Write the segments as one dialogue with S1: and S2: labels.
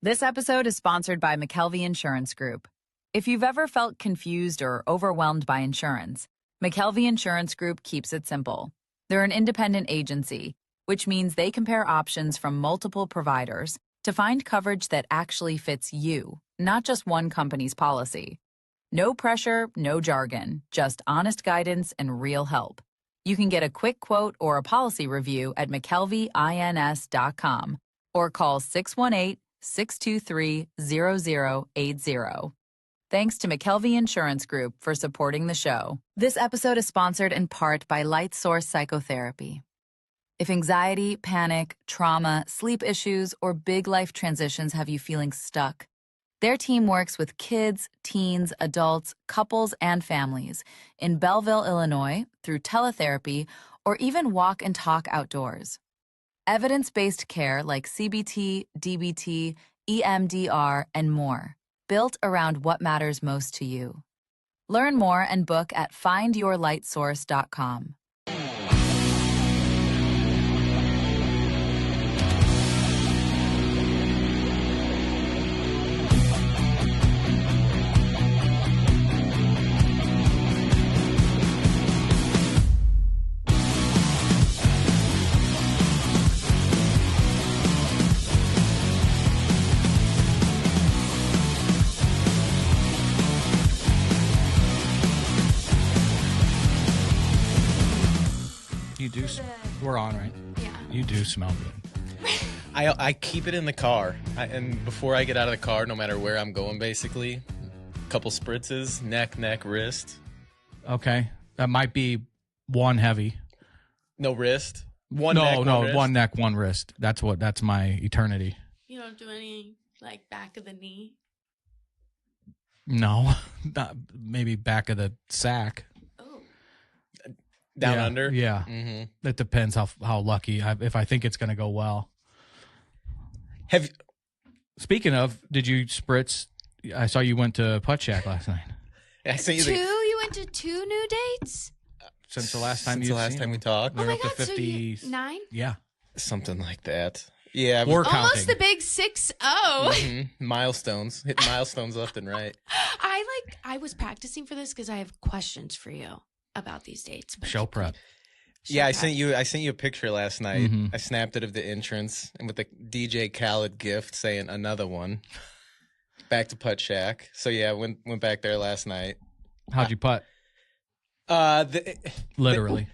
S1: This episode is sponsored by McKelvey Insurance Group. If you've ever felt confused or overwhelmed by insurance, McKelvey Insurance Group keeps it simple. They're an independent agency, which means they compare options from multiple providers to find coverage that actually fits you, not just one company's policy. No pressure, no jargon, just honest guidance and real help. You can get a quick quote or a policy review at mckelveyins.com or call 618-623-0080. Thanks to McKelvey Insurance Group for supporting the show. This episode is sponsored in part by Light Source Psychotherapy. If anxiety, panic, trauma, sleep issues, or big life transitions have you feeling stuck, their team works with kids, teens, adults, couples, and families in Belleville, Illinois, through teletherapy or even walk and talk outdoors. Evidence-based care like CBT, DBT, EMDR, and more, built around what matters most to you. Learn more and book at findyourlightsource.com.
S2: We're on, right?
S3: Yeah.
S2: You do smell good.
S4: I keep it in the car, and before I get out of the car, no matter where I'm going, basically, a couple spritzes, neck, wrist.
S2: Okay, that might be one heavy.
S4: No wrist.
S2: One neck, one wrist. That's my eternity.
S3: You don't do any like back of the knee?
S2: No, not, maybe back of the sack.
S4: Down under?
S2: Yeah.
S4: Mm-hmm.
S2: It depends how lucky. If I think it's going to go well. Speaking of, did you spritz? I saw you went to Putt Shack last night.
S4: I sent you
S3: You went to 2 new dates?
S2: Since the last time
S4: we talked.
S3: Oh my
S2: up to
S3: God,
S2: 50,
S3: so 9?
S2: Yeah.
S4: Something like that. Yeah.
S2: We're
S3: Almost
S2: counting.
S3: the big 6-0.
S4: Milestones. Hitting milestones left and right.
S3: I was practicing for this because I have questions for you about these dates.
S2: Show prep.
S4: I sent you a picture last night.
S2: Mm-hmm.
S4: I snapped it of the entrance and with the DJ Khaled gift saying another one. Back to Putt Shack. So yeah, went back there last night.
S2: How'd you putt? Literally.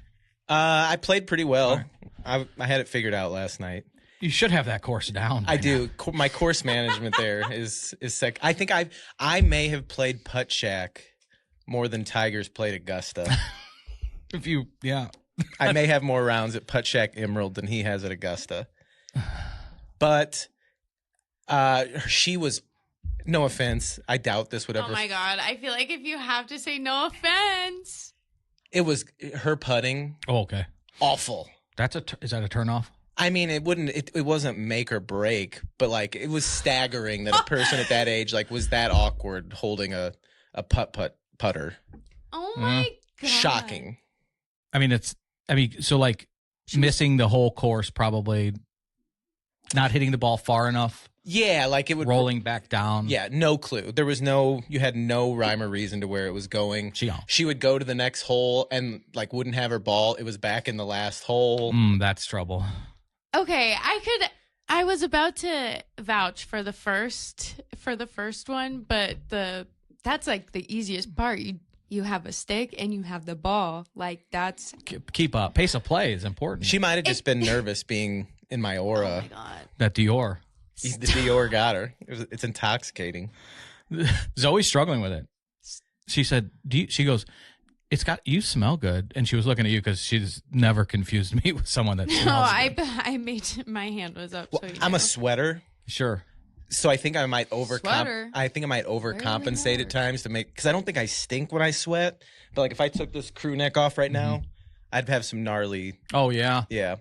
S4: I played pretty well.
S2: Right.
S4: I had it figured out last night.
S2: You should have that course down.
S4: I do. My course management there is sick. I think I may have played Putt Shack more than Tigers played Augusta. I may have more rounds at Putt Shack Emerald than he has at Augusta. But she was, no offense, I doubt this would ever.
S3: Oh my God. I feel like if you have to say no offense.
S4: It was her putting.
S2: Oh, okay.
S4: Awful.
S2: Is that a turnoff?
S4: I mean, it wasn't make or break, but like it was staggering that a person at that age like was that awkward holding a putter.
S3: Oh my God.
S4: Shocking.
S2: So like missing the whole course, probably not hitting the ball far enough.
S4: Yeah, like it would
S2: rolling back down.
S4: Yeah, no clue. You had no rhyme or reason to where it was going. She would go to the next hole and like wouldn't have her ball. It was back in the last hole.
S2: That's trouble.
S3: Okay, I was about to vouch for the first one, but that's like the easiest part. You have a stick and you have the ball. Like that's
S2: keep up. Pace of play is important.
S4: She might have just been nervous being in my aura.
S3: Oh my God.
S2: That Dior.
S4: The Dior got her. It's intoxicating.
S2: Zoe's struggling with it. She said, she goes, you smell good. And she was looking at you because she's never confused me with someone that smells good.
S3: I made, my hand was up.
S4: Well, I'm a sweater.
S2: Sure.
S4: So I think I might overcompensate at times to make, because I don't think I stink when I sweat. But like if I took this crew neck off right now, I'd have some gnarly.
S2: Oh yeah.
S4: Yeah.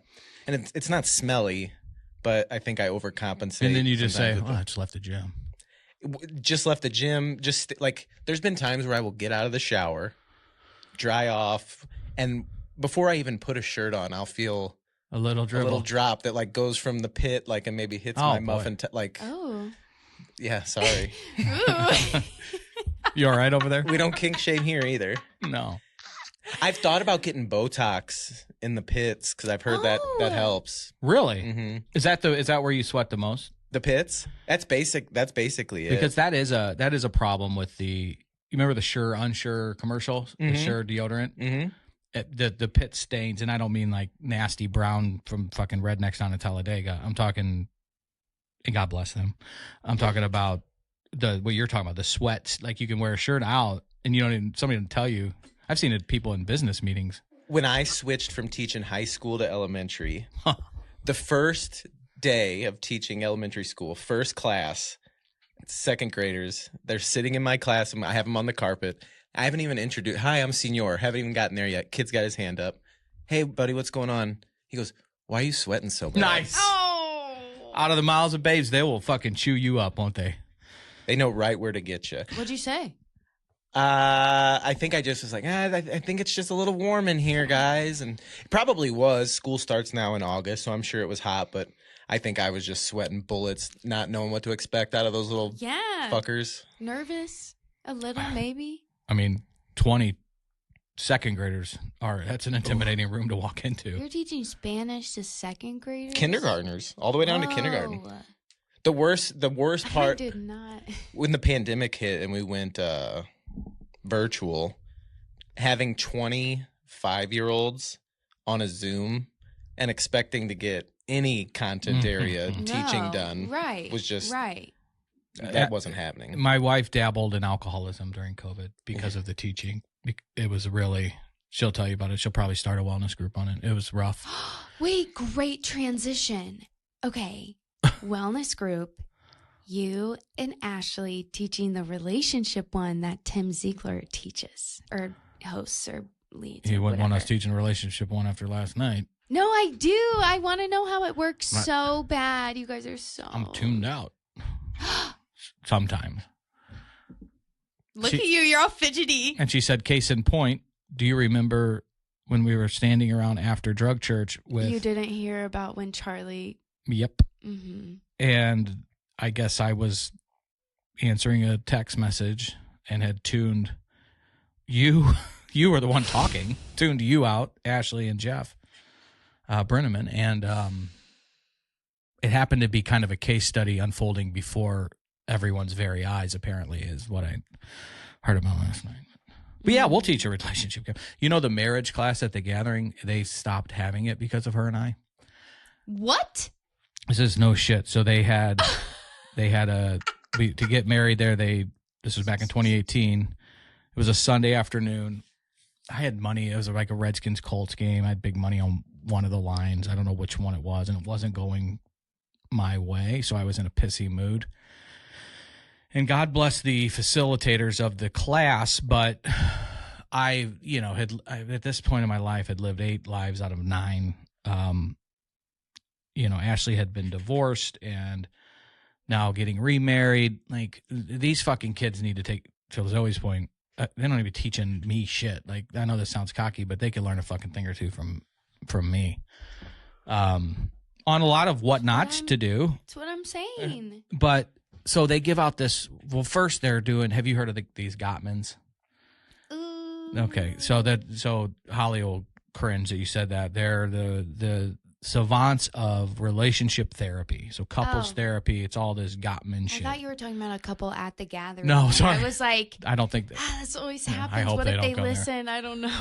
S4: And it's not smelly, but I think I overcompensate.
S2: And then you just say, I just left the gym.
S4: Just left the gym. Just like there's been times where I will get out of the shower, dry off, and before I even put a shirt on, I'll feel
S2: a little drop
S4: that like goes from the pit, like, and maybe hits my muffin. Yeah, sorry.
S3: Ooh.
S2: You all right over there?
S4: We don't kink shame here either.
S2: No.
S4: I've thought about getting Botox in the pits because I've heard that
S3: Oh.
S2: Oh.
S4: helps.
S2: Really?
S4: Mm-hmm.
S2: Is that where you sweat the most?
S4: The pits? That's basically it.
S2: Because that is a problem with the. You remember the Sure Unsure commercial, the Sure deodorant.
S4: Mm-hmm.
S2: The pit stains, and I don't mean like nasty brown from fucking rednecks down in Talladega. I'm talking, and God bless them. I'm talking about what you're talking about, the sweats. Like you can wear a shirt out, and you don't even somebody didn't tell you. I've seen it people in business meetings.
S4: When I switched from teaching high school to elementary, the first day of teaching elementary school, first class, second graders, they're sitting in my class, and I have them on the carpet. I haven't even introduced. Hi, I'm Senor. Haven't even gotten there yet. Kid's got his hand up. Hey, buddy, what's going on? He goes, why are you sweating so bad?
S2: Nice.
S3: Oh.
S2: Out of the mouths of babes, they will fucking chew you up, won't they?
S4: They know right where to get you.
S3: What'd you say?
S4: I think I just was like, I think it's just a little warm in here, guys. And it probably was. School starts now in August, so I'm sure it was hot, but I think I was just sweating bullets, not knowing what to expect out of those little
S3: Yeah.
S4: fuckers.
S3: Nervous? A little, maybe?
S2: I mean, 20 second graders that's an intimidating room to walk into.
S3: You're teaching Spanish to second graders?
S4: Kindergartners, all the way down to kindergarten.
S3: Whoa.
S4: The worst
S3: I
S4: part
S3: did not.
S4: when the pandemic hit and we went virtual, having 25-year-olds on a Zoom and expecting to get any content area teaching
S3: No,
S4: done
S3: right,
S4: was just
S3: right.
S4: that wasn't happening.
S2: My wife dabbled in alcoholism during COVID because of the teaching. It was really, she'll tell you about it. She'll probably start a wellness group on it. It was rough.
S3: Wait, great transition. Okay, wellness group. You and Ashley teaching the relationship one that Tim Ziegler teaches or hosts or leads.
S2: You
S3: or
S2: wouldn't want us
S3: whatever.
S2: teaching a relationship one after last night.
S3: No, I do. I want to know how it works so bad. You guys are so.
S2: I'm tuned out. Sometimes.
S3: Look at you. You're all fidgety.
S2: And she said, case in point, do you remember when we were standing around after drug church with...
S3: You didn't hear about when Charlie.
S2: Yep.
S3: Mm-hmm.
S2: And I guess I was answering a text message and had tuned you. You were the one talking. Tuned you out, Ashley and Jeff Brenneman. And it happened to be kind of a case study unfolding before everyone's very eyes, apparently, is what I heard about last night. But yeah, we'll teach a relationship. You know, the marriage class at the gathering, they stopped having it because of her and I.
S3: What?
S2: This is no shit. So they had to get married there. This was back in 2018. It was a Sunday afternoon. I had money. It was like a Redskins Colts game. I had big money on one of the lines. I don't know which one it was, and it wasn't going my way. So I was in a pissy mood. And God bless the facilitators of the class, but I at this point in my life had lived 8 lives out of 9. Ashley had been divorced and now getting remarried. Like, these fucking kids need to take, to Zoe's point, they don't even be teaching me shit. Like, I know this sounds cocky, but they could learn a fucking thing or two from me. On a lot of what not to do.
S3: That's what I'm saying.
S2: But so they give out this. Well, first they're doing. Have you heard of these Gottmans?
S3: Ooh.
S2: Okay, so Holly will cringe that you said that. They're the savants of relationship therapy. So couples therapy. It's all this Gottman
S3: I
S2: shit.
S3: thought you were talking about a couple at the gathering.
S2: No, sorry.
S3: I was like,
S2: I don't think that.
S3: this always
S2: I
S3: happens.
S2: hope
S3: What
S2: they
S3: if
S2: don't
S3: they
S2: go there.
S3: listen? I don't know.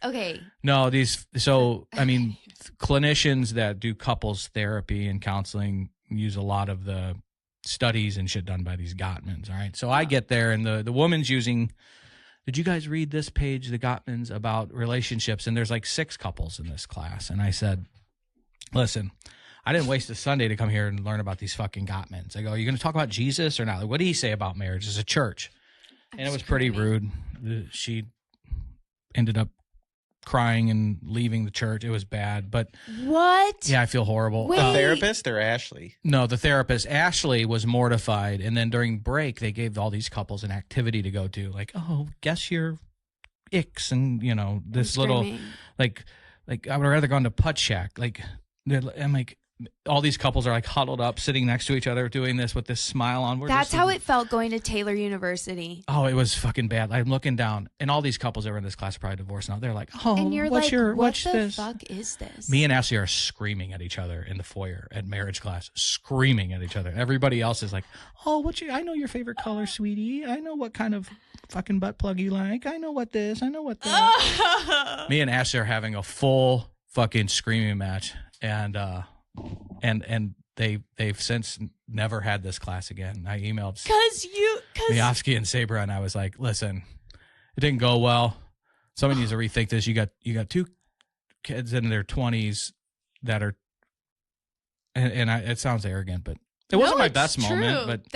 S3: Okay.
S2: No, these. So I mean, clinicians that do couples therapy and counseling use a lot of the studies and shit done by these Gottmans. All right. So I get there and the woman's using. Did you guys read this page, the Gottmans, about relationships? And there's like 6 couples in this class. And I said, listen, I didn't waste a Sunday to come here and learn about these fucking Gottmans. I go, are you going to talk about Jesus or not? Like, what did he say about marriage as a church? And it was pretty rude. She ended up crying and leaving the church. It was bad. But
S3: What?
S2: yeah, I feel horrible.
S3: Wait.
S4: The therapist or Ashley?
S2: No, the therapist. Ashley was mortified. And then during break, they gave all these couples an activity to go do. Like, oh, guess your icks. And, this little,
S3: Screaming.
S2: like I would rather go into Putt Shack. Like, I'm like, all these couples are like huddled up, sitting next to each other, doing this with this smile on.
S3: That's how it felt going to Taylor University.
S2: Oh, it was fucking bad. I'm looking down, and all these couples that were in this class are probably divorced now. They're like, "Oh,
S3: and you're
S2: what's
S3: like, what the
S2: this?
S3: fuck is this?"
S2: Me and Ashley are screaming at each other in the foyer at marriage class, screaming at each other. Everybody else is like, "Oh, I know your favorite color, sweetie. I know what kind of fucking butt plug you like. I know what this. I know what that." Me and Ashley are having a full fucking screaming match, and they've since never had this class again. I emailed Miofsky and Sabra, and I was like, "Listen, it didn't go well. Somebody needs to rethink this. You got two kids in their 20s that are," it sounds arrogant, but it wasn't my best moment. But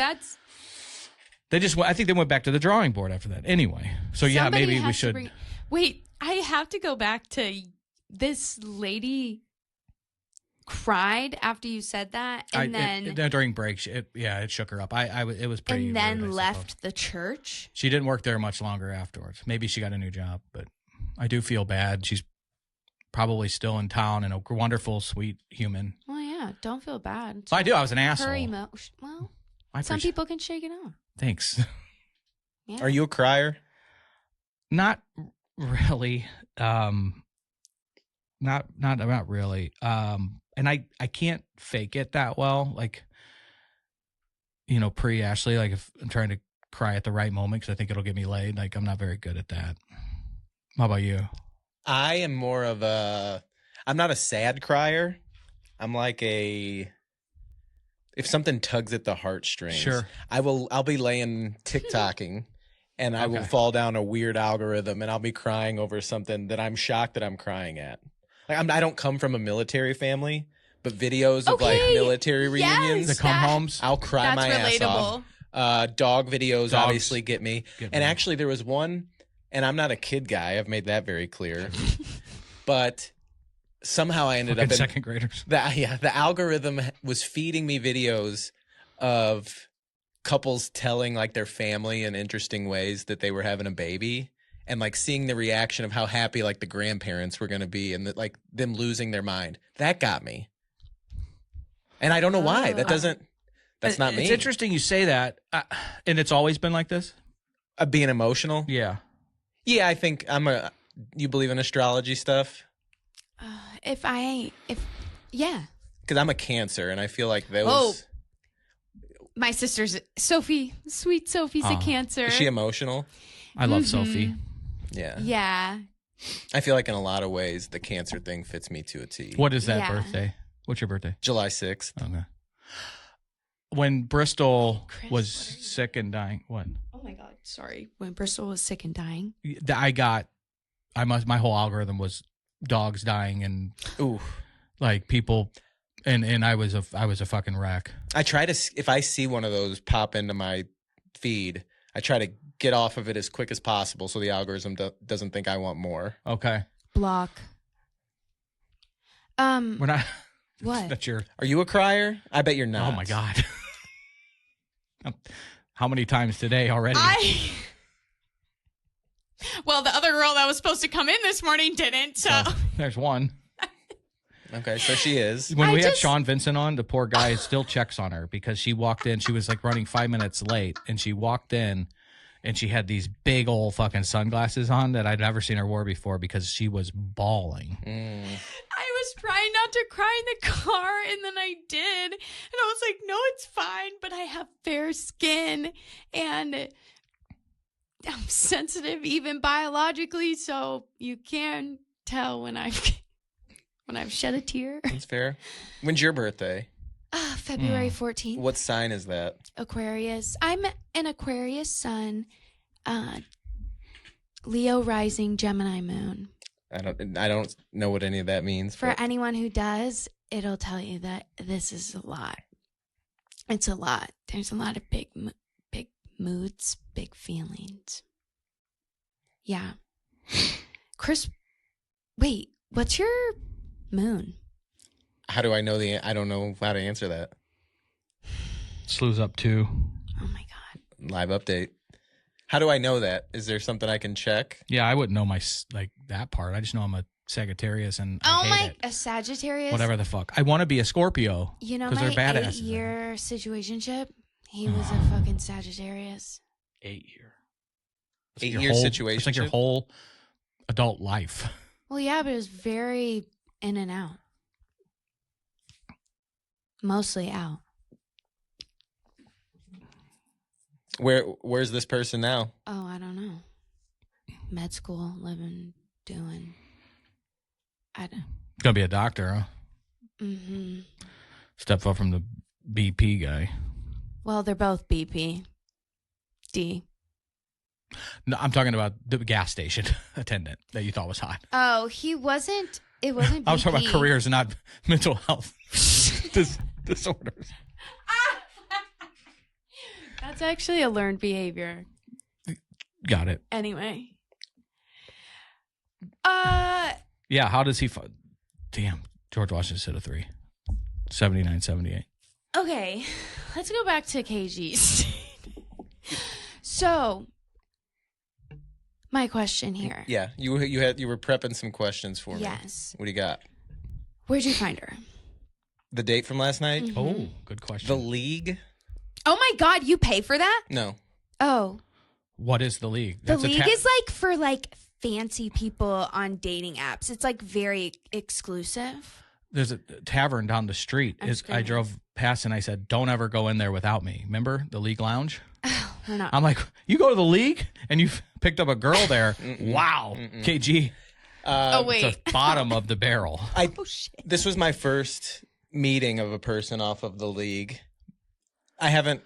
S2: I think they went back to the drawing board after that. Anyway, so yeah, maybe we should.
S3: Wait, I have to go back to this lady. Cried after you said that, and then
S2: during break, it shook her up. It was pretty.
S3: And then
S2: rude,
S3: left the church.
S2: She didn't work there much longer afterwards. Maybe she got a new job, but I do feel bad. She's probably still in town and a wonderful, sweet human.
S3: Well, yeah, don't feel bad.
S2: I do. I was an asshole.
S3: Well, some people can shake it off.
S2: Thanks.
S3: Yeah.
S4: Are you a crier?
S2: Not really. Not really. And I can't fake it that well. Like, pre-Ashley, like if I'm trying to cry at the right moment because I think it'll get me laid, like I'm not very good at that. How about you?
S4: I am more of I'm not a sad crier. I'm like if something tugs at the heartstrings,
S2: sure.
S4: I'll be laying TikToking and I will fall down a weird algorithm and I'll be crying over something that I'm shocked that I'm crying at. Like I don't come from a military family, but videos of like military reunions,
S2: the come homes,
S4: I'll cry my ass off. Dog videos obviously get me. And actually there was one, and I'm not a kid guy. I've made that very clear. But somehow I ended up in
S2: second graders.
S4: The algorithm was feeding me videos of couples telling like their family in interesting ways that they were having a baby. And like seeing the reaction of how happy like the grandparents were going to be and like them losing their mind. That got me. And I don't know why. That's not me.
S2: It's interesting you say that. And it's always been like this?
S4: Being emotional?
S2: Yeah.
S4: Yeah, I think you believe in astrology stuff?
S3: Yeah.
S4: Because I'm a Cancer and I feel like those.
S3: Oh. My sister's Sophie. Sweet Sophie's a Cancer.
S4: Is she emotional?
S2: I love Sophie.
S4: Yeah.
S3: Yeah.
S4: I feel like in a lot of ways the Cancer thing fits me to a T.
S2: What is that birthday? What's your birthday?
S4: July 6th.
S2: Okay. When Bristol was sick and dying, what?
S3: Oh my God, sorry. When Bristol was sick and dying?
S2: My whole algorithm was dogs dying and like people, and I was a fucking wreck. I try to,
S4: if I see one of those pop into my feed, I try to get off of it as quick as possible so the algorithm doesn't think I want more.
S2: Okay.
S3: Block.
S2: We're not.
S3: What?
S4: Are you a crier? I bet you're not.
S2: Oh my God. How many times today already?
S3: Well, the other girl that was supposed to come in this morning didn't, so.
S2: There's one.
S4: Okay, so she is.
S2: When we had Sean Vincent on, the poor guy still checks on her because she walked in. She was like running 5 minutes late, and she walked in, and she had these big old fucking sunglasses on that I'd never seen her wear before because she was bawling.
S3: I was trying not to cry in the car, and then I did. And I was like, no, it's fine, but I have fair skin, and I'm sensitive even biologically, so you can tell when I've shed a tear.
S4: That's fair. When's your birthday?
S3: February 14th.
S4: What sign is that?
S3: Aquarius. I'm an Aquarius sun, Leo rising, Gemini moon.
S4: I don't know what any of that means.
S3: For anyone who does, it'll tell you that this is a lot. It's a lot. There's a lot of big moods, big feelings. Yeah. Chris, wait, what's your moon?
S4: How do I know I don't know how to answer that.
S2: Slew's up 2.
S3: Oh my God.
S4: Live update. How do I know that? Is there something I can check?
S2: Yeah, I wouldn't know that part. I just know I'm a Sagittarius, and
S3: Oh
S2: I hate
S3: my,
S2: it.
S3: a Sagittarius.
S2: Whatever the fuck. I want to be a Scorpio.
S3: You know,
S2: 'cause
S3: my
S2: they're badasses.
S3: 8-year situationship. He was a fucking Sagittarius.
S2: 8 year.
S4: 8-year situation.
S2: It's like your whole adult life.
S3: Well, yeah, but it was very in and out. Mostly out.
S4: Where's this person now?
S3: Oh, I don't know. Med school, living, doing. I don't.
S2: Gonna be a doctor, huh?
S3: Mm-hmm.
S2: Step up from the BP guy.
S3: Well, they're both BP. D.
S2: No, I'm talking about the gas station attendant that you thought was hot.
S3: Oh, he wasn't. It wasn't BP.
S2: I was talking about careers, not mental health disorders.
S3: That's actually a learned behavior.
S2: Got it.
S3: Anyway.
S2: Yeah, how does he... Damn, George Washington said a 3. 79, 78.
S3: Okay, let's go back to KG's. So, my question here.
S4: Yeah, you were prepping some questions for me.
S3: Yes.
S4: What do you got?
S3: Where'd you find her?
S4: The date from last night?
S3: Mhm.
S2: Oh, good question.
S4: The League?
S3: Oh my God, you pay for that?
S4: No.
S3: Oh.
S2: What is the League?
S3: The League is like for like fancy people on dating apps. It's like very exclusive.
S2: There's a tavern down the street. I drove past and I said, don't ever go in there without me. Remember the League Lounge?
S3: Oh, we're not.
S2: I'm like, you go to the League and you've picked up a girl there. Wow. KG.
S3: Oh, wait.
S2: It's the bottom of the barrel.
S3: Oh, shit.
S4: This was my first meeting of a person off of the League. I haven't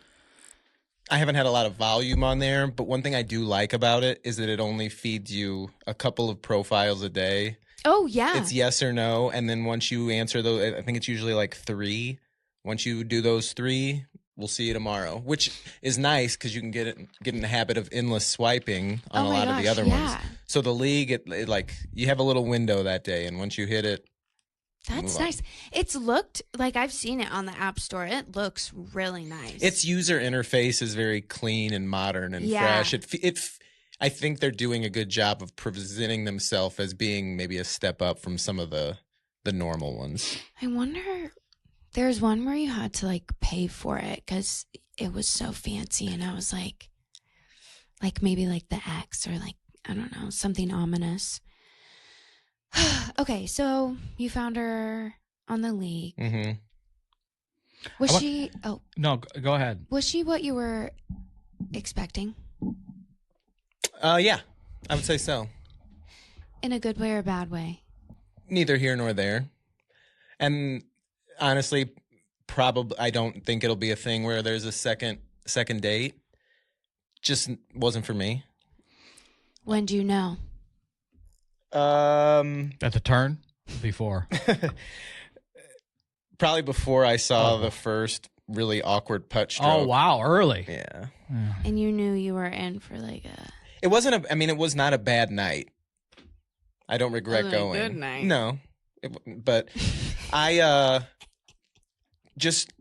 S4: had a lot of volume on there, but one thing I do like about it is that it only feeds you a couple of profiles a day.
S3: Oh, yeah.
S4: It's yes or no, and then once you answer those, I think it's usually like 3. Once you do those 3, we'll see you tomorrow, which is nice because you can get in the habit of endless swiping on
S3: Oh
S4: a
S3: my
S4: lot of the
S3: gosh,
S4: other
S3: yeah.
S4: ones. So the League, it like you have a little window that day, and once you hit it,
S3: That's
S4: move on.
S3: nice. It's looked like I've seen it on the App Store. It looks really nice.
S4: Its user interface is very clean and modern and
S3: Yeah.
S4: fresh. I think they're doing a good job of presenting themselves as being maybe a step up from some of the normal ones.
S3: I wonder. There's one where you had to like pay for it because it was so fancy, and I was like maybe like the X or like I don't know, something ominous. Okay, so you found her on the League.
S4: Mm-hmm.
S3: Was
S2: How about-
S3: she? Oh,
S2: No, go ahead.
S3: was she what you were expecting?
S4: Yeah, I would say so.
S3: In a good way or a bad way?
S4: Neither here nor there. And honestly, probably I don't think it'll be a thing where there's a second date. Just wasn't for me.
S3: When do you know?
S2: At the turn? Before.
S4: Probably before I saw the first really awkward putt stroke.
S2: Oh, wow. Early.
S4: Yeah.
S3: And you knew you were in for like a...
S4: It wasn't it was not a bad night. I don't regret
S3: Wasn't a
S4: going.
S3: good night.
S4: No. But I just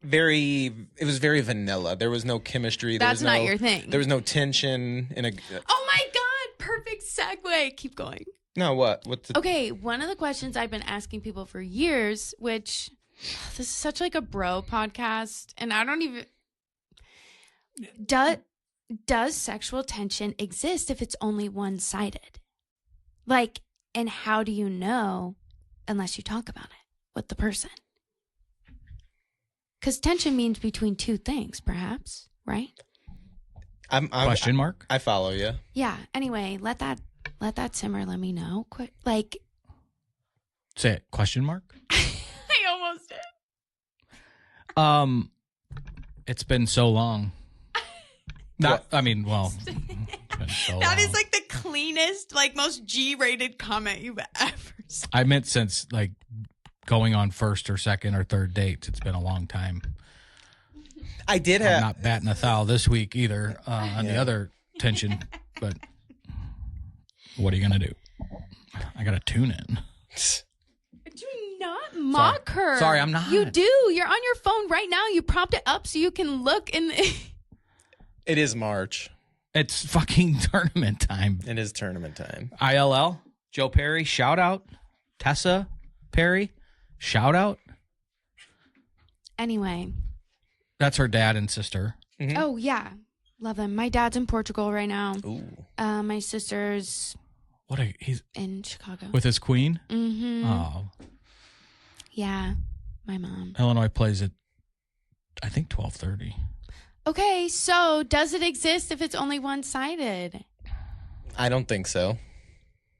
S4: it was very vanilla. There was no chemistry. There
S3: That's
S4: was
S3: not
S4: no,
S3: your thing.
S4: There was no tension in a
S3: Oh my God! Perfect segue. Keep going.
S4: No, what? What's the,
S3: Okay, one of the questions I've been asking people for years, which this is such like a bro podcast, and I don't even... Does sexual tension exist if it's only one-sided? Like, and how do you know unless you talk about it with the person? Because tension means between two things, perhaps, right?
S2: Question mark?
S4: I follow you.
S3: Yeah. Anyway, let that simmer. Let me know. Quick, like...
S2: Say it. Question mark?
S3: I almost did.
S2: It's been so long. Not, I mean, well, it's been so
S3: That
S2: long.
S3: is like the cleanest, like most G-rated comment you've ever said.
S2: I meant since like going on first or second or third dates. It's been a long time.
S4: I did
S2: I'm
S4: have
S2: not batting a thou this week either on the other tension, but what are you going to do? I got to tune in.
S3: Do not mock her.
S2: Sorry, I'm not.
S3: You do. You're on your phone right now. You propped it up so you can look in.
S4: It is March.
S2: It's fucking tournament time.
S4: It is tournament time.
S2: ILL? Joe Perry, shout out. Tessa Perry, shout out.
S3: Anyway.
S2: That's her dad and sister.
S4: Mm-hmm.
S3: Oh, yeah. Love them. My dad's in Portugal right now.
S4: Ooh.
S3: My sister's
S2: He's
S3: in Chicago.
S2: with his queen?
S3: Mm-hmm.
S2: Oh.
S3: Yeah. My mom.
S2: Illinois plays at, I think, 12:30.
S3: Okay, so does it exist if it's only one-sided?
S4: I don't think so.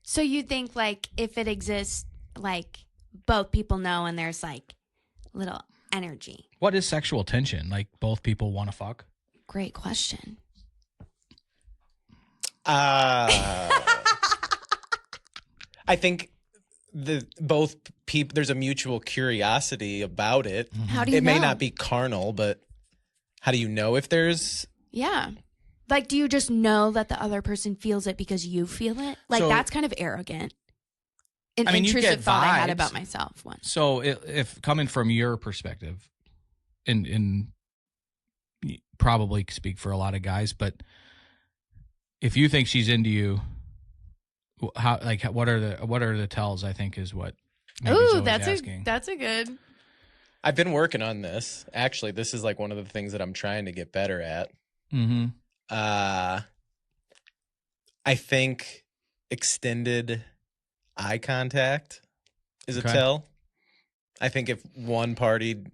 S3: So you think, like, if it exists, like, both people know and there's, like, little energy?
S2: What is sexual tension? Like, both people want to fuck?
S3: Great question.
S4: I think both people, there's a mutual curiosity about it.
S3: How do you
S4: It
S3: know?
S4: may not be carnal, but how do you know if there's...
S3: Yeah. Like, do you just know that the other person feels it because you feel it? Like,
S2: So-
S3: that's kind of arrogant. An
S2: I mean, you
S3: intrusive
S2: get
S3: thought I had
S2: vibes.
S3: about myself once.
S2: So if coming from your perspective, and probably speak for a lot of guys, but if you think she's into you, what are the tells? I think is what. maybe
S3: Ooh,
S2: Zoe's
S3: that's
S2: asking.
S3: a good.
S4: I've been working on this. Actually, this is like one of the things that I'm trying to get better at.
S2: Mm-hmm.
S4: I think extended eye contact is
S2: Okay.
S4: a tell. I think if one party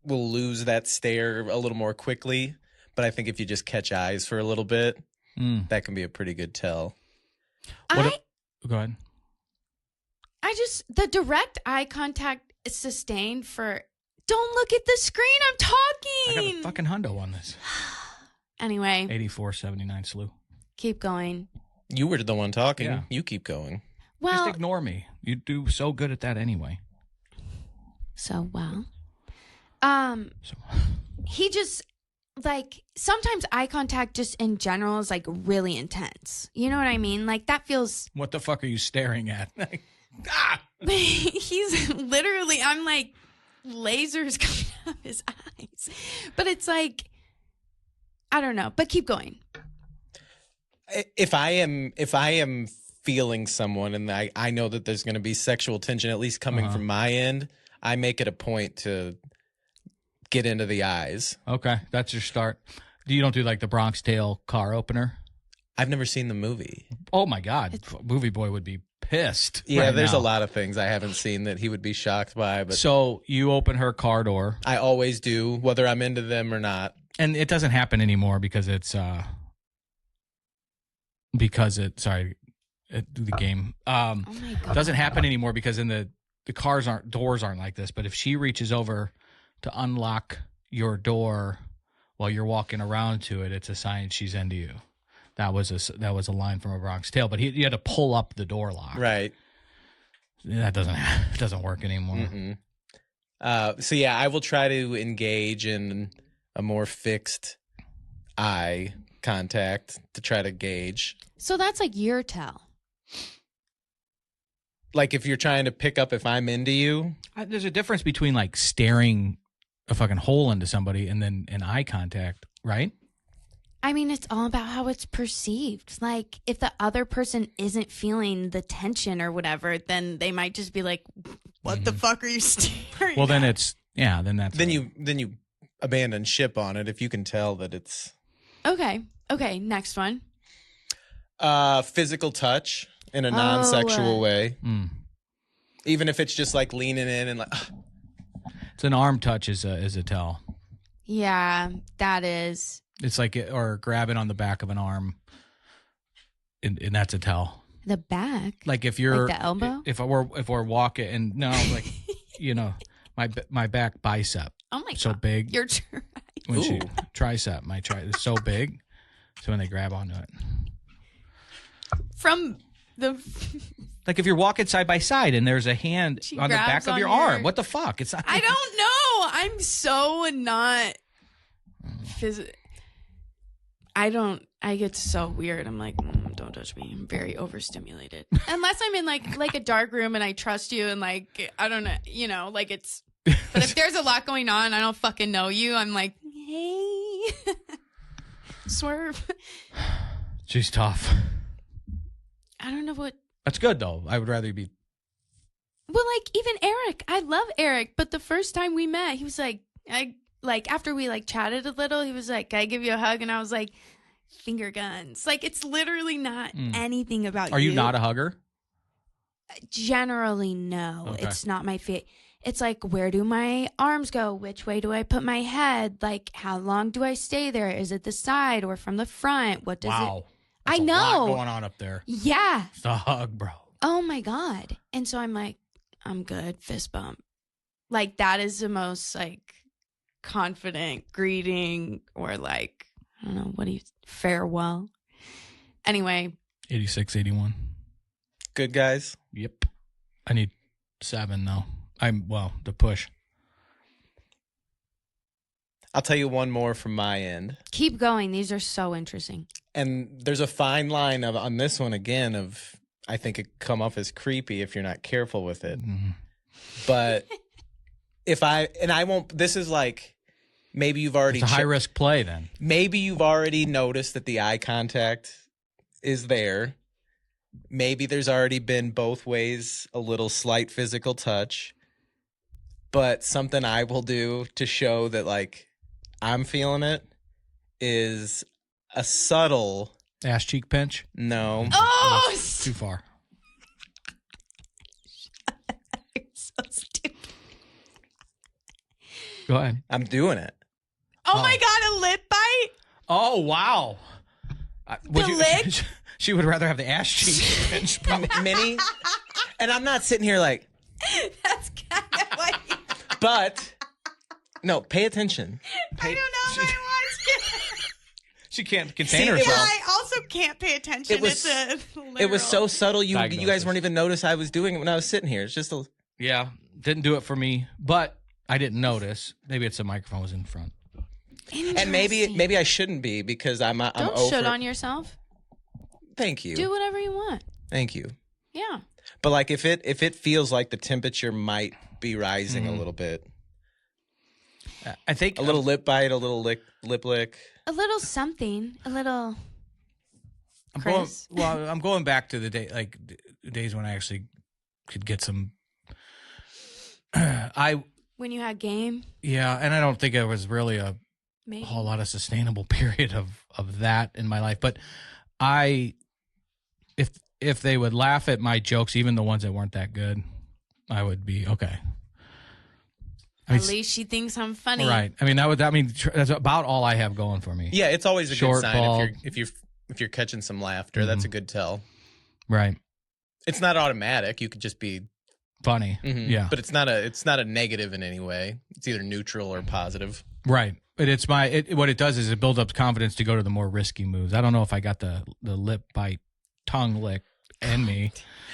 S4: will lose that stare a little more quickly, but I think if you just catch eyes for a little bit, that can be a pretty good tell.
S2: Go ahead.
S3: The direct eye contact is sustained for. Don't look at the screen. I'm
S2: I
S3: talking.
S2: got a fucking hundo on this.
S3: Anyway,
S2: 8479 slew.
S3: keep going.
S4: You were the one talking.
S2: Yeah.
S4: You keep going.
S3: Well,
S2: Just ignore me. You do so good at that anyway.
S3: so well.
S2: So
S3: He just like sometimes eye contact just in general is like really intense. You know what I mean? Like that feels.
S2: what the fuck are you staring at?
S3: He's literally. I'm like lasers coming out of his eyes, but it's like I don't know. But keep going.
S4: If I am feeling someone and I know that there's going to be sexual tension, at least coming from my end, I make it a point to get into the eyes.
S2: Okay, that's your start. You don't do like the Bronx Tale car opener?
S4: I've never seen the movie.
S2: Oh my God, Movie Boy would be pissed.
S4: Yeah,
S2: right
S4: there's
S2: now.
S4: a lot of things I haven't seen that he would be shocked by, but
S2: So you open her car door,
S4: I always do, whether I'm into them or not.
S2: and it doesn't happen anymore because it's the game.
S3: Oh my god!
S2: It doesn't happen anymore because in the doors aren't like this. But if she reaches over to unlock your door while you're walking around to it, it's a sign she's into you. That was a line from a Bronx Tale, but you had to pull up the door lock.
S4: Right.
S2: That doesn't work anymore.
S4: Mm-mm. So yeah, I will try to engage in a more fixed eye contact to try to gauge.
S3: So that's like your tell.
S4: Like if you're trying to pick up if I'm into you.
S2: There's a difference between like staring a fucking hole into somebody and then an eye contact, right?
S3: I mean, it's all about how it's perceived. Like, if the other person isn't feeling the tension or whatever, then they might just be like, "What the fuck are you staring?"
S2: Well, then
S3: at?
S2: then
S4: you abandon ship on it if you can tell that it's
S3: Okay. Next one.
S4: physical touch in a non-sexual way. Even if it's just like leaning in and like
S2: it's an arm touch is a tell.
S3: Yeah, that is.
S2: It's like or grabbing on the back of an arm, and that's a tell.
S3: The back.
S2: Like if you're
S3: Like the elbow?
S2: If we're walking and no, like my back bicep
S3: Oh my
S2: so
S3: god.
S2: big.
S3: You're right.
S2: When she
S4: Ooh.
S2: tricep, is so big, so when they grab onto it.
S3: From the.
S2: Like if you're walking side by side and there's a hand
S3: She
S2: on the back
S3: grabs
S2: of
S3: on
S2: your
S3: your-
S2: arm, what the fuck? It's not.
S3: I don't know. I'm so not. I get so weird. I'm like, don't touch me. I'm very overstimulated. Unless I'm in like a dark room and I trust you and like I don't know, like it's. But if there's a lot going on, I don't fucking know you. I'm like, hey, swerve.
S2: She's tough.
S3: I don't know what
S2: That's good though. I would rather be.
S3: Well, like even Eric, I love Eric, but the first time we met, he was like, after we like chatted a little, he was like, "Can I give you a hug?" And I was like, "Finger guns." Like it's literally not anything about you.
S2: Are you not a hugger?
S3: Generally, no.
S2: Okay.
S3: It's not my fit. It's like, where do my arms go? Which way do I put my head? Like, how long do I stay there? Is it the side or from the front? What does it?
S2: That's
S3: I
S2: a
S3: know.
S2: lot going on up there.
S3: Yeah.
S2: It's a hug, bro.
S3: Oh my God. And so I'm like, I'm good. Fist bump. Like that is the most like confident greeting or like, I don't know, what do you, farewell. Anyway.
S2: 86, 81.
S4: Good guys.
S2: Yep. I need 7 though. The push.
S4: I'll tell you one more from my end.
S3: Keep going. These are so interesting.
S4: And there's a fine line on this one again of, I think it come off as creepy if you're not careful with it.
S2: Mm-hmm.
S4: But I won't, this is like, maybe you've already.
S2: It's a high risk play then.
S4: Maybe you've already noticed that the eye contact is there. Maybe there's already been both ways a little slight physical touch. But something I will do to show that like I'm feeling it is a subtle
S2: Ass cheek pinch?
S4: no.
S3: Oh,
S2: Too far.
S3: you're so stupid.
S2: Go ahead.
S4: I'm doing it.
S3: Oh my God, a lip bite?
S2: Oh, wow.
S3: lick?
S2: She would rather have the ass cheek pinch.
S4: Mini. And I'm not sitting here like,
S3: That's kind of what you...
S4: but no, pay attention.
S5: I don't know if I want to.
S2: She can't contain
S4: See,
S2: herself.
S5: Yeah, I also can't pay attention.
S4: It was- It was so subtle. You guys weren't even notice I was doing it when I was sitting here. It's just a.
S2: Yeah, didn't do it for me, but I didn't notice. Maybe it's the microphone was in front.
S4: And maybe I shouldn't be because I'm
S3: Don't
S4: over.
S3: shit on yourself.
S4: Thank you.
S3: Do whatever you want.
S4: Thank you.
S3: Yeah.
S4: But like if it feels like the temperature might be rising a little bit,
S2: I think
S4: a little lip bite, a little lip lick.
S3: A little something. A little...
S2: I'm going back to the days when I actually could get some.
S3: When you had game,
S2: And I don't think it was really a
S3: maybe.
S2: whole lot of sustainable period of that in my life. But if they would laugh at my jokes, even the ones that weren't that good, I would be okay.
S3: At least she thinks I'm funny.
S2: Right. I mean, that's about all I have going for me.
S4: Yeah, it's always a
S2: Short
S4: good
S2: ball.
S4: sign if you're catching some laughter. That's a good tell.
S2: Right.
S4: It's not automatic. You could just be
S2: Funny. Yeah.
S4: but it's not a negative in any way. It's either neutral or positive.
S2: Right. But what it does is it builds up confidence to go to the more risky moves. I don't know if I got the lip bite, tongue lick in me.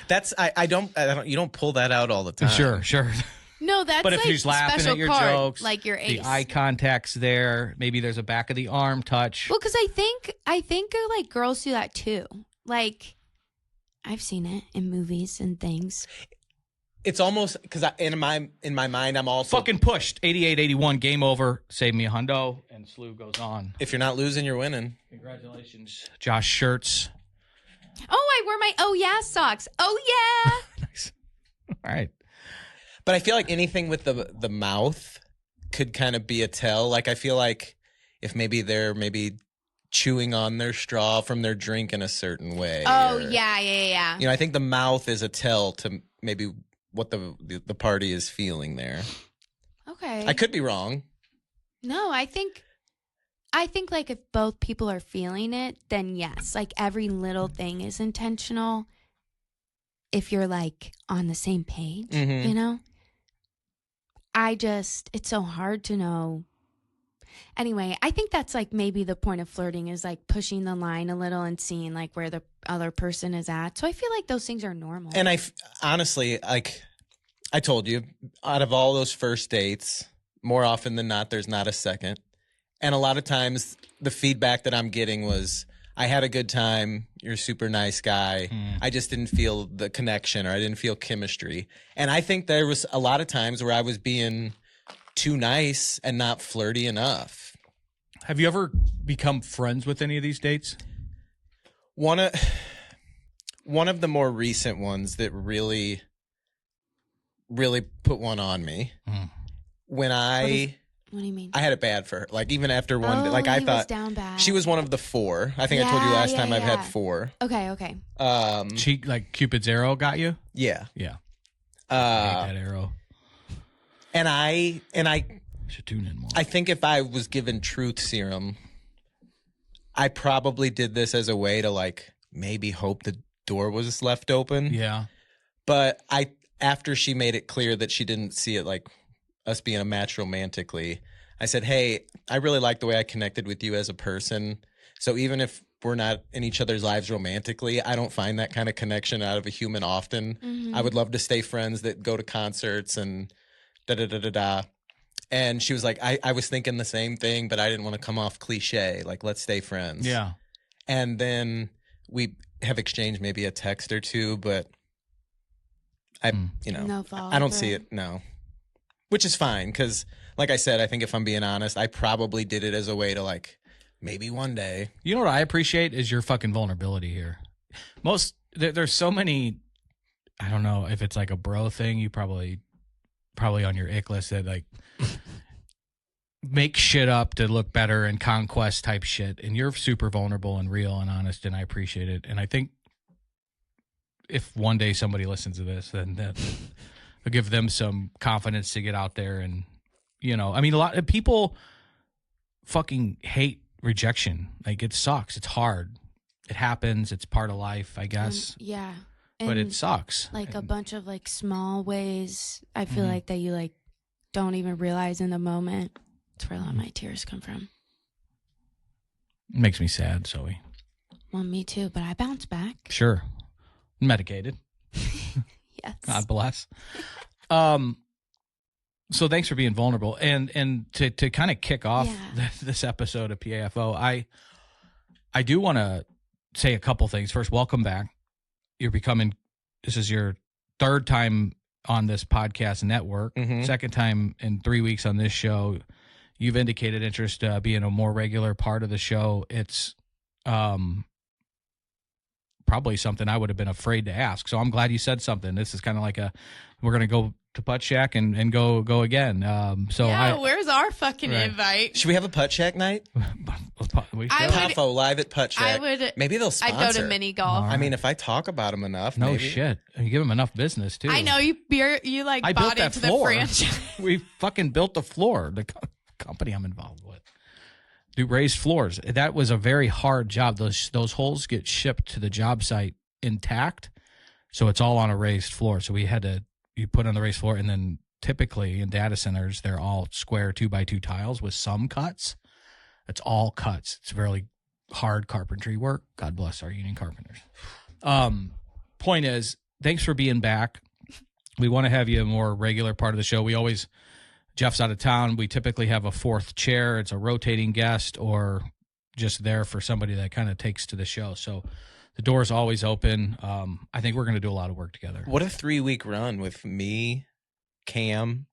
S4: That's I don't you don't pull that out all the time.
S2: Sure.
S3: No, that's
S2: But if
S3: like
S2: she's laughing
S3: special
S2: at your
S3: card,
S2: jokes,
S3: like your ace.
S2: the eye contact's there. Maybe there's a back of the arm touch.
S3: Well, because I think like girls do that too. Like, I've seen it in movies and things.
S4: It's almost because in my mind I'm also
S2: Fucking pushed. 88-81, game over. Save me a hundo, and slew goes on.
S4: if you're not losing, you're winning.
S2: Congratulations, Josh Shirts.
S3: Oh, I wear my oh yeah socks. Oh yeah.
S2: Nice. All right.
S4: But I feel like anything with the mouth could kind of be a tell. Like I feel like if maybe they're chewing on their straw from their drink in a certain way.
S3: Oh
S4: or,
S3: yeah.
S4: You know, I think the mouth is a tell to maybe what the party is feeling there.
S3: Okay.
S4: I could be wrong.
S3: No, I think like if both people are feeling it, then yes, like every little thing is intentional. If you're like on the same page,
S4: Mhm.
S3: you know? It's so hard to know. Anyway, I think that's like maybe the point of flirting is like pushing the line a little and seeing like where the other person is at. So I feel like those things are normal.
S4: And honestly, like I told you, out of all those first dates, more often than not, there's not a second. And a lot of times the feedback that I'm getting was, I had a good time. You're a super nice guy. I just didn't feel the connection or I didn't feel chemistry. And I think there was a lot of times where I was being too nice and not flirty enough.
S2: Have you ever become friends with any of these dates?
S4: One one of the more recent ones that really put one on me. When
S3: What do you mean?
S4: I had it bad for her. Like, even after one day, like,
S3: he
S4: I
S3: was
S4: thought
S3: down bad.
S4: she was one of the 4. I think I told you last time I've had 4.
S3: Okay.
S2: She like Cupid's arrow got you.
S4: Yeah.
S2: I hate that arrow.
S4: And I
S2: Should tune in more.
S4: I think if I was given truth serum, I probably did this as a way to, like, maybe hope the door was left open.
S2: Yeah.
S4: But after she made it clear that she didn't see it like us being a match romantically, I said, hey, I really like the way I connected with you as a person. So even if we're not in each other's lives romantically, I don't find that kind of connection out of a human often. I would love to stay friends that go to concerts and da-da-da-da-da. And she was like, I was thinking the same thing, but I didn't want to come off cliche. Like, let's stay friends.
S2: Yeah.
S4: And then we have exchanged maybe a text or two, but
S3: No follow
S4: I don't see it. No. Which is fine. Cause like I said, I think if I'm being honest, I probably did it as a way to, like, maybe one day.
S2: You know what I appreciate is your fucking vulnerability here. There's so many, I don't know if it's like a bro thing, you probably on your ick list that, like, make shit up to look better and conquest type shit. And you're super vulnerable and real and honest, and I appreciate it. And I think if one day somebody listens to this, then it'll give them some confidence to get out there. And, you know, I mean, a lot of people fucking hate rejection. Like, it sucks. It's hard. It happens. It's part of life, I guess.
S3: Yeah.
S2: But
S3: And
S2: it sucks.
S3: like a bunch of like small ways I feel like that you like don't even realize in the moment. That's where a lot of my tears come from.
S2: It makes me sad, Zoe.
S3: Well, me too, but I bounce back.
S2: Sure. Medicated.
S3: Yes.
S2: God bless. So thanks for being vulnerable. And to kind of kick off this episode of PAFO, I do want to say a couple things. First, welcome back. This is your 3rd time on this podcast network, 2nd time in 3 weeks on this show. You've indicated interest being a more regular part of the show. It's probably something I would have been afraid to ask. So I'm glad you said something. This is kind of like we're going to go to Putt Shack and go again.
S5: Where's our fucking invite?
S4: Should we have a Putt Shack night?
S2: We
S3: I
S2: should.
S3: would-
S4: PAFO live at Putt Shack. Maybe they'll sponsor.
S5: I'd go to mini golf.
S4: I mean, if I talk about them enough,
S2: No
S4: maybe.
S2: shit. You give them enough business too.
S5: I know you like
S2: I built
S5: bought
S2: that
S5: into the
S2: floor.
S5: franchise.
S2: We fucking built the floor. The company I'm involved with. Do raised floors. That was a very hard job. Those holes get shipped to the job site intact, so it's all on a raised floor. So you put on the raised floor, and then typically in data centers they're all square 2x2 tiles with some cuts. It's all cuts. It's really hard carpentry work. God bless our union carpenters. Point is, thanks for being back. We want to have you a more regular part of the show. Jeff's out of town. We typically have a 4th chair. It's a rotating guest or just there for somebody that kind of takes to the show. So the door is always open. I think we're going to do a lot of work together.
S4: What a 3-week run with me, Cam,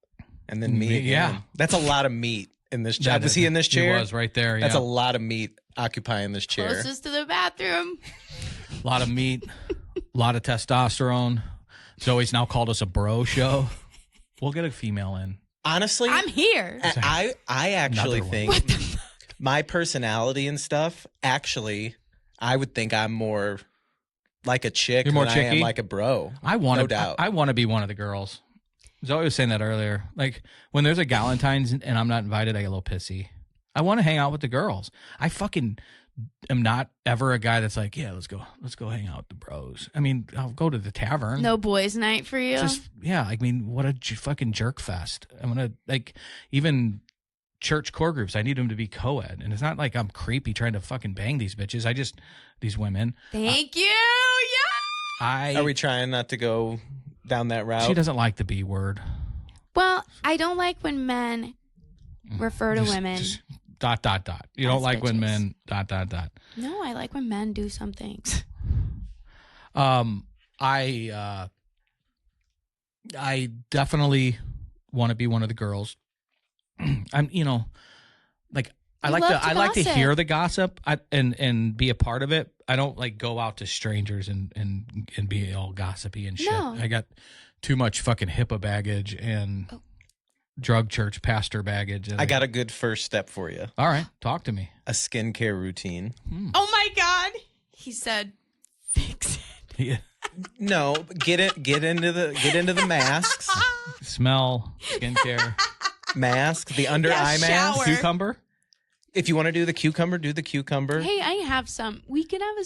S4: and then me again.
S2: Yeah.
S4: That's a lot of meat in this chair. Was he in this chair?
S2: He was right there.
S4: That's
S2: yeah.
S4: a lot of meat occupying this chair.
S5: Closest to the bathroom.
S2: A lot of meat, a lot of testosterone. Zoe's now called us a bro show. We'll get a female in.
S4: Honestly,
S5: I'm here.
S4: I actually
S2: Another
S4: think my personality and stuff, actually, I would think I'm more like a chick
S2: You're more
S4: than I am
S2: chicky?
S4: like a bro.
S2: No
S4: doubt.
S2: I want to be one of the girls. Zoe was saying that earlier. Like, when there's a Galentine's and I'm not invited, I get a little pissy. I want to hang out with the girls. I fucking am not ever a guy that's like, yeah, let's go hang out with the bros. I mean, I'll go to the tavern.
S5: No boys' night for you.
S2: I mean, what a fucking jerk fest. I'm going to, like, even church core groups, I need them to be co-ed. And it's not like I'm creepy trying to fucking bang these bitches. These women.
S5: Thank you. Yeah.
S4: Are we trying not to go down that route?
S2: She doesn't like the B word.
S3: Well, I don't like when men refer to women.
S2: Just dot. You don't
S3: As
S2: like when
S3: bitches.
S2: men dot.
S3: No, I like when men do some things.
S2: I definitely want to be one of the girls. I'm, like, I like to hear the gossip and be a part of it. I don't like go out to strangers and be all gossipy and shit.
S3: No.
S2: I got too much fucking HIPAA baggage and drug church pastor baggage. And
S4: I got a good first step for you.
S2: All right, talk to me.
S4: A skincare routine.
S3: Oh my God. He said, fix it.
S2: Yeah.
S4: No, get into the masks.
S2: Smell, skincare,
S4: Mask, the under eye mask.
S3: shower.
S2: cucumber.
S4: If you want to do the cucumber, do the cucumber.
S3: Hey, I have some. We can have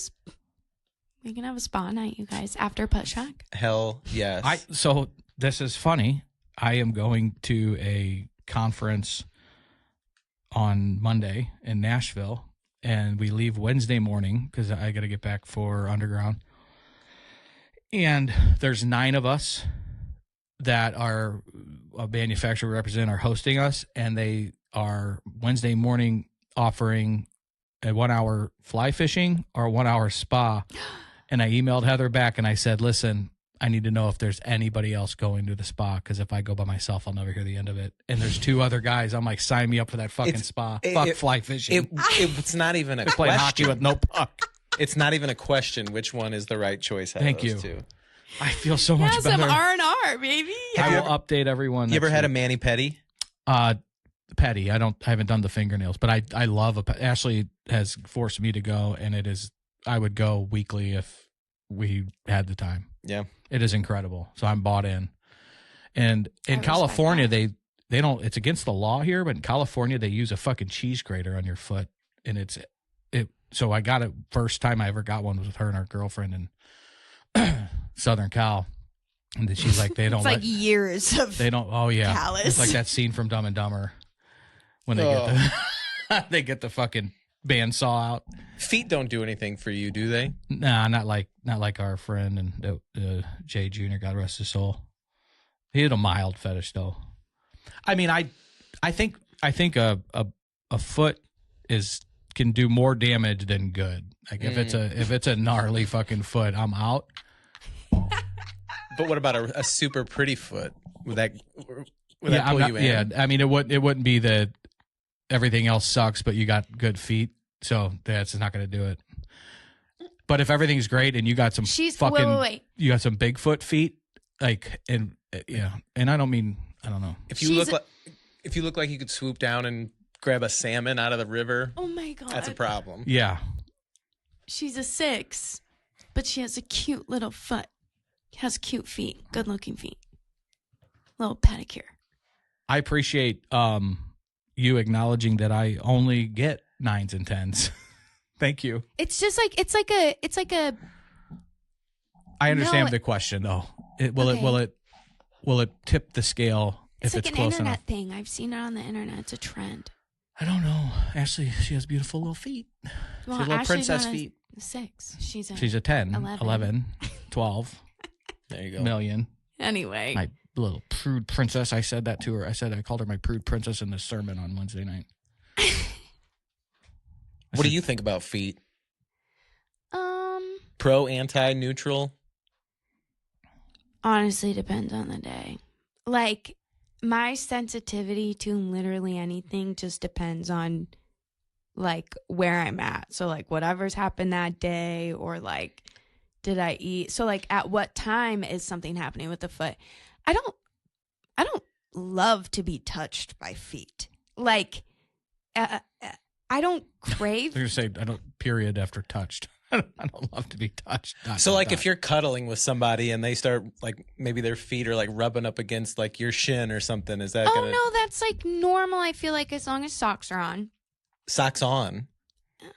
S3: a spa night, you guys, after Putt Shack.
S4: Hell yes.
S2: So this is funny. I am going to a conference on Monday in Nashville, and we leave Wednesday morning because I got to get back for Underground. And there's 9 of us that are a manufacturer represent are hosting us, and they are Wednesday morning offering a 1-hour fly fishing or a 1-hour spa. And I emailed Heather back and I said, listen, I need to know if there's anybody else going to the spa, because if I go by myself, I'll never hear the end of it. And there's 2 other guys. I'm like, sign me up for that fucking spa. Fuck fly fishing.
S4: It's not even a
S2: They're playing hockey
S4: question.
S2: with no puck.
S4: It's not even a question which one is the right choice out
S2: Thank
S4: of those
S2: you.
S4: two.
S2: I feel so much
S3: Some
S2: better.
S3: R&R, baby.
S2: I will update everyone.
S4: You ever
S2: next
S4: had a
S2: week.
S4: mani-pedi?
S2: Petty. I haven't done the fingernails, but I love Ashley has forced me to go, and I would go weekly if we had the time.
S4: Yeah.
S2: It is incredible. So I'm bought in. And in
S3: respect
S2: California,
S3: that.
S2: they don't, it's against the law here, but in California they use a fucking cheese grater on your foot. And so I got it first time I ever got one was with her and her girlfriend in Southern Cal. And then she's like, they don't
S5: It's like years of
S2: they don't, oh yeah.
S5: callus.
S2: It's like that scene from Dumb and Dumber when they get the fucking bandsaw out.
S4: Feet don't do anything for you, do they?
S2: Nah, not like our friend and Jay Jr. God rest his soul. He had a mild fetish though. I mean, I think a foot can do more damage than good. Like if it's a gnarly fucking foot, I'm out.
S4: But what about a super pretty foot? Would that pull you in?
S2: Yeah, I mean it wouldn't be that everything else sucks, but you got good feet, so that's not going to do it. But if everything's great and you got some
S3: wait.
S2: you got some Bigfoot feet, like and I don't know.
S4: If you look like you could swoop down and grab a salmon out of the river,
S3: Oh my God.
S4: that's a problem.
S2: Yeah,
S3: She's a 6, but she has a cute little foot. Has cute feet, good looking feet. Little pedicure.
S2: I appreciate you acknowledging that I only get 9s and 10s. Thank you.
S3: It's just like it's like a
S2: I understand
S3: No,
S2: the question though.
S3: Okay.
S2: Will it tip the scale
S3: it's
S2: if
S3: like
S2: it's
S3: an
S2: close
S3: internet
S2: enough?
S3: thing. I've seen it on the internet. It's a trend.
S2: I don't know. Ashley, she has beautiful little feet.
S3: Well,
S4: She has little
S3: Ashley's
S4: princess
S3: not a
S4: feet.
S3: 6. She's a
S2: She's a 10,
S3: 11.
S2: 11 12
S4: There you go.
S2: million.
S3: anyway.
S2: My little prude princess. I said that to her. I called her my prude princess in the sermon on Wednesday night.
S4: What do you think about feet? Pro, anti, neutral?
S3: Honestly, depends on the day. Like, my sensitivity to literally anything just depends on, like, where I'm at. So, like, whatever's happened that day, or, like, did I eat? So, like, at what time is something happening with the foot? I don't love to be touched by feet. Like, I don't crave.
S2: They're going to say, I don't, period, after touched. I don't love to be touched.
S4: So, like, if you're cuddling with somebody and they start, like, maybe their feet are, like, rubbing up against, like, your shin or something, is that
S3: Oh,
S4: gonna...
S3: no, that's, like, normal, I feel like, as long as socks are on.
S4: Socks on? Do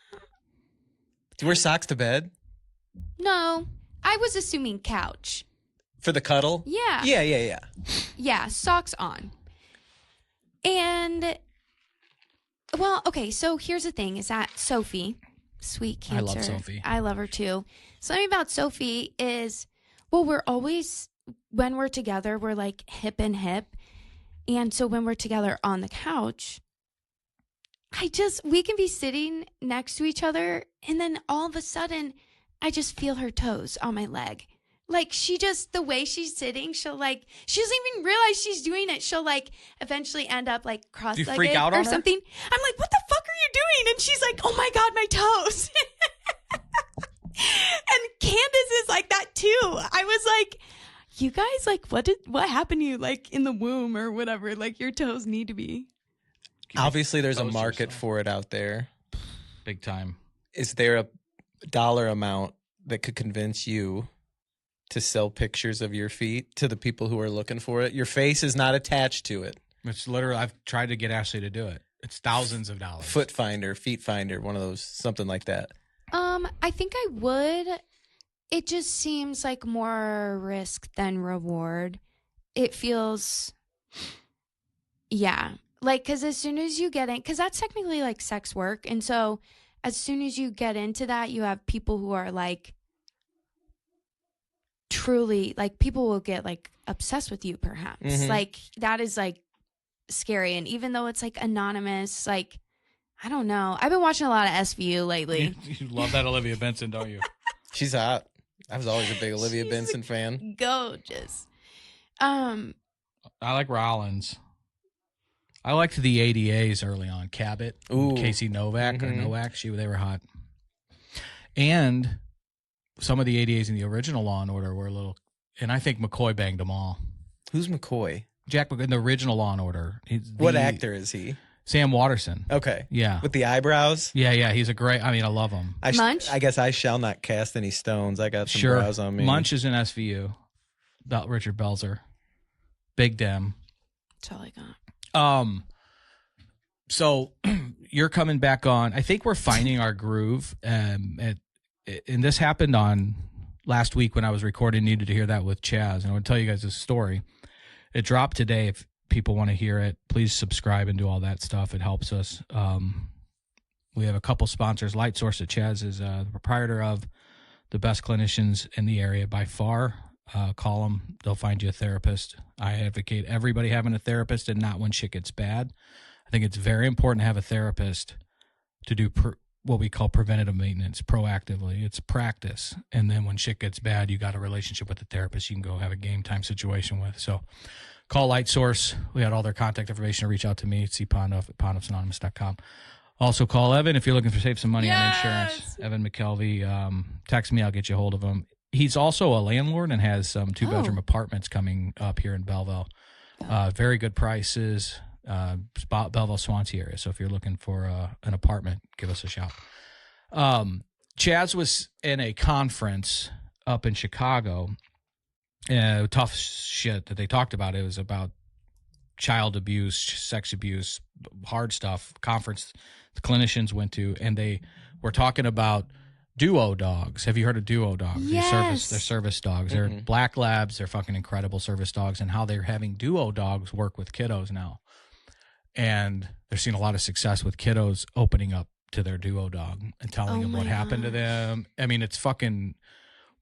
S4: you wear socks to bed?
S3: No, I was assuming couch.
S4: For the cuddle?
S3: Yeah.
S4: Yeah.
S3: Yeah, socks on. And, well, okay, so here's the thing, is that Sophie, sweet
S2: I
S3: Cancer.
S2: love Sophie.
S3: I love her too. Something about Sophie is, well, we're always, when we're together, we're like hip and hip. And so when we're together on the couch, we can be sitting next to each other, and then all of a sudden, I just feel her toes on my leg.
S5: like she just, the way she's sitting, she doesn't even realize she's doing it. She'll like eventually end up like cross-legged
S2: freak out
S5: or
S2: on her?
S5: something. I'm like, what the fuck are you doing? And she's like, oh my God, my toes. And Candace is like that too. I was like, you guys, like, what happened to you, like in the womb or whatever? Like your toes need to be.
S4: Obviously, there's a market for it out there.
S2: Big time.
S4: Is there a dollar amount that could convince you to sell pictures of your feet to the people who are looking for it? Your face is not attached to it.
S2: It's literally, I've tried to get Ashley to do it. It's thousands of dollars.
S4: Foot Finder, Feet Finder, one of those, something like that.
S5: I think I would. It just seems like more risk than reward. It feels, yeah. Like, because as soon as you get in, because that's technically like sex work. And so as soon as you get into that, you have people who are like, truly, like, people will get like obsessed with you perhaps.
S4: Mhm.
S5: Like, that is like scary. And even though it's like anonymous, like, I don't know. I've been watching a lot of SVU lately.
S2: You love that Olivia Benson, don't you?
S4: She's hot. I was always a big Olivia
S5: She's
S4: Benson fan.
S5: Gorgeous.
S2: I like Rollins. I liked the ADAs early on. Cabot,
S4: Ooh.
S2: Casey Novak, or
S4: Mhm.
S2: Nowak. They were hot. And some of the ADAs in the original Law and Order were a little, and I think McCoy banged them all.
S4: Who's McCoy?
S2: Jack McCoy in the original Law and Order.
S4: What actor is he?
S2: Sam Waterston.
S4: Okay.
S2: Yeah.
S4: With the eyebrows?
S2: Yeah. He's a great, I love him.
S5: Munch?
S4: I guess I shall not cast any stones. I got some
S2: Sure.
S4: brows on me.
S2: Munch is in SVU. Richard Belzer. Big Dem.
S5: That's all I got.
S2: So you're coming back on. I think we're finding our groove. And this happened on last week when I was recording Needed to Hear That with Chaz. And I want to tell you guys this story. It dropped today. If people want to hear it, please subscribe and do all that stuff. It helps us. We have a couple sponsors. Light Source that Chaz is the proprietor of, the best clinicians in the area by far. Call them. They'll find you a therapist. I advocate everybody having a therapist and not when shit gets bad. I think it's very important to have a therapist to do what we call preventative maintenance proactively. It's practice. And then when shit gets bad, you got a relationship with the therapist you can go have a game time situation with. So call Light Source. We had all their contact information to reach out to me at cponduff@ponduffsanonymous.com. Also call Evan if you're looking for save some money on insurance. Evan McKelvey. Text me. I'll get you a hold of him. He's also a landlord and has some 2-bedroom apartments coming up here in Belleville. Very good prices. Belleville, Swansea area. So if you're looking for an apartment, give us a shout. Chaz was in a conference up in Chicago. Tough shit that they talked about. It was about child abuse, sex abuse, hard stuff. Conference the clinicians went to, and they were talking about duo dogs. Have you heard of duo dogs?
S5: Yes.
S2: They're service dogs. They're black labs. They're fucking incredible service dogs, and how they're having duo dogs work with kiddos now. And they're seeing a lot of success with kiddos opening up to their duo dog and telling them what happened to them. I mean, it's fucking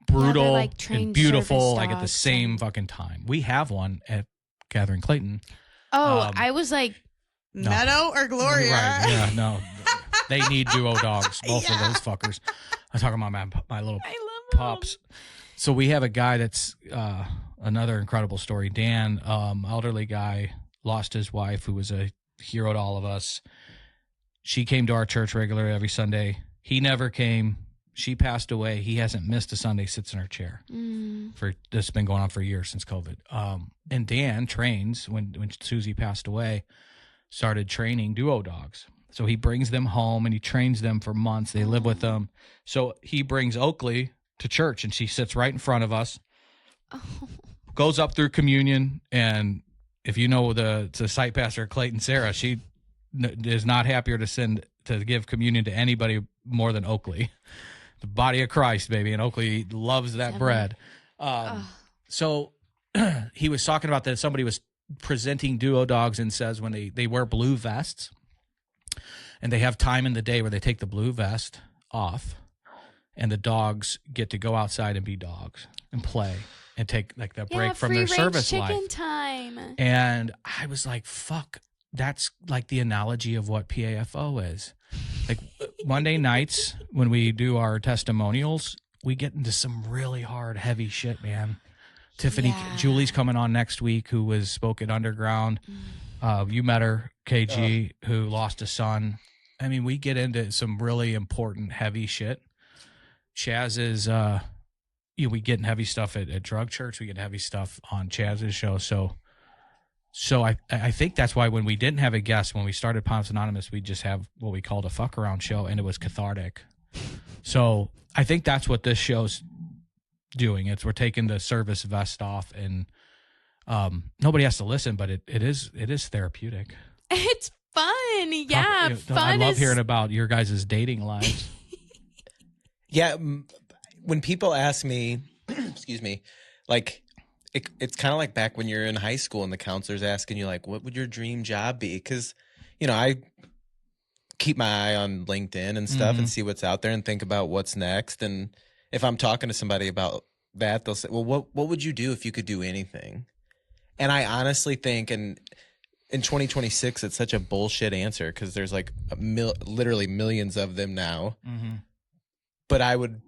S2: brutal
S5: like
S2: and
S5: trained
S2: beautiful,
S5: service
S2: like at the
S5: dogs
S2: same
S5: and-
S2: fucking time. We have one at Catherine Clayton.
S5: Oh, I was like,
S2: No.
S6: Meadow or Gloria?
S2: Right, yeah, no. They need duo dogs, both of those fuckers. I'm talking about my little
S5: I love
S2: pups. So we have a guy that's another incredible story. Dan, elderly guy, lost his wife, who was a hero to all of us. She came to our church regularly every Sunday. He never came. She passed away. He hasn't missed a Sunday, sits in her chair. For this has been going on for years since COVID. And Dan trains, when Susie passed away, started training duo dogs. So he brings them home and he trains them for months. They live with them. So he brings Oakley to church and she sits right in front of us, goes up through communion. And if you know the site pastor at Clayton Sarah, she is not happier to give communion to anybody more than Oakley. The body of Christ, baby. And Oakley loves that bread. So he was talking about that somebody was presenting duo dogs and says when they wear blue vests and they have time in the day where they take the blue vest off and the dogs get to go outside and be dogs and play and take like the break from their service life.
S5: chicken time.
S2: And I was like, fuck, that's like the analogy of what PAFO is. Like Monday nights when we do our testimonials, we get into some really hard, heavy shit, man. Tiffany,
S5: Yeah.
S2: Julie's coming on next week, who was spoke at Underground. You met her, KG, who lost a son. I mean, we get into some really important, heavy shit. Chaz is, we get heavy stuff at Drug Church. We get heavy stuff on Chaz's show. So I think that's why when we didn't have a guest, when we started Pomps Anonymous, we just have what we called a fuck around show, and it was cathartic. So I think that's what this show's doing. We're taking the service vest off, and nobody has to listen, but it is therapeutic.
S3: It's fun. Yeah, fun.
S2: I love hearing about your guys' dating lives.
S4: Yeah, when people ask me, excuse me, like it's kind of like back when you're in high school and the counselor's asking you, like, what would your dream job be? Because, I keep my eye on LinkedIn and stuff and see what's out there and think about what's next. And if I'm talking to somebody about that, they'll say, well, what would you do if you could do anything? And I honestly think, and in 2026, it's such a bullshit answer because there's like literally millions of them now. But I would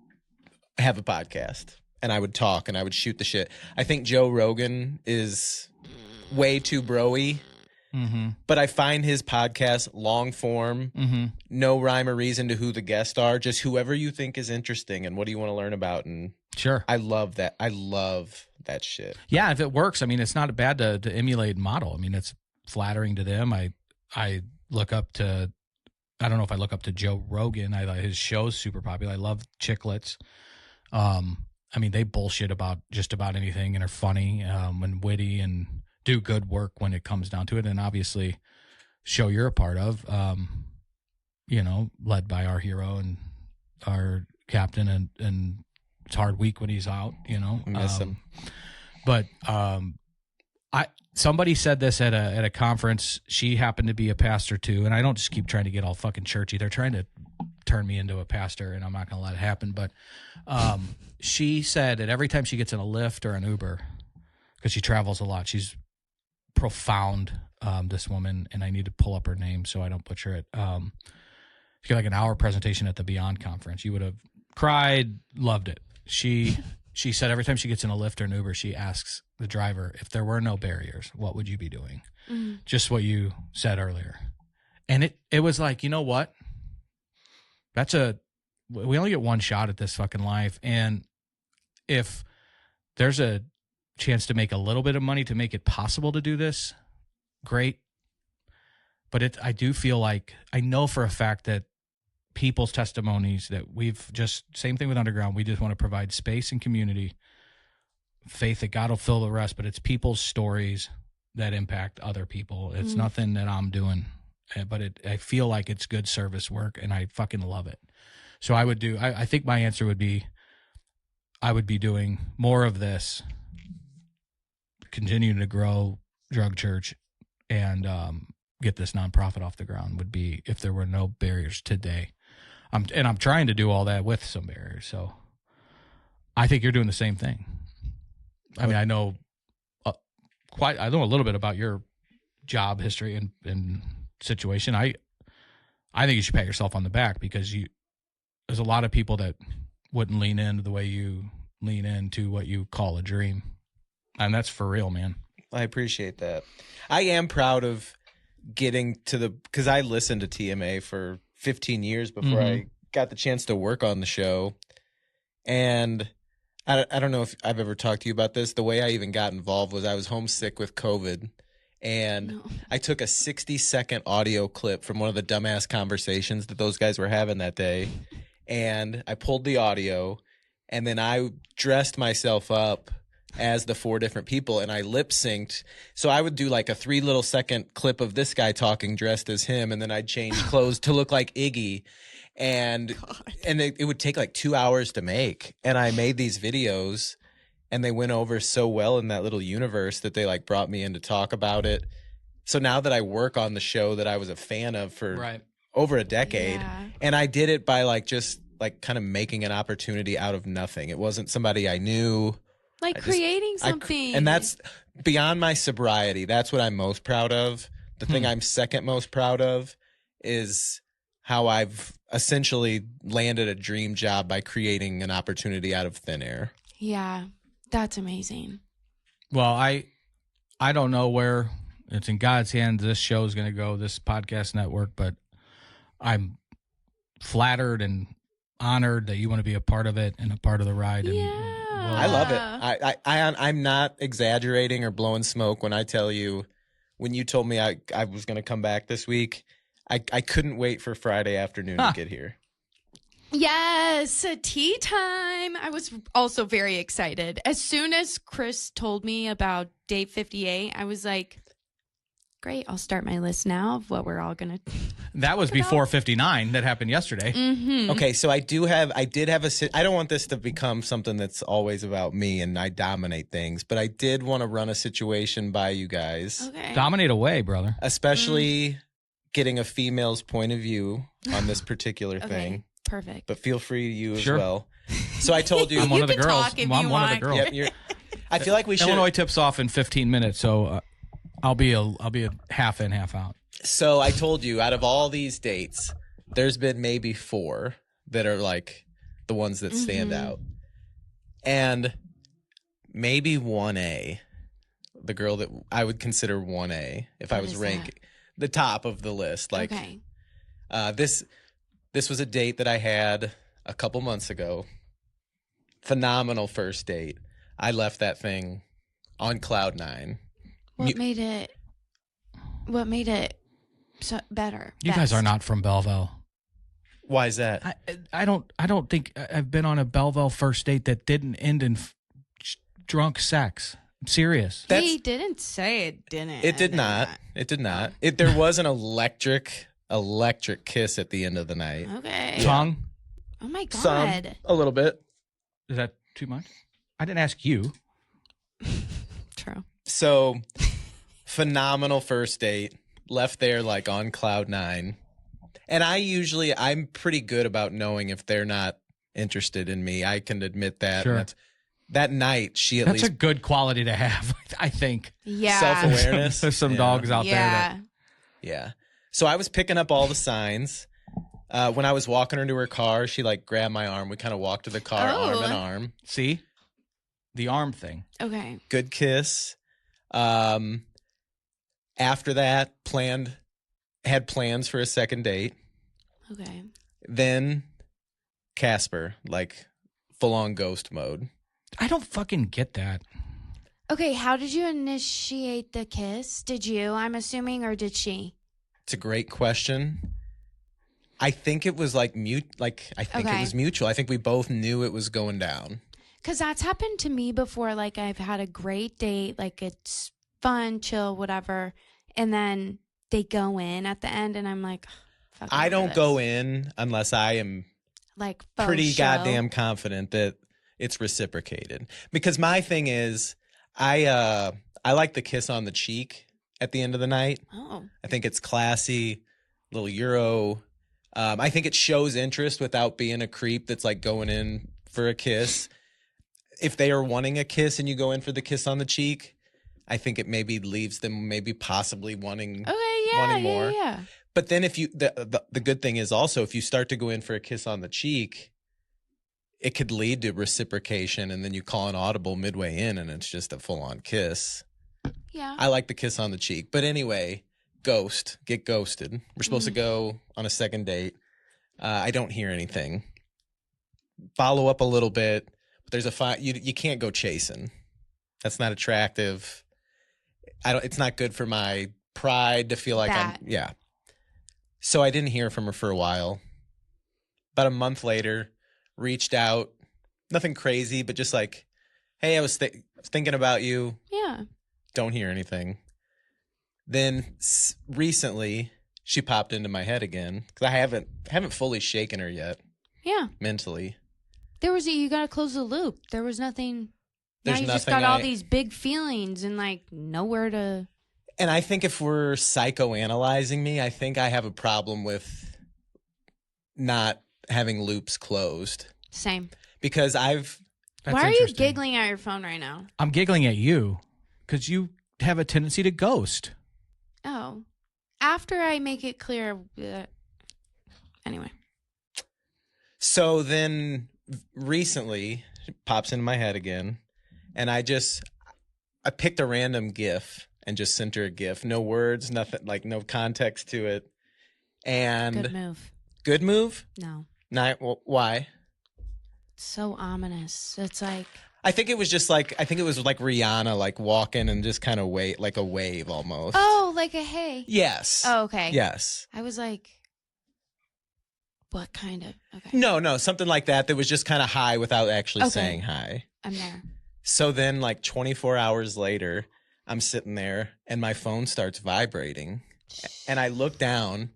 S4: have a podcast and I would talk and I would shoot the shit. I think Joe Rogan is way too bro-y. But I find his podcast long form, no rhyme or reason to who the guests are, just whoever you think is interesting and what do you want to learn about. And
S2: sure,
S4: I love that. I love that shit.
S2: Yeah, if it works, I mean, it's not bad to emulate and model. I mean, it's flattering to them. I look up to, I don't know if I look up to Joe Rogan. His show's super popular. I love Chicklets. I mean, they bullshit about just about anything and are funny and witty and do good work when it comes down to it. And obviously, show you're a part of, led by our hero and our captain, and it's a hard week when he's out,
S4: Miss him.
S2: But somebody said this at a conference. She happened to be a pastor too, and I don't just keep trying to get all fucking churchy. They're trying to turn me into a pastor, and I'm not going to let it happen. But she said that every time she gets in a Lyft or an Uber, because she travels a lot, she's profound, this woman, and I need to pull up her name so I don't butcher it. She got like an hour presentation at the Beyond conference. You would have cried, loved it. She said every time she gets in a Lyft or an Uber, she asks the driver, if there were no barriers, what would you be doing? Just what you said earlier. And it was like, you know what? We only get one shot at this fucking life. And if there's a chance to make a little bit of money to make it possible to do this, great. But I do feel like, I know for a fact that people's testimonies that we've just, same thing with Underground, we just want to provide space and community, faith that God will fill the rest, but it's people's stories that impact other people. It's nothing that I'm doing, but I feel like it's good service work, and I fucking love it. So I think my answer would be, I would be doing more of this, continuing to grow Drug Church, and get this nonprofit off the ground, would be if there were no barriers today. I'm trying to do all that with some barriers. So I think you're doing the same thing. I mean, I know a little bit about your job history and situation. I think you should pat yourself on the back, because there's a lot of people that wouldn't lean into the way you lean into what you call a dream. And that's for real, man.
S4: I appreciate that. I am proud of getting to because I listened to TMA for 15 years before I got the chance to work on the show. And I don't know if I've ever talked to you about this. The way I even got involved was I was homesick with COVID. And I took a 60-second audio clip from one of the dumbass conversations that those guys were having that day. And I pulled the audio, and then I dressed myself up as the 4 different people, and I lip synced. So I would do like a 3 little second clip of this guy talking dressed as him, and then I'd change clothes to look like Iggy. And it would take like 2 hours to make. And I made these videos, and they went over so well in that little universe that they like brought me in to talk about it. So now that I work on the show that I was a fan of for over a decade, and I did it by like just like kind of making an opportunity out of nothing. It wasn't somebody I knew.
S3: Like creating something.
S4: And that's beyond my sobriety. That's what I'm most proud of. The thing I'm second most proud of is how I've essentially landed a dream job by creating an opportunity out of thin air.
S5: Yeah, that's amazing.
S2: Well, I don't know where it's in God's hands this show is going to go, this podcast network, but I'm flattered and honored that you want to be a part of it and a part of the ride. And
S4: I love it. I'm not exaggerating or blowing smoke when I tell you, when you told me I was going to come back this week, I couldn't wait for Friday afternoon to get here.
S5: Yes, tea time. I was also very excited. As soon as Chris told me about date 58, I was like, great, I'll start my list now of what we're all going to.
S2: That was before 59. That happened yesterday.
S5: Mm-hmm.
S4: Okay, so I did have I don't want this to become something that's always about me and I dominate things, but I did want to run a situation by you guys.
S5: Okay.
S2: Dominate away, brother.
S4: Especially getting a female's point of view on this particular thing.
S5: Perfect.
S4: But feel free, you
S2: Sure.
S4: as well. So I told you.
S2: I'm one of the
S5: can
S2: girls.
S5: talk if
S2: I'm
S5: you
S2: one of the
S5: want.
S2: girls.
S4: Yep, I feel like we should.
S2: Illinois tips off in 15 minutes, so I'll be a half in, half out.
S4: So I told you, out of all these dates, there's been maybe 4 that are like the ones that stand out. And maybe 1A, the girl that I would consider 1A if I was ranking the top of the list. Like,
S5: Okay.
S4: This was a date that I had a couple months ago. Phenomenal first date. I left that thing on cloud 9.
S5: What made it so better?
S2: You guys are not from Belleville.
S4: Why is that?
S2: I don't think I've been on a Belleville first date that didn't end in drunk sex. I'm serious.
S5: He didn't say it didn't.
S4: It did not. It did not. There was an electric kiss at the end of the night.
S5: Okay.
S2: Tongue?
S5: Oh my God.
S4: Some, a little bit.
S2: Is that too much? I didn't ask you.
S5: True.
S4: So, phenomenal first date. Left there like on cloud 9. And I'm pretty good about knowing if they're not interested in me. I can admit that.
S2: Sure.
S4: And that night, she at
S2: That's a
S4: least
S2: good quality to have, I think.
S5: Yeah.
S4: self-awareness.
S2: There's some dogs out there that
S4: Yeah. So I was picking up all the signs. When I was walking her to her car, she like grabbed my arm. We kind of walked to the car arm in arm.
S2: see the arm thing.
S5: Okay.
S4: Good kiss. After that, had plans for a second date.
S5: Okay.
S4: Then Casper, like full on ghost mode.
S2: I don't fucking get that.
S5: Okay. How did you initiate the kiss? Did you, I'm assuming, or did she?
S4: It's a great question. I think it was like it was mutual. I think we both knew it was going down.
S5: Because that's happened to me before. Like, I've had a great date, like it's fun, chill, whatever. And then they go in at the end, and I'm like, fuck,
S4: I don't go in unless I am
S5: like
S4: pretty goddamn confident that it's reciprocated. Because my thing is, I like the kiss on the cheek at the end of the night.
S5: Oh.
S4: I think it's classy, little Euro. I think it shows interest without being a creep that's like going in for a kiss. If they are wanting a kiss and you go in for the kiss on the cheek, I think it maybe leaves them possibly wanting more.
S5: Yeah.
S4: But then if you the good thing is also if you start to go in for a kiss on the cheek, it could lead to reciprocation, and then you call an audible midway in and it's just a full-on kiss.
S5: Yeah.
S4: I like the kiss on the cheek. But anyway, get ghosted. We're supposed to go on a second date. I don't hear anything. Follow up a little bit. But there's you can't go chasing. That's not attractive. It's not good for my pride to feel like yeah. So I didn't hear from her for a while. About a month later, reached out. Nothing crazy, but just like, hey, I was thinking about you.
S5: Yeah.
S4: Don't hear anything. Then recently, she popped into my head again because I haven't fully shaken her yet.
S5: Yeah.
S4: Mentally.
S5: You got to close the loop. There was nothing.
S4: There's
S5: now you just got all these big feelings and like nowhere to.
S4: And I think if we're psychoanalyzing me, I think I have a problem with not having loops closed.
S5: Same.
S4: Because
S2: That's
S5: Why are you
S2: interesting.
S5: giggling at your phone right now?
S2: I'm giggling at you because you have a tendency to ghost.
S5: Oh. After I make it clear that Anyway.
S4: So then recently, it pops into my head again, and I picked a random GIF and just sent her a GIF. No words, nothing, like no context to it. And
S5: Good move.
S4: Good move?
S5: No.
S4: Why?
S5: It's so ominous. It's like
S4: I think it was like Rihanna like walking and just kind of like a wave almost.
S5: oh, like a hey.
S4: Yes.
S5: Oh, okay.
S4: Yes.
S5: I was like, what kind of? Okay.
S4: No, something like that was just kind of high without actually saying hi.
S5: I'm there.
S4: So then like 24 hours later, I'm sitting there and my phone starts vibrating and I look down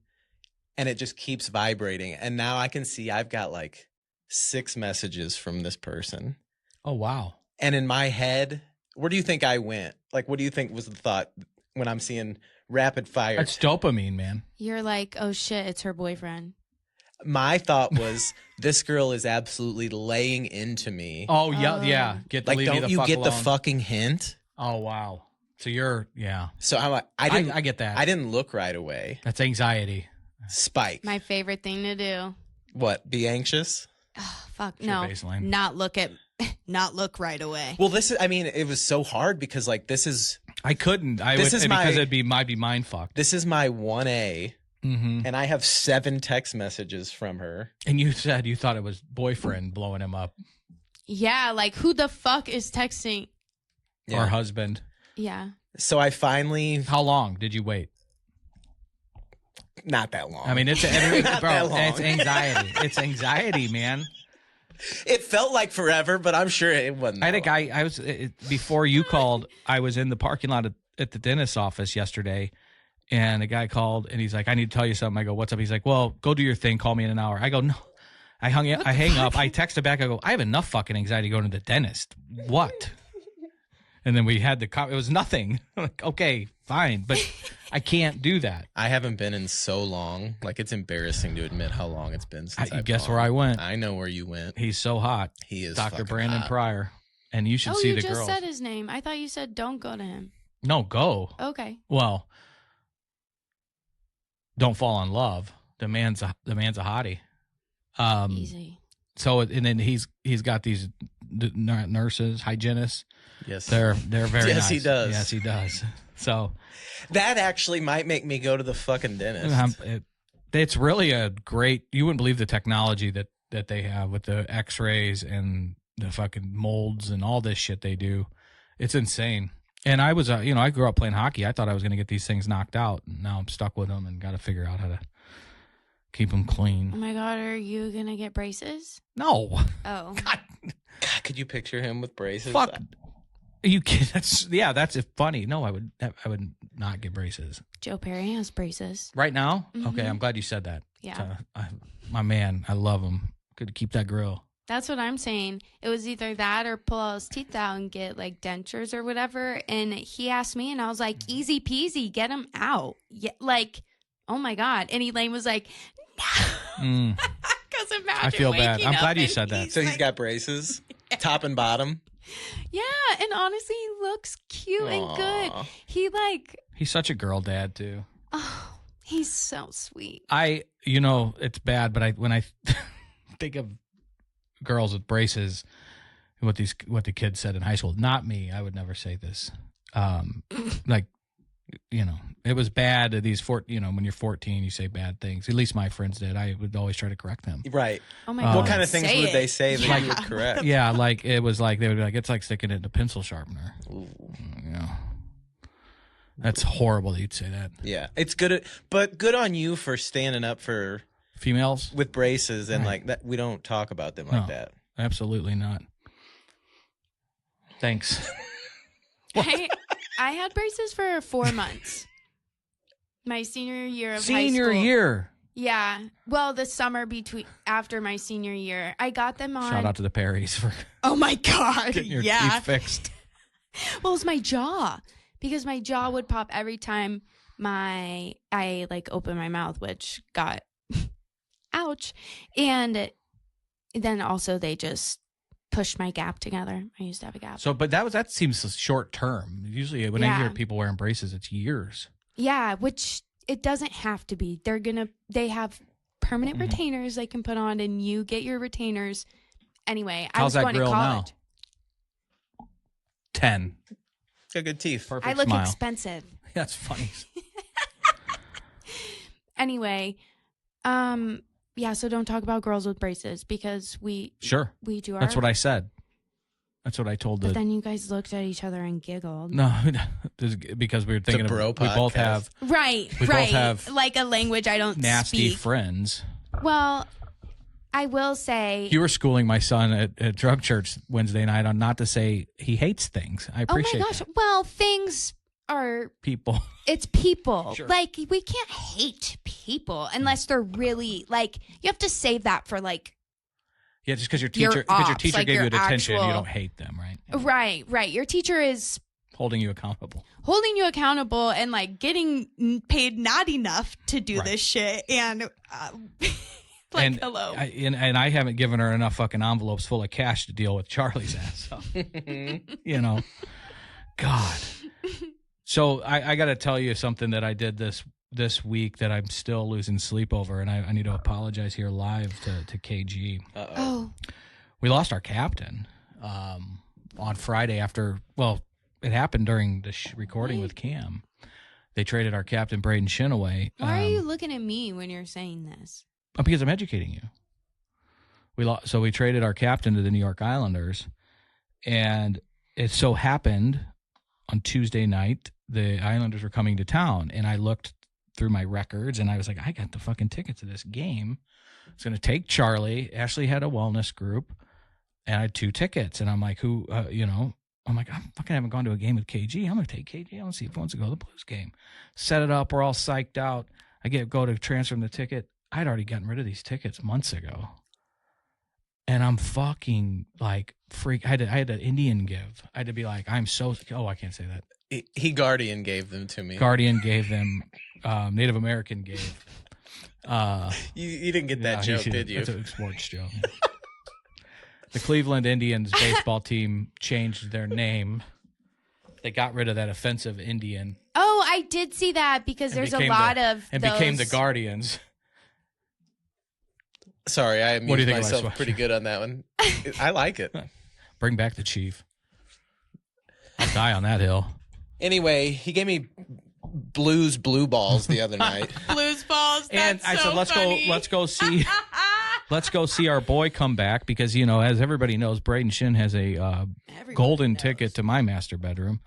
S4: and it just keeps vibrating. And now I can see I've got like 6 messages from this person.
S2: Oh, wow.
S4: And in my head, where do you think I went? Like, what do you think was the thought when I'm seeing rapid fire?
S2: That's dopamine, man.
S5: You're like, oh shit, it's her boyfriend.
S4: My thought was, this girl is absolutely laying into me.
S2: Oh, yeah.
S4: Like,
S2: leave me
S4: don't
S2: the
S4: you
S2: fuck
S4: get the
S2: alone.
S4: fucking hint?
S2: Oh, wow. So yeah.
S4: So I'm like,
S2: I get that.
S4: I didn't look right away.
S2: That's anxiety.
S4: Spike.
S5: My favorite thing to do.
S4: What? Be anxious?
S5: Oh, fuck
S2: It's your
S5: no.
S2: baseline.
S5: Not look right away.
S4: Well, it was so hard because like this is
S2: I couldn't. Because might be mind fucked.
S4: this is my 1A,
S2: Mm-hmm.
S4: and I have 7 text messages from her.
S2: And you said you thought it was boyfriend blowing him up
S5: Yeah, like who the fuck is texting?
S2: or husband.
S5: Yeah.
S4: So I finally,
S2: How long did you wait?
S4: not that long.
S2: I mean, it's
S4: Not
S2: bro,
S4: that long.
S2: it's anxiety. It's anxiety, man.
S4: It felt like forever, but I'm sure it wasn't.
S2: I had a
S4: that long.
S2: guy. I was before you called. I was in the parking lot at the dentist's office yesterday, and a guy called, and he's like, "I need to tell you something." I go, "What's up?" He's like, "Well, go do your thing. Call me in an hour." I go, "No." I hang up. I texted back. I go, "I have enough fucking anxiety going to the dentist. What?" And then we had it was nothing. I'm like, okay, fine, but I can't do that.
S4: I haven't been in so long. Like, it's embarrassing to admit how long it's been since I've
S2: Guess
S4: gone.
S2: where I went?
S4: I know where you went.
S2: He's so hot.
S4: He is
S2: Dr.
S4: fucking
S2: Brandon
S4: hot.
S2: Pryor. And you should
S5: Oh,
S2: see
S5: you
S2: the
S5: just
S2: girls.
S5: said his name. I thought you said don't go to him.
S2: No, go.
S5: Okay.
S2: Well, don't fall in love. The man's a hottie.
S5: Easy.
S2: So and then he's got these nurses, hygienists.
S4: Yes.
S2: They're very
S4: Yes,
S2: nice.
S4: he does.
S2: Yes, he does. So
S4: That actually might make me go to the fucking dentist.
S2: it's really a great. You wouldn't believe the technology that they have with the X-rays and the fucking molds and all this shit they do. It's insane. And I was, I grew up playing hockey. I thought I was going to get these things knocked out. And now I'm stuck with them and got to figure out how to keep them
S5: Oh
S2: clean.
S5: my God, are you going to get braces?
S2: No.
S5: Oh.
S2: God.
S4: God, could you picture him with braces?
S2: Fuck. You kid? That's funny. No, I would not get braces
S5: Joe Perry has braces.
S2: right now.
S5: Mhm.
S2: Okay, I'm glad you said that.
S5: Yeah.
S2: My man, I love him. Could keep that grill.
S5: That's what I'm saying. It was either that or pull all his teeth out and get like dentures or whatever. And he asked me and I was like, easy peasy, get him out. Yeah, like, oh my God. And Elaine was like, no. Because imagine
S2: I feel bad.
S5: waking
S2: I'm
S5: up
S2: glad you
S5: and
S2: said that.
S4: So he's
S5: like-
S4: got braces, top and bottom.
S5: Yeah, and honestly, he looks cute and good.
S4: Aw.
S5: He like,
S2: He's such a girl dad too.
S5: oh, he's so sweet.
S2: It's bad, but when I think of girls with braces, what the kids said in high school, not me. I would never say this. It was bad at these when you're 14, you say bad things. At least my friends did. I would always try to correct them.
S4: Right.
S5: Oh my God.
S4: What kind of things
S5: say
S4: would
S5: it.
S4: they say that
S5: Yeah.
S4: you would correct?
S2: Yeah, like it was like they would be like, it's like sticking it in a pencil sharpener.
S4: Ooh.
S2: That's horrible that you'd say that.
S4: Yeah, it's good, but good on you for standing up for
S2: Females?
S4: with braces and
S2: Right.
S4: like that. We don't talk about them like
S2: No.
S4: that.
S2: Absolutely not. Thanks.
S5: I had braces for 4 months. My senior year of high
S2: Senior
S5: school.
S2: year.
S5: Yeah. Well, the summer after my senior year, I got them on.
S2: Shout out to the Perrys for
S5: Oh my God.
S2: getting your
S5: yeah.
S2: teeth fixed.
S5: Well, it was my jaw because my jaw would pop every time I like opened my mouth, which got ouch. And then also they just pushed my gap together. I used to have a gap.
S2: So, but that seems short term. Usually, when I
S5: Yeah.
S2: hear people wearing braces, it's years.
S5: Yeah, which it doesn't have to be. They have permanent retainers they can put on, and you get your retainers. Anyway, I was
S2: How's that
S5: going to
S2: grill
S5: college.
S2: now? 10.
S4: Got good teeth.
S2: Perfect
S5: I look
S2: smile.
S5: expensive.
S2: That's funny.
S5: Anyway, yeah, so don't talk about girls with braces because we
S2: Sure.
S5: do our.
S2: That's what I said. That's what I told
S5: But
S2: the.
S5: then you guys looked at each other and giggled.
S2: No, because we were thinking
S4: bro
S2: we both
S4: podcast.
S2: have
S5: Right,
S2: We both
S5: right.
S2: have
S5: like a language I don't
S2: nasty
S5: speak.
S2: friends.
S5: Well, I will say.
S2: You were schooling my son at drug church Wednesday night on not to say he hates things. I appreciate
S5: Oh my gosh.
S2: that.
S5: Well, things are.
S2: People.
S5: It's people.
S2: Sure.
S5: Like, we can't hate people unless they're really, like, you have to save that for, like,
S2: Yeah, just because your
S5: Your
S2: teacher
S5: ops, like
S2: gave you
S5: your
S2: attention, you
S5: actual-
S2: don't hate them, right?
S5: right. Your teacher is
S2: Holding you accountable.
S5: holding you accountable and, like, getting paid not enough to do
S2: Right.
S5: this shit. And, like,
S2: and
S5: hello.
S2: And I haven't given her enough fucking envelopes full of cash to deal with Charlie's ass. So, you know, God. So I got to tell you something that I did this week that I'm still losing sleep over, and I need to apologize here live to KG.
S5: Oh.
S2: We lost our captain on Friday after, well, it happened during the recording with Cam. They traded our captain, Braden Shin, away.
S5: Why are you looking at me when you're saying this?
S2: Because I'm educating you. So we traded our captain to the New York Islanders, and it so happened on Tuesday night the Islanders were coming to town, and I looked through my records, and I was like, I got the fucking ticket to this game. I was going to take Charlie. Ashley had a wellness group, and I had 2 tickets, and I'm like, I'm like, I fucking haven't gone to a game with KG. I'm going to take KG. I want to see if he wants to go to the Blues game. Set it up. We're all psyched out. I go to transfer him the ticket. I'd already gotten rid of these tickets months ago. And I'm fucking like freak. I had an Indian give. I had to be like, I can't say that.
S4: He Guardian gave them to me.
S2: Guardian gave them. Native American gave.
S4: You didn't get that joke, did you?
S2: That's a sports joke. The Cleveland Indians baseball team changed their name. They got rid of that offensive Indian.
S5: Oh, I did see that because there's a lot of
S2: and
S5: those...
S2: became the Guardians.
S4: Sorry, I
S2: What do you
S4: amused
S2: think of my
S4: myself
S2: sweater?
S4: pretty good on that one. I like it.
S2: Bring back the chief. I'll die on that hill.
S4: Anyway, he gave me Blues blue balls the other night.
S3: Blues balls.
S2: And
S3: That's
S2: I
S3: so
S2: said,
S3: funny.
S2: let's go see our boy come back because, you know, as everybody knows, Braden Shin has a golden ticket to my master bedroom.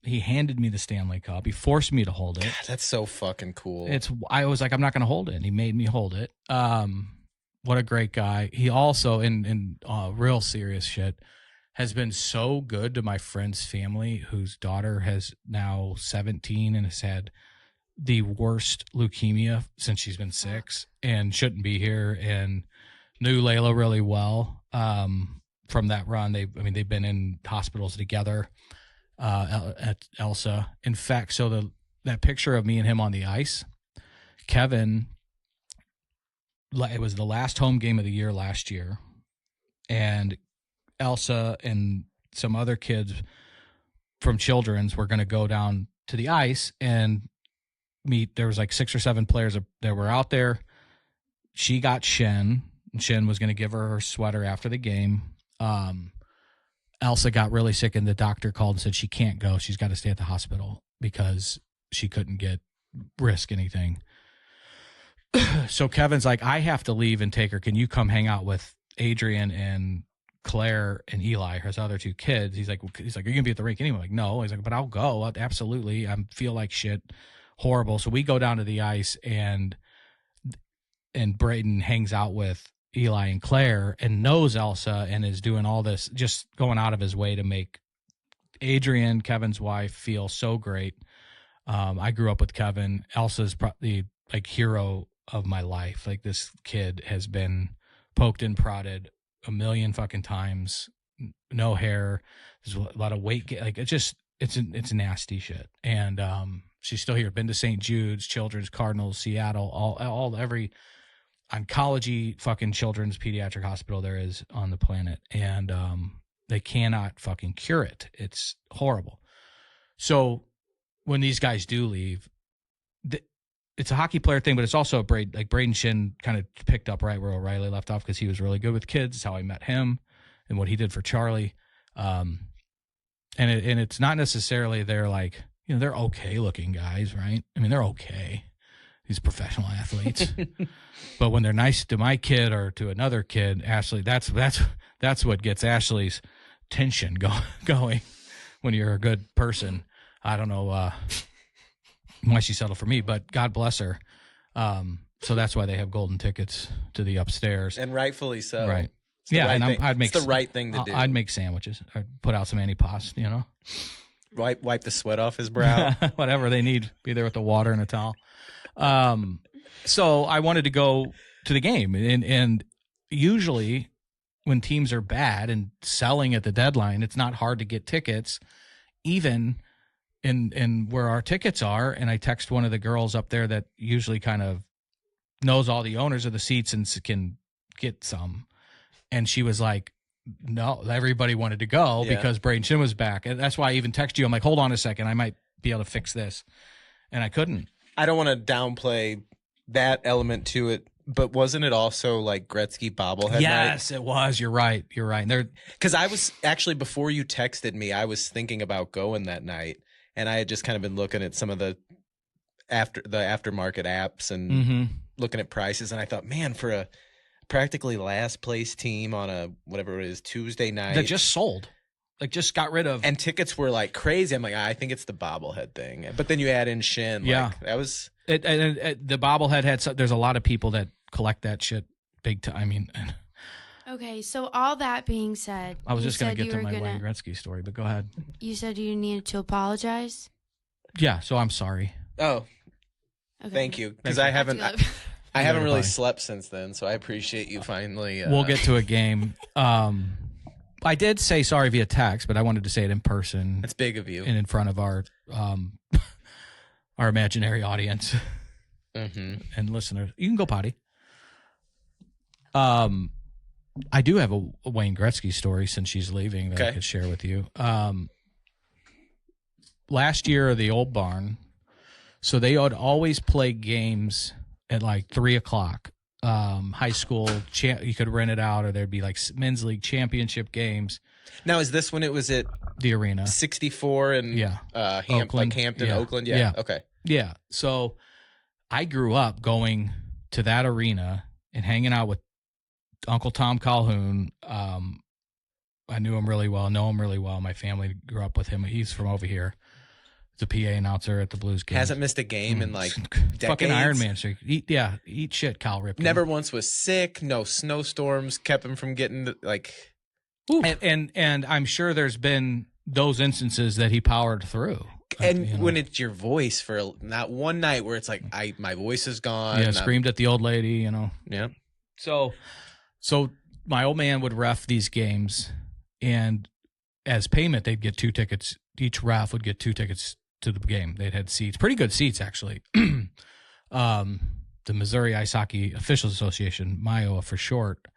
S2: He handed me the Stanley Cup. He forced me to hold it.
S4: That's so fucking cool.
S2: I was like, I'm not going to hold it. And he made me hold it. What a great guy. He also, in real serious shit, has been so good to my friend's family, whose daughter has now 17 and has had the worst leukemia since she's been 6 and shouldn't be here, and knew Layla really well from that run. They've been in hospitals together at Elsa. In fact, so that picture of me and him on the ice, Kevin, it was the last home game of the year last year, and Elsa and some other kids from Children's were going to go down to the ice and meet. There was like 6 or 7 players that were out there. She got Shen, and Shen was going to give her sweater after the game. Elsa got really sick, and the doctor called and said she can't go. She's got to stay at the hospital because she couldn't risk anything. So Kevin's like, I have to leave and take her. Can you come hang out with Adrian and Claire and Eli, his other 2 kids? He's like, are you gonna be at the rink anyway? I'm like, no. He's like, but I'll go. Absolutely. I feel like shit, horrible. So we go down to the ice, and Braden hangs out with Eli and Claire and knows Elsa and is doing all this, just going out of his way to make Adrian, Kevin's wife, feel so great. I grew up with Kevin. Elsa's probably like hero of my life. Like, this kid has been poked and prodded a million fucking times. No hair. There's a lot of weight. Like, it's nasty shit. And she's still here. Been to St. Jude's, Children's, Cardinals, Seattle, every oncology fucking children's pediatric hospital there is on the planet. And they cannot fucking cure it. It's horrible. So when these guys do leave, it's a hockey player thing, but it's also Braden Shin kind of picked up right where O'Reilly left off because he was really good with kids. It's how I met him and what he did for Charlie. And it's not necessarily they're like, they're okay looking guys, right? I mean, they're okay. These professional athletes. But when they're nice to my kid or to another kid, Ashley, that's what gets Ashley's tension going when you're a good person. I don't know why she settled for me, but God bless her. So that's why they have golden tickets to the upstairs.
S4: And rightfully so.
S2: Right. Yeah, and I'd make
S4: it's the right thing to do.
S2: I'd make sandwiches. I'd put out some antipasto,
S4: Wipe the sweat off his brow.
S2: Whatever they need. Be there with the water and a towel. So I wanted to go to the game, and usually when teams are bad and selling at the deadline, it's not hard to get tickets, even in where our tickets are. And I text one of the girls up there that usually kind of knows all the owners of the seats and can get some. And she was like, no, everybody wanted to go because Braden Shin was back. And that's why I even texted you. I'm like, hold on a second. I might be able to fix this. And I couldn't.
S4: I don't want to downplay that element to it, but wasn't it also like Gretzky bobblehead night?
S2: Yes, it was. You're right.
S4: Because I was actually, before you texted me, I was thinking about going that night. And I had just kind of been looking at some of the aftermarket apps and looking at prices. And I thought, man, for a practically last place team on a whatever it is Tuesday night
S2: that just sold, like just got rid of,
S4: and tickets were like crazy. I'm like, I think it's the bobblehead thing, but then you add in Shin. Like, that was
S2: it. The bobblehead had. There's a lot of people that collect that shit big time. I mean,
S5: okay. So all that being said,
S2: I was just gonna get to my Wayne Gretzky story, but go ahead.
S5: You said you needed to apologize.
S2: Yeah. So I'm sorry.
S4: Oh, okay. Thank you, because I haven't really slept since then, so I appreciate you finally.
S2: We'll get to a game. I did say sorry via text, but I wanted to say it in person.
S4: That's big of you,
S2: and in front of our imaginary audience and listeners. You can go potty. I do have a Wayne Gretzky story since she's leaving that I could share with you. Last year, the old barn. So they would always play games at like 3:00. High school, you could rent it out, or there'd be like men's league championship games.
S4: Now, is this when it was at
S2: the arena
S4: 64 and
S2: Oakland,
S4: Hampton, Oakland?
S2: Yeah.
S4: Okay.
S2: Yeah. So I grew up going to that arena and hanging out with Uncle Tom Calhoun. I knew him really well, know him really well. My family grew up with him. He's from over here. The PA announcer at the Blues game.
S4: Hasn't missed a game in like decades.
S2: Fucking Iron Man streak. Eat shit, Cal Ripken.
S4: Never once was sick. No snowstorms kept him from getting like.
S2: And I'm sure there's been those instances that he powered through.
S4: And when it's your voice for not one night where it's like my voice is gone.
S2: Yeah, screamed at the old lady.
S4: Yeah.
S2: So my old man would ref these games, and as payment, they'd get 2 tickets. Each ref would get 2 tickets to the game. They'd had seats, pretty good seats actually. The Missouri Ice Hockey Officials Association, MIOA for short.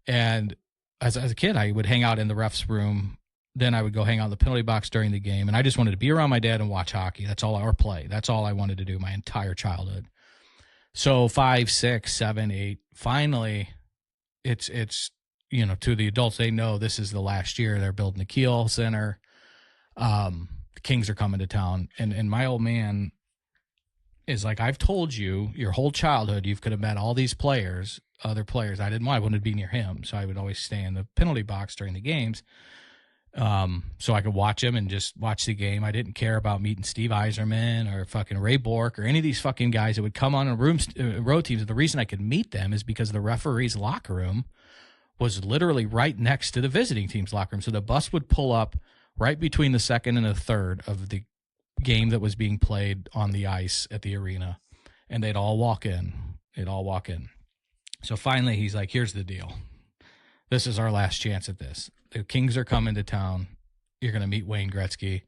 S2: And as a kid, I would hang out in the ref's room. Then I would go hang out in the penalty box during the game. And I just wanted to be around my dad and watch hockey. Or play. That's all I wanted to do my entire childhood. So 5, 6, 7, 8. Finally, it's to the adults, they know this is the last year. They're building the Kiel Center. The Kings are coming to town, and my old man is like, I've told you your whole childhood you could have met all these players, other players. I wanted to be near him, so I would always stay in the penalty box during the games, so I could watch him and just watch the game. I didn't care about meeting Steve Yzerman or fucking Ray Bork or any of these fucking guys that would come on road teams. The reason I could meet them is because the referee's locker room was literally right next to the visiting team's locker room, so the bus would pull up right between the second and the third of the game that was being played on the ice at the arena, and they'd all walk in. So finally, he's like, here's the deal. This is our last chance at this. The Kings are coming to town. You're going to meet Wayne Gretzky.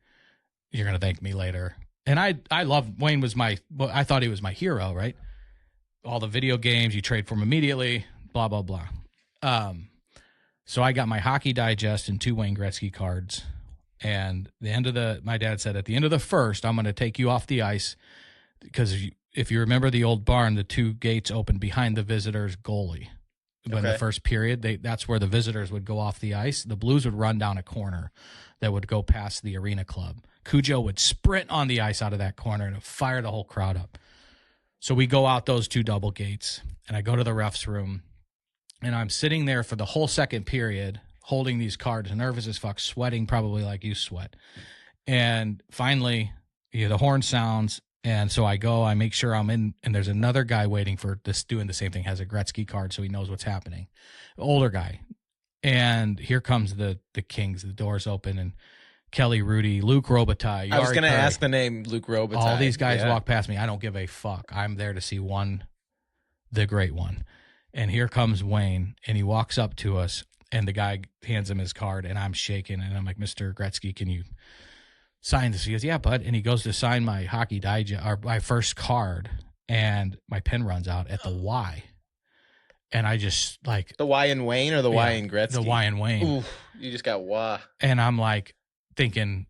S2: You're going to thank me later. And I loved Wayne. I thought he was my hero, right? All the video games, you trade for him immediately, blah, blah, blah. So I got my Hockey Digest and 2 Wayne Gretzky cards. And my dad said, at the end of the first, I'm going to take you off the ice. because if you remember the old barn, the 2 gates opened behind the visitors' goalie. When the first period, that's where the visitors would go off the ice. The Blues would run down a corner that would go past the arena club. Cujo would sprint on the ice out of that corner and fire the whole crowd up. So we go out those 2 double gates, and I go to the ref's room, and I'm sitting there for the whole second period holding these cards, nervous as fuck, sweating probably like you sweat. And finally, the horn sounds, and so I make sure I'm in, and there's another guy waiting for this, doing the same thing, has a Gretzky card so he knows what's happening. Older guy. And here comes the Kings. The doors open, and Kelly, Rudy, Luke Robitaille.
S4: I was going to ask the name Luke Robitaille.
S2: All these guys walk past me. I don't give a fuck. I'm there to see the great one. And here comes Wayne, and he walks up to us, and the guy hands him his card, and I'm shaking, and I'm like, Mr. Gretzky, can you sign this? He goes, yeah, bud. And he goes to sign my Hockey Digest, or my first card, and my pen runs out at the Y. And I just like...
S4: The Y in Wayne or the Y in Gretzky?
S2: The Y in Wayne.
S4: Ooh, you just got wah.
S2: And I'm like thinking,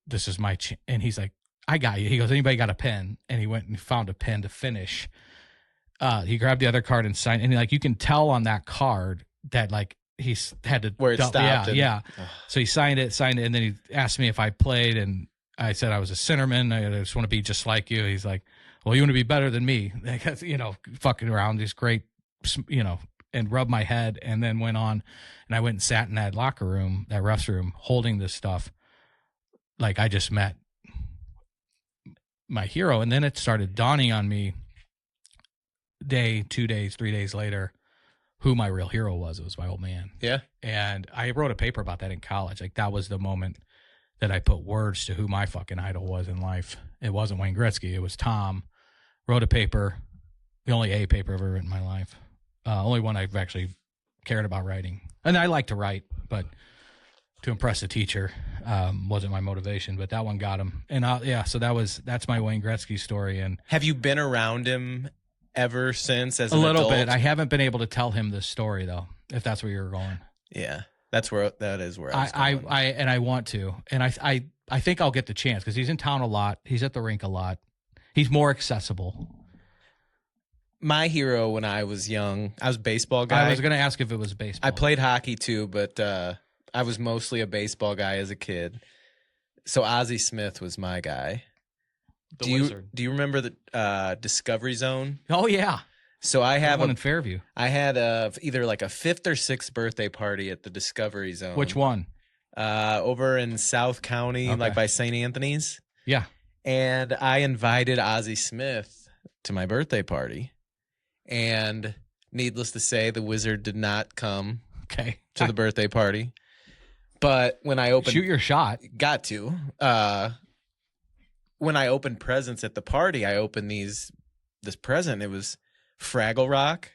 S2: this is my... And he's like, I got you. He goes, anybody got a pen? And he went and found a pen to finish. He grabbed the other card and signed. And like, you can tell on that card that like he's had to...
S4: Where it stopped.
S2: Yeah. So he signed it, and then he asked me if I played, and I said I was a centerman. I just want to be just like you. He's like, well, you want to be better than me. Fucking around. He's great, and rubbed my head, and then went on, and I went and sat in that locker room, that ref's room, holding this stuff. Like I just met my hero. And then it started dawning on me 2 days, 3 days later, who my real hero was. It was my old man.
S4: Yeah.
S2: And I wrote a paper about that in college. Like that was the moment that I put words to who my fucking idol was in life. It wasn't Wayne Gretzky. It was Tom. Wrote a paper, the only A paper I've ever written in my life. Only one I've actually cared about writing. And I like to write, but to impress a teacher wasn't my motivation. But that one got him. And so that's my Wayne Gretzky story. And
S4: have you been around him ever since as
S2: a
S4: an
S2: little
S4: adult?
S2: bit? I haven't been able to tell him this story though, if that's where you're going.
S4: Yeah, that is where I was going.
S2: I want to, and I think I'll get the chance because he's in town a lot. He's at the rink a lot. He's more accessible.
S4: My hero when I was young, I was a baseball guy.
S2: I was going to ask if it was baseball.
S4: I played hockey too, but I was mostly a baseball guy as a kid. So Ozzie Smith was my guy.
S2: The Wizard.
S4: Do you remember the Discovery Zone?
S2: Oh yeah.
S4: So I have
S2: one in Fairview.
S4: I had either like a 5th or 6th birthday party at the Discovery Zone.
S2: Which one?
S4: Over in South County,
S2: okay.
S4: like by St. Anthony's.
S2: Yeah.
S4: And I invited Ozzie Smith to my birthday party. And needless to say, the Wizard did not come to the birthday party. But when I opened...
S2: Shoot your shot.
S4: Got to. When I opened presents at the party, I opened this present. It was Fraggle Rock.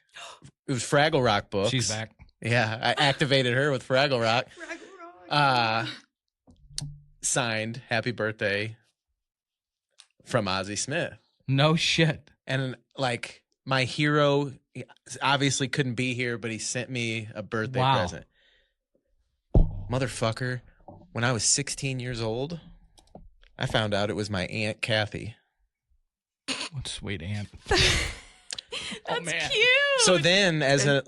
S4: It was Fraggle Rock books.
S2: She's back.
S4: Yeah, I activated her with Fraggle Rock. Signed, happy birthday from Ozzie Smith.
S2: No shit.
S4: And like my hero obviously couldn't be here, but he sent me a birthday present. Motherfucker, when I was 16 years old, I found out it was my Aunt Kathy.
S2: What sweet aunt.
S3: That's cute.
S4: So then as a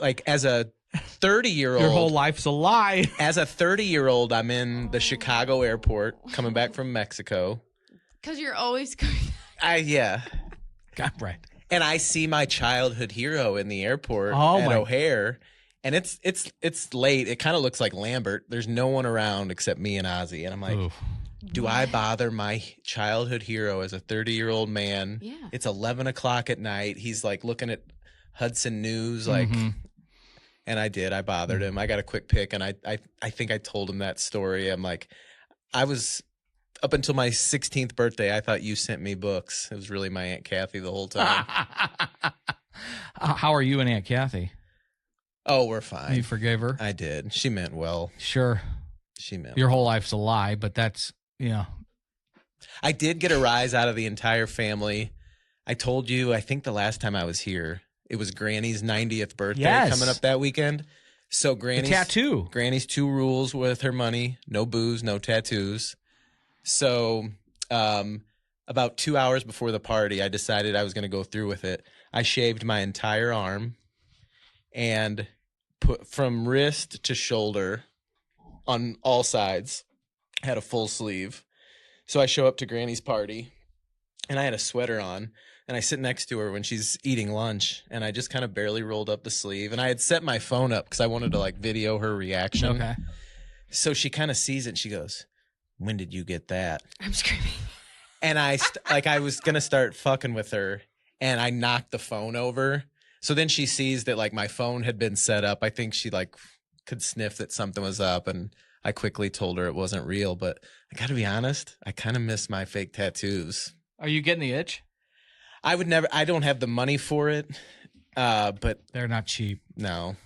S4: 30-year-old,
S2: your whole life's a lie.
S4: As a 30-year-old, I'm in the Chicago airport coming back from Mexico.
S3: Because you're always going.
S2: God, right.
S4: And I see my childhood hero in the airport at O'Hare, and it's late. It kind of looks like Lambert. There's no one around except me and Ozzy, and I'm like,
S2: oof.
S4: Do I bother my childhood hero as a 30-year-old man?
S3: Yeah.
S4: It's 11 o'clock at night. He's like looking at Hudson News, like, and I did. I bothered him. I got a quick pic, and I think I told him that story. I'm like, I was up until my 16th birthday. I thought you sent me books. It was really my Aunt Kathy the whole time.
S2: How are you and Aunt Kathy?
S4: Oh, we're fine.
S2: You forgave her?
S4: I did. She meant well.
S2: Sure.
S4: She meant
S2: your whole life's a lie, but that's,
S4: I did get a rise out of the entire family. I told you, I think the last time I was here, it was Granny's 90th birthday coming up that weekend. So Granny's
S2: tattoo.
S4: Granny's 2 rules with her money: no booze, no tattoos. So, a about 2 hours before the party, I decided I was going to go through with it. I shaved my entire arm and put from wrist to shoulder on all sides, had a full sleeve. So I show up to Granny's party and I had a sweater on and I sit next to her when she's eating lunch and I just kind of barely rolled up the sleeve and I had set my phone up because I wanted to like video her reaction.
S2: Okay.
S4: So she kind of sees it and she goes, "When did you get that?"
S5: I'm screaming.
S4: And I was going to start fucking with her and I knocked the phone over. So then she sees that like my phone had been set up. I think she like could sniff that something was up and I quickly told her it wasn't real. But I got to be honest, I kind of miss my fake tattoos.
S2: Are you getting the itch?
S4: I don't have the money for it. But
S2: They're not cheap.
S4: no,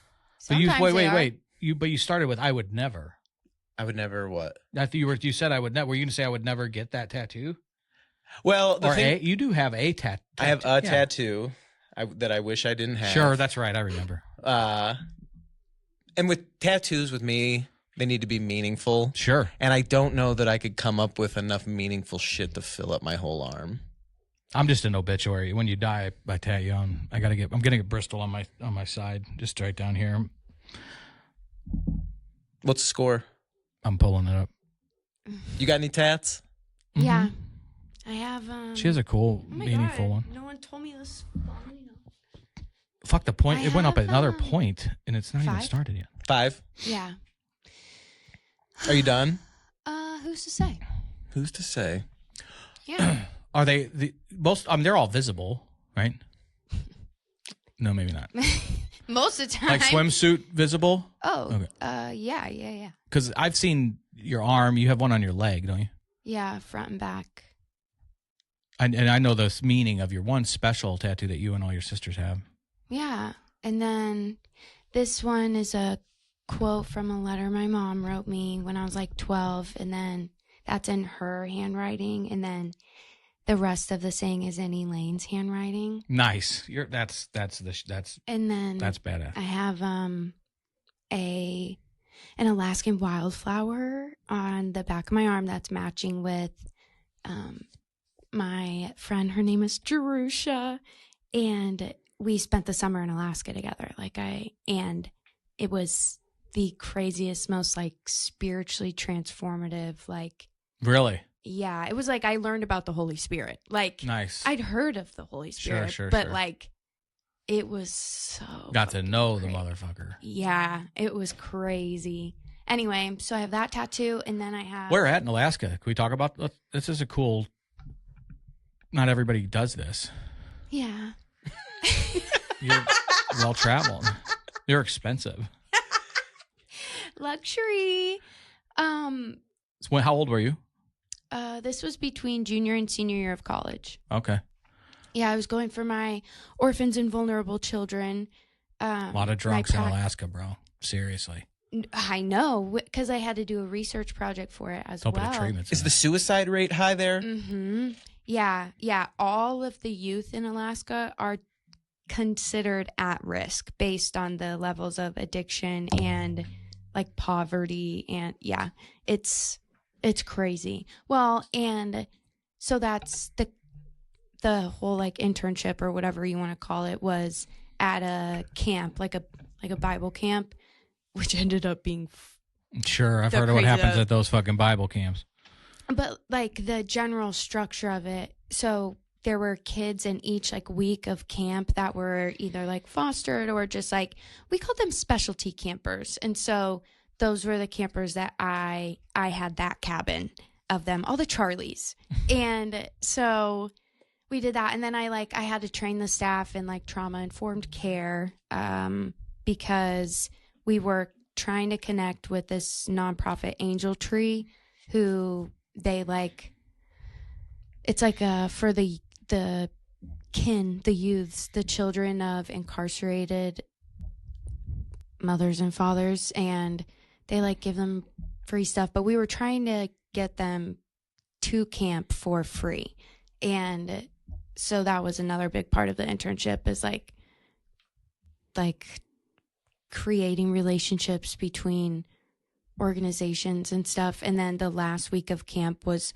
S2: But you
S5: Sometimes they are.
S2: wait. You started with I would never.
S4: I would never what?
S2: I think you said I would never. Were you going to say I would never get that tattoo?
S4: Well,
S2: You do have a tattoo.
S4: I have a tattoo that I wish I didn't have.
S2: Sure, that's right. I remember.
S4: And with tattoos with me, they need to be meaningful.
S2: Sure.
S4: And I don't know that I could come up with enough meaningful shit to fill up my whole arm.
S2: I'm just an obituary. When you die, I tat you on. I'm getting a Bristol on my side, just right down here.
S4: What's the score?
S2: I'm pulling it up.
S4: You got any tats?
S5: Yeah.
S2: Mm-hmm.
S5: I have.
S2: She has a cool,
S5: Oh my
S2: meaningful
S5: God.
S2: one.
S5: No one told me this.
S2: Fuck the point.
S5: I
S2: It went up
S5: have,
S2: another point, and it's not even
S5: 5?
S2: started yet.
S4: 5.
S5: Yeah.
S4: Are you done?
S5: Who's to say?
S4: Who's to say?
S5: Yeah.
S2: Are they most? They're all visible, right? No, maybe not.
S5: Most of the time.
S2: Like swimsuit visible?
S5: Oh.
S2: Okay.
S5: Yeah.
S2: Because I've seen your arm. You have one on your leg, don't you?
S5: Yeah, front and back.
S2: And I know the meaning of your one special tattoo that you and all your sisters have.
S5: Yeah. And then this one is a quote from a letter my mom wrote me when I was like 12. And then that's in her handwriting. And then the rest of the saying is in Elaine's handwriting.
S2: Nice. That's
S5: And then
S2: badass.
S5: I have an Alaskan wildflower on the back of my arm that's matching with my friend. Her name is Jerusha, and we spent the summer in Alaska together. And it was the craziest, most like spiritually transformative. Like,
S2: Really?
S5: yeah, it was like I learned about the Holy Spirit. Like,
S2: Nice.
S5: I'd heard of the Holy Spirit,
S2: Sure,
S5: but
S2: sure.
S5: like, it was so
S2: Got to know the
S5: great.
S2: motherfucker.
S5: Yeah, it was crazy. Anyway, so I have that tattoo, and then I have.
S2: Where at in Alaska? Can we talk about this? Is a cool. Not everybody does this.
S5: Yeah.
S2: You're well traveled. You're expensive.
S5: Luxury.
S2: So how old were you?
S5: This was between junior and senior year of college.
S2: Okay.
S5: Yeah, I was going for my orphans and vulnerable children.
S2: A lot of drunks in Alaska, bro. Seriously.
S5: I know, because I had to do a research project for it as
S2: Open
S5: well.
S2: a treatment.
S4: Is the suicide rate high there?
S5: Mm-hmm. Yeah. All of the youth in Alaska are considered at risk based on the levels of addiction and like poverty, and yeah, it's crazy. Well, and so that's the whole like internship or whatever you want to call it was at a camp, like a Bible camp, which ended up being
S2: Sure, I've
S5: So
S2: heard of what
S5: crazy
S2: happens
S5: that-
S2: at those fucking Bible camps.
S5: But like the general structure of it, so there were kids in each like week of camp that were either like fostered or just like, we called them specialty campers. And so those were the campers that I had that cabin of them, all the Charlies. And so we did that. And then I had to train the staff in like trauma informed care because we were trying to connect with this nonprofit Angel Tree who they like, it's like for the youths, the children of incarcerated mothers and fathers, and they like give them free stuff, but we were trying to get them to camp for free. And so that was another big part of the internship, is like creating relationships between organizations and stuff. And then the last week of camp was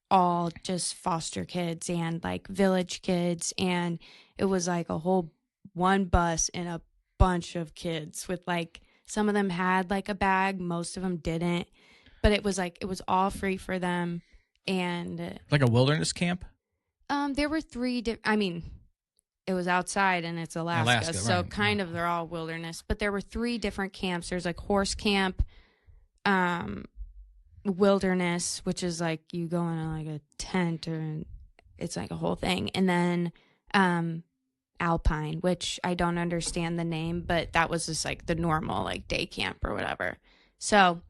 S5: all just foster kids and like village kids, and it was like a whole one bus and a bunch of kids with like some of them had like a bag, most of them didn't, but it was all free for them. And
S2: Like a wilderness camp?
S5: there were it was outside and it's Alaska, so
S2: right.
S5: kind of they're all wilderness, but there were 3 different camps. There's like horse camp, wilderness, which is like you go in like a tent or it's like a whole thing, and then alpine, which I don't understand the name, but that was just like the normal like day camp or whatever. So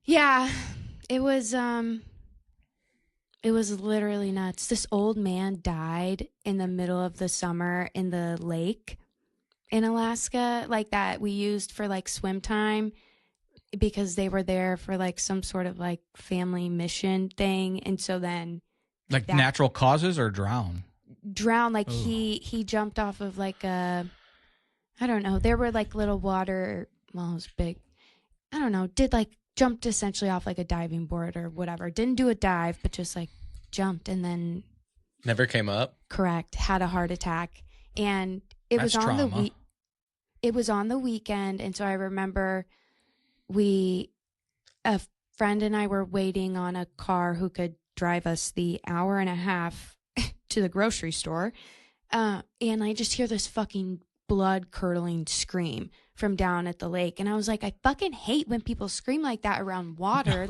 S5: yeah, it was literally nuts. This old man died in the middle of the summer in the lake in Alaska, like that we used for like swim time, because they were there for like some sort of like family mission thing. And so then
S2: Like natural causes or drown?
S5: Like he jumped off of like a, I don't know. There were like little water, well, it was big. I don't know. Jumped essentially off like a diving board or whatever. Didn't do a dive, but just like jumped and then
S4: Never came up.
S5: Correct. Had a heart attack. And it
S2: That's
S5: was on
S2: trauma.
S5: it was on the weekend, and so I remember a friend and I were waiting on a car who could drive us the hour and a half to the grocery store. And I just hear this fucking blood curdling scream from down at the lake. And I was like, I fucking hate when people scream like that around water.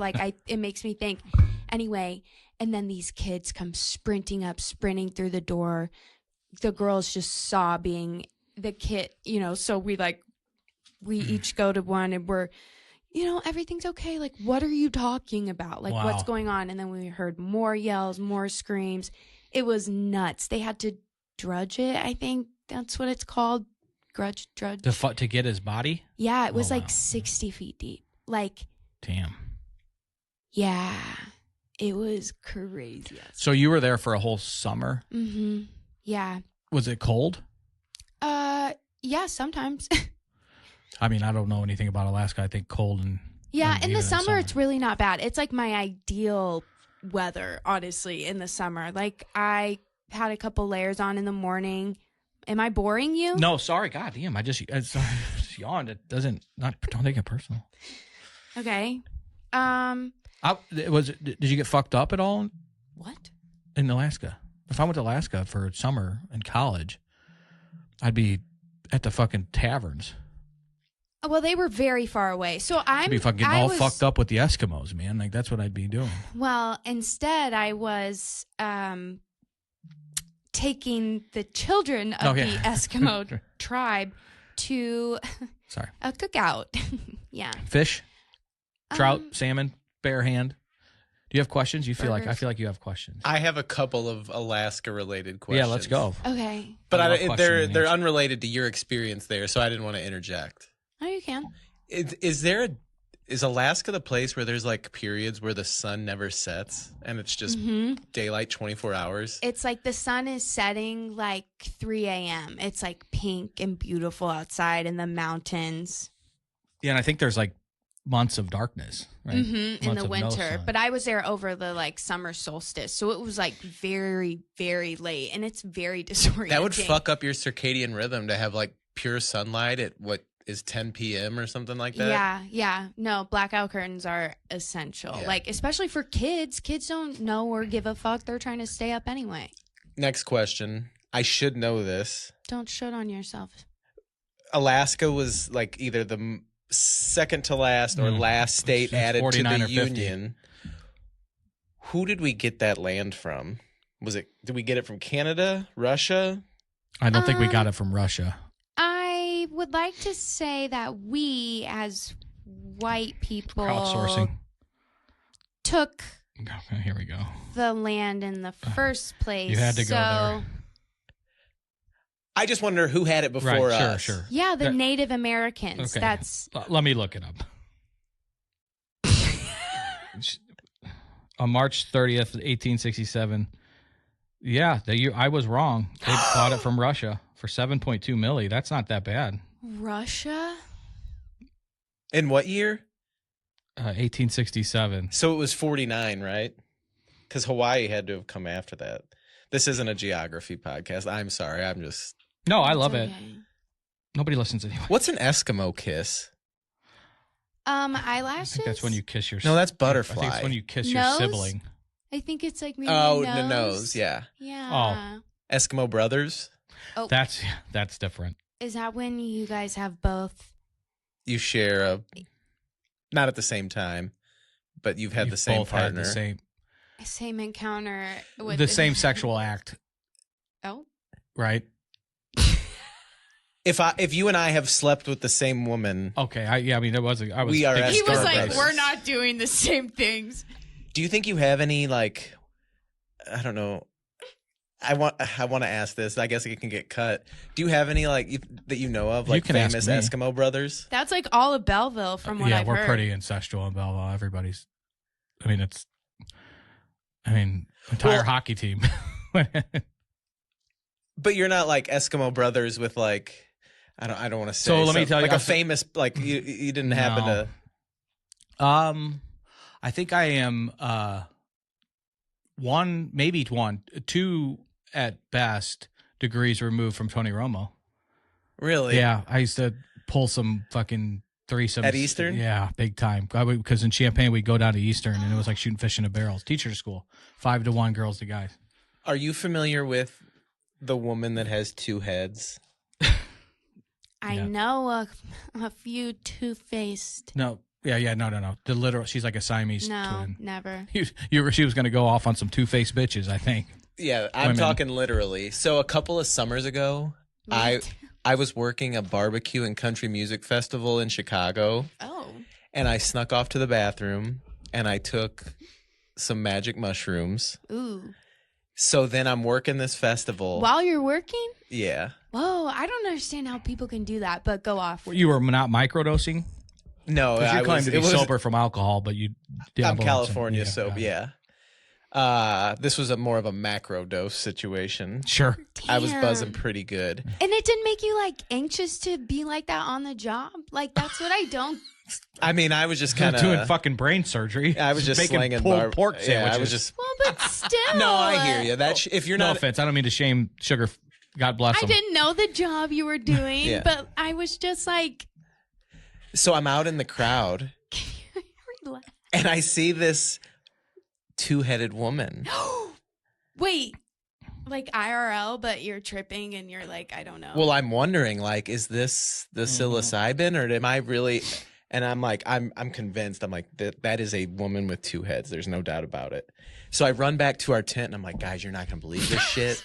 S5: It makes me think. Anyway, and then these kids come sprinting through the door. The girl's just sobbing. The kid, so we each go to one and we're, everything's okay. Like, what are you talking about? Like,
S2: Wow.
S5: What's going on? And then we heard more yells, more screams. It was nuts. They had to drudge it. I think that's what it's called. Drudge.
S2: To get his body?
S5: Yeah, it was
S2: Oh,
S5: like
S2: wow.
S5: 60 feet deep. Like,
S2: Damn.
S5: yeah, it was crazy.
S2: So you were there for a whole summer?
S5: Mm-hmm. Yeah.
S2: Was it cold?
S5: Yeah, sometimes.
S2: I mean, I don't know anything about Alaska. I think cold and
S5: Yeah,
S2: and
S5: in
S2: even
S5: the summer, it's really not bad. It's like my ideal weather, honestly, in the summer. Like, I had a couple layers on in the morning. Am I boring you?
S2: No, sorry. God damn. I just yawned. It don't take it personal.
S5: Okay.
S2: Did you get fucked up at all
S5: What?
S2: in Alaska? If I went to Alaska for summer in college, I'd be at the fucking taverns.
S5: Well, they were very far away. So
S2: I'd be fucking all fucked up with the Eskimos, man. Like, that's what I'd be doing.
S5: Well, instead, I was taking the children of the Eskimo tribe to
S2: Sorry.
S5: a cookout. Yeah.
S2: Fish, trout,
S5: Um,
S2: salmon, bare hand. Do you have questions? I feel like you have questions.
S4: I have a couple of Alaska-related questions.
S2: Yeah, let's go.
S5: Okay.
S4: But
S2: I love question and
S4: they're
S2: answer.
S4: unrelated to your experience there, so I didn't want to interject.
S5: Oh, you can.
S4: Is Alaska the place where there's like periods where the sun never sets and it's just daylight 24 hours?
S5: It's like the sun is setting like 3 a.m. It's like pink and beautiful outside in the mountains.
S2: Yeah, and I think there's like months of darkness, right?
S5: In
S2: Months
S5: the
S2: of no
S5: winter.
S2: sun.
S5: But I was there over the like summer solstice. So it was like very, very late, and it's very disorienting.
S4: That would fuck up your circadian rhythm to have like pure sunlight at what is 10 p.m. or something like that.
S5: Yeah. No, blackout curtains are essential.
S4: Yeah.
S5: Like, especially for kids. Kids don't know or give a fuck. They're trying to stay up anyway.
S4: Next question. I should know this.
S5: Don't shit on yourself.
S4: Alaska was like either the second to last or last state
S2: It's
S4: added to
S2: 49
S4: the
S2: or 50.
S4: Union. Who did we get that land from? Did we get it from Canada, Russia?
S2: I don't think we got it from Russia.
S5: I would like to say that we, as white people,
S2: Crowdsourcing.
S5: took
S2: Okay, here we go.
S5: the land in the first place.
S2: You had to go there.
S4: I just wonder who had it before
S2: Right,
S4: us.
S2: sure.
S5: Yeah, the
S2: That-
S5: Native Americans.
S2: Okay.
S5: That's
S2: Let me look it up. On March 30th, 1867. Yeah, I was wrong. They bought it from Russia for 7.2 milli. That's not that bad.
S5: Russia.
S4: In what year?
S2: 1867.
S4: So it was 49, right? Because Hawaii had to have come after that. This isn't a geography podcast. I'm sorry. I'm just.
S2: No, I
S5: It's
S2: love it.
S5: okay.
S2: Nobody listens anyway.
S4: What's an Eskimo kiss?
S5: Eyelashes.
S2: I think that's when you kiss your.
S4: No, that's
S2: I
S4: butterfly.
S2: think it's when you kiss
S5: Nose?
S2: your sibling.
S5: I think it's like maybe
S4: Oh,
S5: nose.
S4: the nose. Yeah.
S5: Yeah.
S4: Eskimo brothers.
S5: Oh,
S2: That's different.
S5: is that when you guys have both?
S4: You share a. Not at the same time, but you've had
S2: You've
S4: the same
S2: both had
S4: partner.
S2: the
S5: Same encounter with
S2: the same sexual act,
S5: Oh,
S2: right?
S4: If you and I have slept with the same woman,
S2: Okay, I mean, there was. I was.
S4: We are
S2: thinking-
S3: He was
S4: Eskimo
S3: like,
S4: brothers.
S3: we're not doing the same things.
S4: do you think you have any like? I don't know. I want to ask this. I guess it can get cut. Do you have any like that you know of,
S2: You
S4: like
S2: can ask
S4: famous
S2: me.
S4: Eskimo brothers?
S3: That's like all of Belleville from what
S2: yeah,
S3: I've
S2: we're
S3: heard.
S2: pretty incestual in Belleville. Everybody's. I mean, entire
S4: Well-
S2: hockey team.
S4: But you're not like Eskimo brothers with like I don't want to say.
S2: So let me tell you,
S4: like a
S2: I'll-
S4: famous like you didn't happen
S2: No.
S4: to.
S2: I think I am two at best degrees removed from Tony Romo.
S4: Really?
S2: Yeah, I used to pull some fucking threesomes
S4: At Eastern?
S2: Yeah, big time. Because in Champaign we'd go down to Eastern and it was like shooting fish in a barrels. Teacher school, 5-1 girls to guys.
S4: Are you familiar with the woman that has two heads?
S5: I
S2: Yeah.
S5: know a few two-faced.
S2: No, no. The literal, she's like a Siamese
S5: No,
S2: twin.
S5: never.
S2: She was going to go off on some two-faced bitches, I think.
S4: Yeah, I'm
S2: Women.
S4: talking literally. So a couple of summers ago, I was working a barbecue and country music festival in Chicago,
S5: Oh.
S4: and I snuck off to the bathroom and I took some magic mushrooms.
S5: Ooh.
S4: So then I'm working this festival.
S5: While you're working?
S4: Yeah.
S5: Whoa, I don't understand how people can do that, but go off.
S2: You were not microdosing?
S4: No,
S2: Because
S4: I
S2: you claim
S4: was,
S2: to be
S4: it was
S2: sober from alcohol, but you
S4: I'm
S2: dabbled in some-
S4: California sober,
S2: got it.
S4: yeah. This was more of a macro dose situation.
S2: Sure.
S4: I was
S5: Damn.
S4: buzzing pretty good.
S5: And it didn't make you like anxious to be like that on the job? Like that's what I don't.
S4: I mean, I was just kind
S2: Doing
S4: of
S2: fucking brain surgery.
S4: I was just
S2: making
S4: slinging
S2: pulled pork
S4: Yeah,
S2: sandwiches.
S4: I was just.
S5: Well, but still.
S4: No, I hear you. That if you're
S2: No
S4: not,
S2: offense. I don't mean to shame Sugar. God bless
S5: I
S2: him.
S5: didn't know the job you were doing,
S4: Yeah.
S5: but I was just like,
S4: so I'm out in the crowd
S5: relax.
S4: and I see this two-headed woman.
S5: Wait, like IRL, but you're tripping and you're like, I don't know.
S4: Well, I'm wondering, like, is this the psilocybin, or am I really? And I'm like, I'm convinced. I'm like, that is a woman with two heads. There's no doubt about it. So I run back to our tent and I'm like, guys, you're not gonna believe this shit.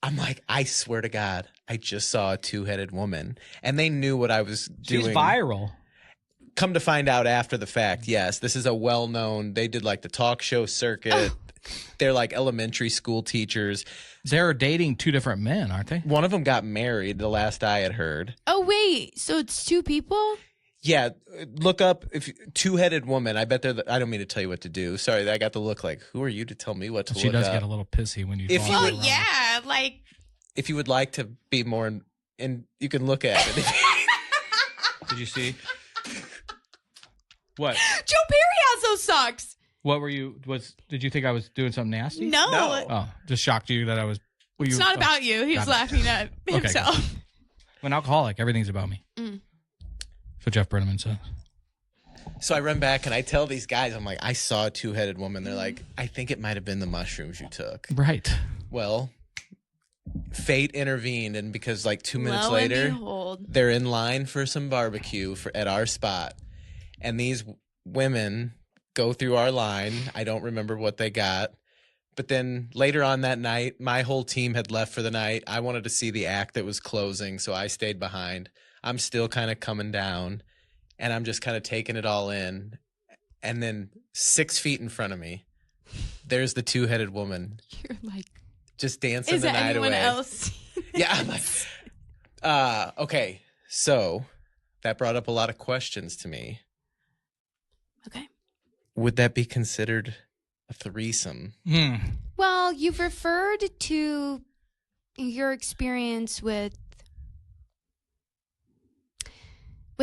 S4: I'm like, I swear to God, I just saw a two-headed woman, and they knew what I was doing.
S2: She's viral.
S4: Come to find out after the fact, yes, this is a well-known. They did like the talk show circuit. They're like elementary school teachers.
S2: They're dating two different men, aren't they?
S4: One of them got married. The last I had heard.
S5: Oh, wait, so it's two people?
S4: Yeah, look up if two-headed woman. I bet they're. I don't mean to tell you what to do. Sorry, I got the look like, who are you to tell me what to
S2: She
S4: look
S2: does
S4: up?
S2: get a little pissy when you.
S4: If
S2: follow
S4: you
S5: Oh,
S2: her
S4: would-
S2: around.
S5: yeah, like,
S4: If you would like to be more, and you can look at it.
S2: Did you see? What?
S5: Joe Perry has those socks.
S2: What were you? Did you think I was doing something nasty?
S5: No,
S4: No.
S2: Oh, just shocked you that I was. Were
S5: it's
S2: you,
S5: not
S2: oh.
S5: about you. He's
S2: got it.
S5: laughing at
S2: Okay,
S5: himself.
S2: I'm an alcoholic. Everything's about me.
S5: Mm.
S2: So Jeff Brenneman says.
S4: So I run back and I tell these guys, I'm like, I saw a two-headed woman. They're like, I think it might have been the mushrooms you took.
S2: Right.
S4: Well, fate intervened, and because like 2 minutes
S5: Lo and
S4: later,
S5: behold.
S4: they're in line for some barbecue at our spot, and these women go through our line. I don't remember what they got, but then later on that night, my whole team had left for the night. I wanted to see the act that was closing, so I stayed behind. I'm still kind of coming down, and I'm just kind of taking it all in, and then 6 feet in front of me, there's the two-headed woman
S5: You're like,
S4: just dancing
S5: is
S4: the
S5: there
S4: night
S5: anyone
S4: away.
S5: else?
S4: Yeah, I'm like, okay. So that brought up a lot of questions to me.
S5: Okay.
S4: Would that be considered a threesome?
S5: Well, you've referred to your experience with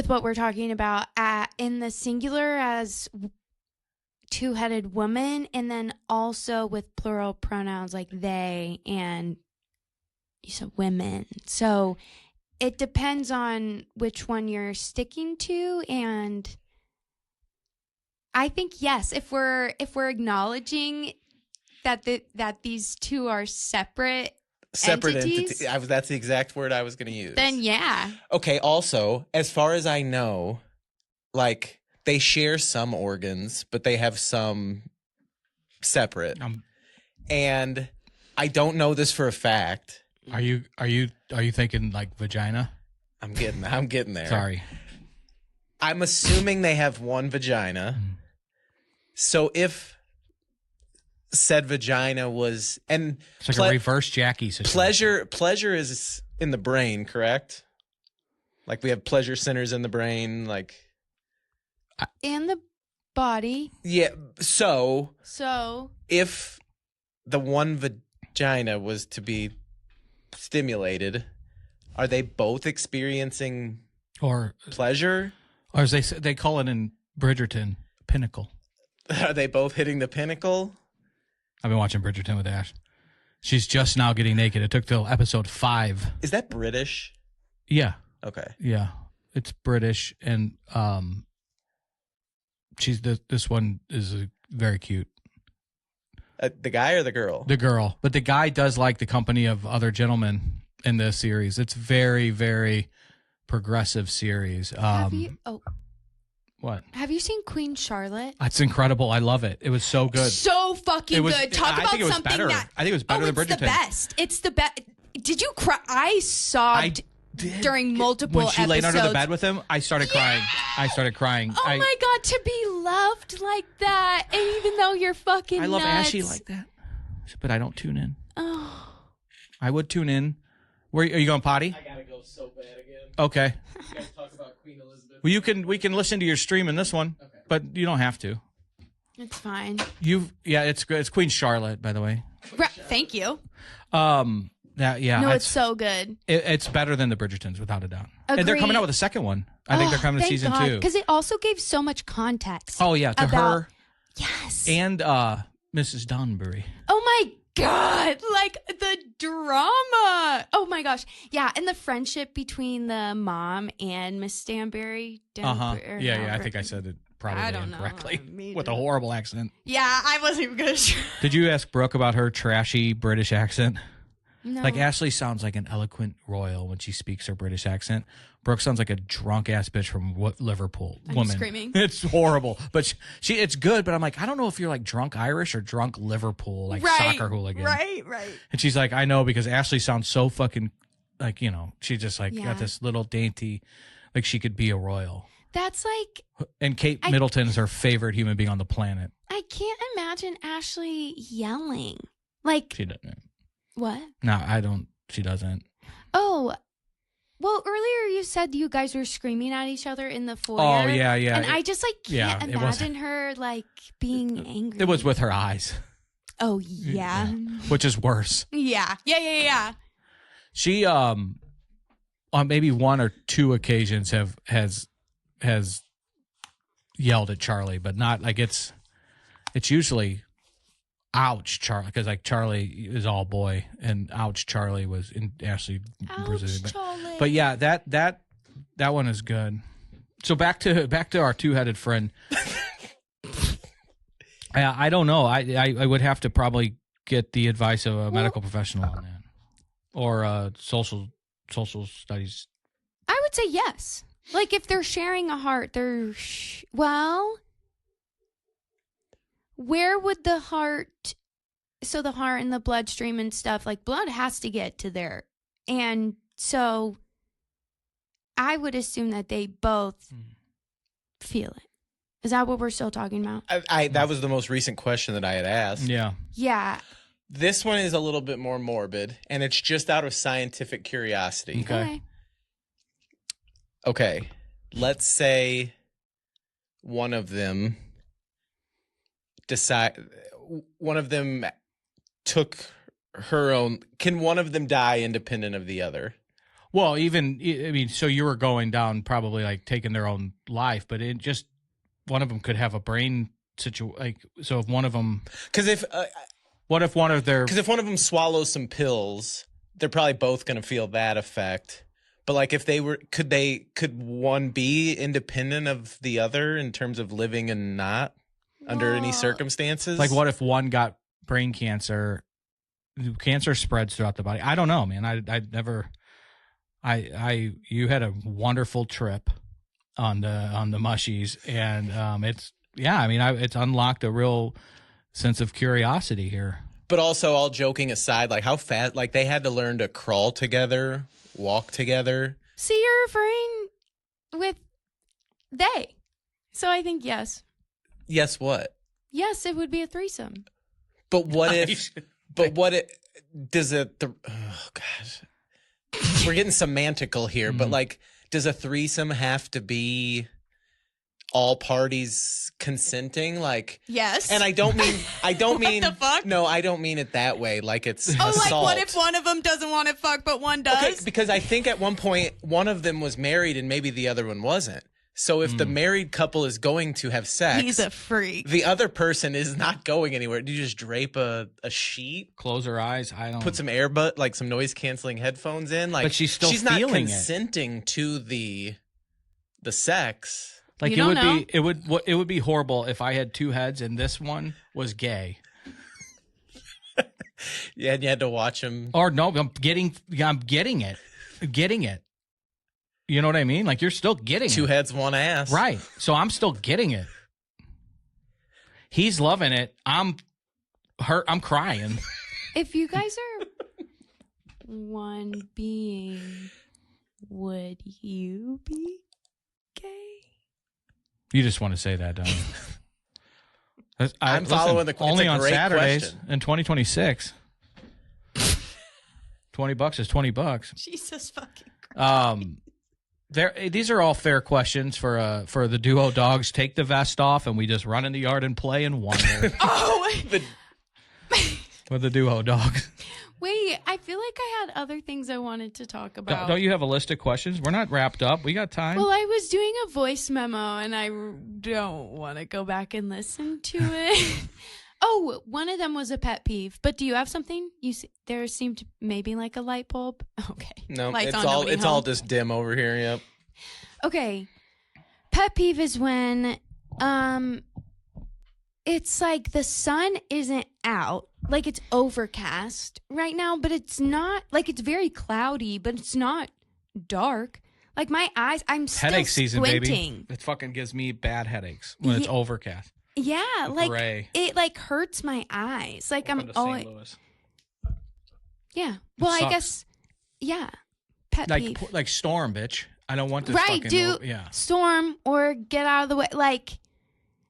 S5: what we're talking about in the singular as two-headed woman, and then also with plural pronouns like they and you said women. So it depends on which one you're sticking to, and I think yes, if we're acknowledging that that these two are separate entities,
S4: that's the exact word I was going to use.
S5: then yeah.
S4: Okay, also, as far as I know, like they share some organs, but they have some separate. And I don't know this for a fact.
S2: Are you thinking like vagina?
S4: I'm getting there.
S2: Sorry.
S4: I'm assuming they have one vagina. So if said vagina was and
S2: it's like a reverse Jackie situation.
S4: pleasure is in the brain, correct? Like we have pleasure centers in the brain, like
S5: And the body.
S4: yeah. So if the one vagina was to be stimulated, are they both experiencing
S2: or
S4: pleasure?
S2: Or as they call it in Bridgerton, pinnacle.
S4: Are they both hitting the pinnacle?
S2: I've been watching Bridgerton with Ash. She's just now getting naked. It took till episode 5.
S4: Is that British?
S2: Yeah.
S4: Okay.
S2: Yeah. It's British, and she's this one is very cute.
S4: The guy or the girl?
S2: The girl. But the guy does like the company of other gentlemen in this series. It's very, very progressive series. What?
S5: Have you seen Queen Charlotte?
S2: It's incredible. I love it. It was so good.
S5: So fucking good. Talk about something
S2: better.
S5: that
S2: I think it was better than Bridgerton.
S5: It's the best. It's the best. Did you cry? I sobbed during multiple
S2: when she
S5: episodes.
S2: laid under the bed with him. I started crying. I started crying.
S5: Oh my god, to be loved like that, and even though you're fucking
S2: I love
S5: nuts.
S2: Ashley like that, but I don't tune in.
S5: Oh.
S2: I would tune in. Where are you going potty?
S4: I gotta go so bad again.
S2: Okay.
S4: You guys talk about Queen Elizabeth.
S2: Well, we can listen to your stream in this one, but you don't have to.
S5: It's fine.
S2: It's good. It's Queen Charlotte, by the way.
S5: Thank you.
S2: It's
S5: so good.
S2: It's better than the Bridgertons, without a doubt.
S5: Agreed.
S2: And they're coming out with a second one. I think they're coming to season 2
S5: because it also gave so much context.
S2: Oh yeah, to her.
S5: Yes.
S2: And Mrs. Donbury.
S5: Oh my god, like the drama. Oh my gosh. Yeah, and the friendship between the mom and Miss Stanbury.
S2: Yeah, I think I said it probably incorrectly with a horrible accent.
S5: Yeah, I wasn't even going to.
S2: Did you ask Brooke about her trashy British accent?
S5: No.
S2: Like Ashley sounds like an eloquent royal when she speaks her British accent. Brooke sounds like a drunk ass bitch from Liverpool.
S5: I'm screaming.
S2: It's horrible, but she it's good. But I'm like, I don't know if you're like drunk Irish or drunk Liverpool, like soccer hooligan.
S5: Right.
S2: And she's like, I know, because Ashley sounds so fucking like, she just like got this little dainty, like she could be a royal.
S5: That's like.
S2: And Kate Middleton is her favorite human being on the planet.
S5: I can't imagine Ashley yelling. Like.
S2: She doesn't.
S5: What?
S2: No, I don't. She doesn't.
S5: Oh, well, earlier you said you guys were screaming at each other in the foyer.
S2: Oh, yeah.
S5: And I just can't imagine her like being angry.
S2: It was with her eyes.
S5: Oh, yeah.
S2: Which is worse.
S5: Yeah.
S2: She on maybe 1 or 2 occasions has yelled at Charlie, but not like it's usually ouch Charlie, because like Charlie is all boy, and ouch Charlie was in Ashley.
S5: Ouch Charlie.
S2: But yeah, that one is good. So back to our two-headed friend. I don't know. I would have to probably get the advice of a medical professional on that, or social studies.
S5: I would say yes. Like if they're sharing a heart, where would the heart, so the heart and the bloodstream and stuff, like blood has to get to there. And so I would assume that they both feel it. Is that what we're still talking about?
S4: That was the most recent question that I had asked.
S2: Yeah.
S5: Yeah.
S4: This one is a little bit more morbid, and it's just out of scientific curiosity. Okay. Let's say one of them took her own. Can one of them die independent of the other?
S2: Well, so you were going down probably like taking their own life, but it just one of them could have a brain so if one of them,
S4: Because if
S2: if one of
S4: them swallows some pills, they're probably both going to feel that effect. But like if they were, could one be independent of the other in terms of living and not under any circumstances?
S2: like what if one got brain cancer? Cancer spreads throughout the body. I don't know, man. You had a wonderful trip on the mushies, and it's unlocked a real sense of curiosity here.
S4: But also, all joking aside, like how fast, like they had to learn to crawl together, walk together.
S5: See, you're referring with they. So I think yes.
S4: Yes, what?
S5: Yes, it would be a threesome.
S4: But what if? But what it does it? Oh gosh, we're getting semantical here. But like, does a threesome have to be all parties consenting? Like,
S5: yes.
S4: And I don't mean.
S5: the fuck?
S4: No, I don't mean it that way. Like it's assault.
S5: Like what if one of them doesn't want to fuck but one does?
S4: Okay, because I think at one point one of them was married and maybe the other one wasn't. So if the married couple is going to have sex,
S5: he's a freak.
S4: The other person is not going anywhere. Do you just drape a sheet?
S2: Close her eyes. I don't
S4: Put some like some noise canceling headphones in. Like,
S2: but she's
S4: not
S2: feeling
S4: consenting to the sex.
S2: Like
S5: you
S2: it would be horrible if I had two heads and this one was gay.
S4: Yeah, and you had to watch him.
S2: Or no, I'm getting it. You know what I mean? Like you're still getting
S4: two
S2: it.
S4: heads, one ass.
S2: Right. So I'm still getting it. He's loving it. I'm crying.
S5: If you guys are one being, would you be gay?
S2: You just want to say that, don't you?
S4: I'm following the
S2: only on Saturdays
S4: question.
S2: in 2026. $20 is $20.
S5: Jesus fucking Christ.
S2: These are all fair questions for the duo dogs. Take the vest off and we just run in the yard and play and wonder. With the duo dogs.
S5: Wait, I feel like I had other things I wanted to talk about.
S2: Don't you have a list of questions? We're not wrapped up. We got time.
S5: Well, I was doing a voice memo and I don't want to go back and listen to it. Oh, one of them was a pet peeve. But do you have something? There seemed maybe like a light bulb. Okay.
S4: No,
S5: Lights
S4: it's
S5: on,
S4: all just dim over here. Yep.
S5: Okay. Pet peeve is when it's like the sun isn't out. Like it's overcast right now, but it's not. Like it's very cloudy, but it's not dark. Like my eyes, I'm still
S2: headache season,
S5: squinting.
S2: baby. It fucking gives me bad headaches when it's overcast.
S5: Yeah, like
S2: gray.
S5: it like hurts my eyes. Like
S2: Welcome
S5: I'm
S2: to
S5: always.
S2: St. Louis.
S5: Yeah. Well, I
S2: sucks.
S5: guess. Yeah. Pet peeve.
S2: Like storm, bitch. I don't want this.
S5: Right,
S2: fucking
S5: storm or get out of the way. Like,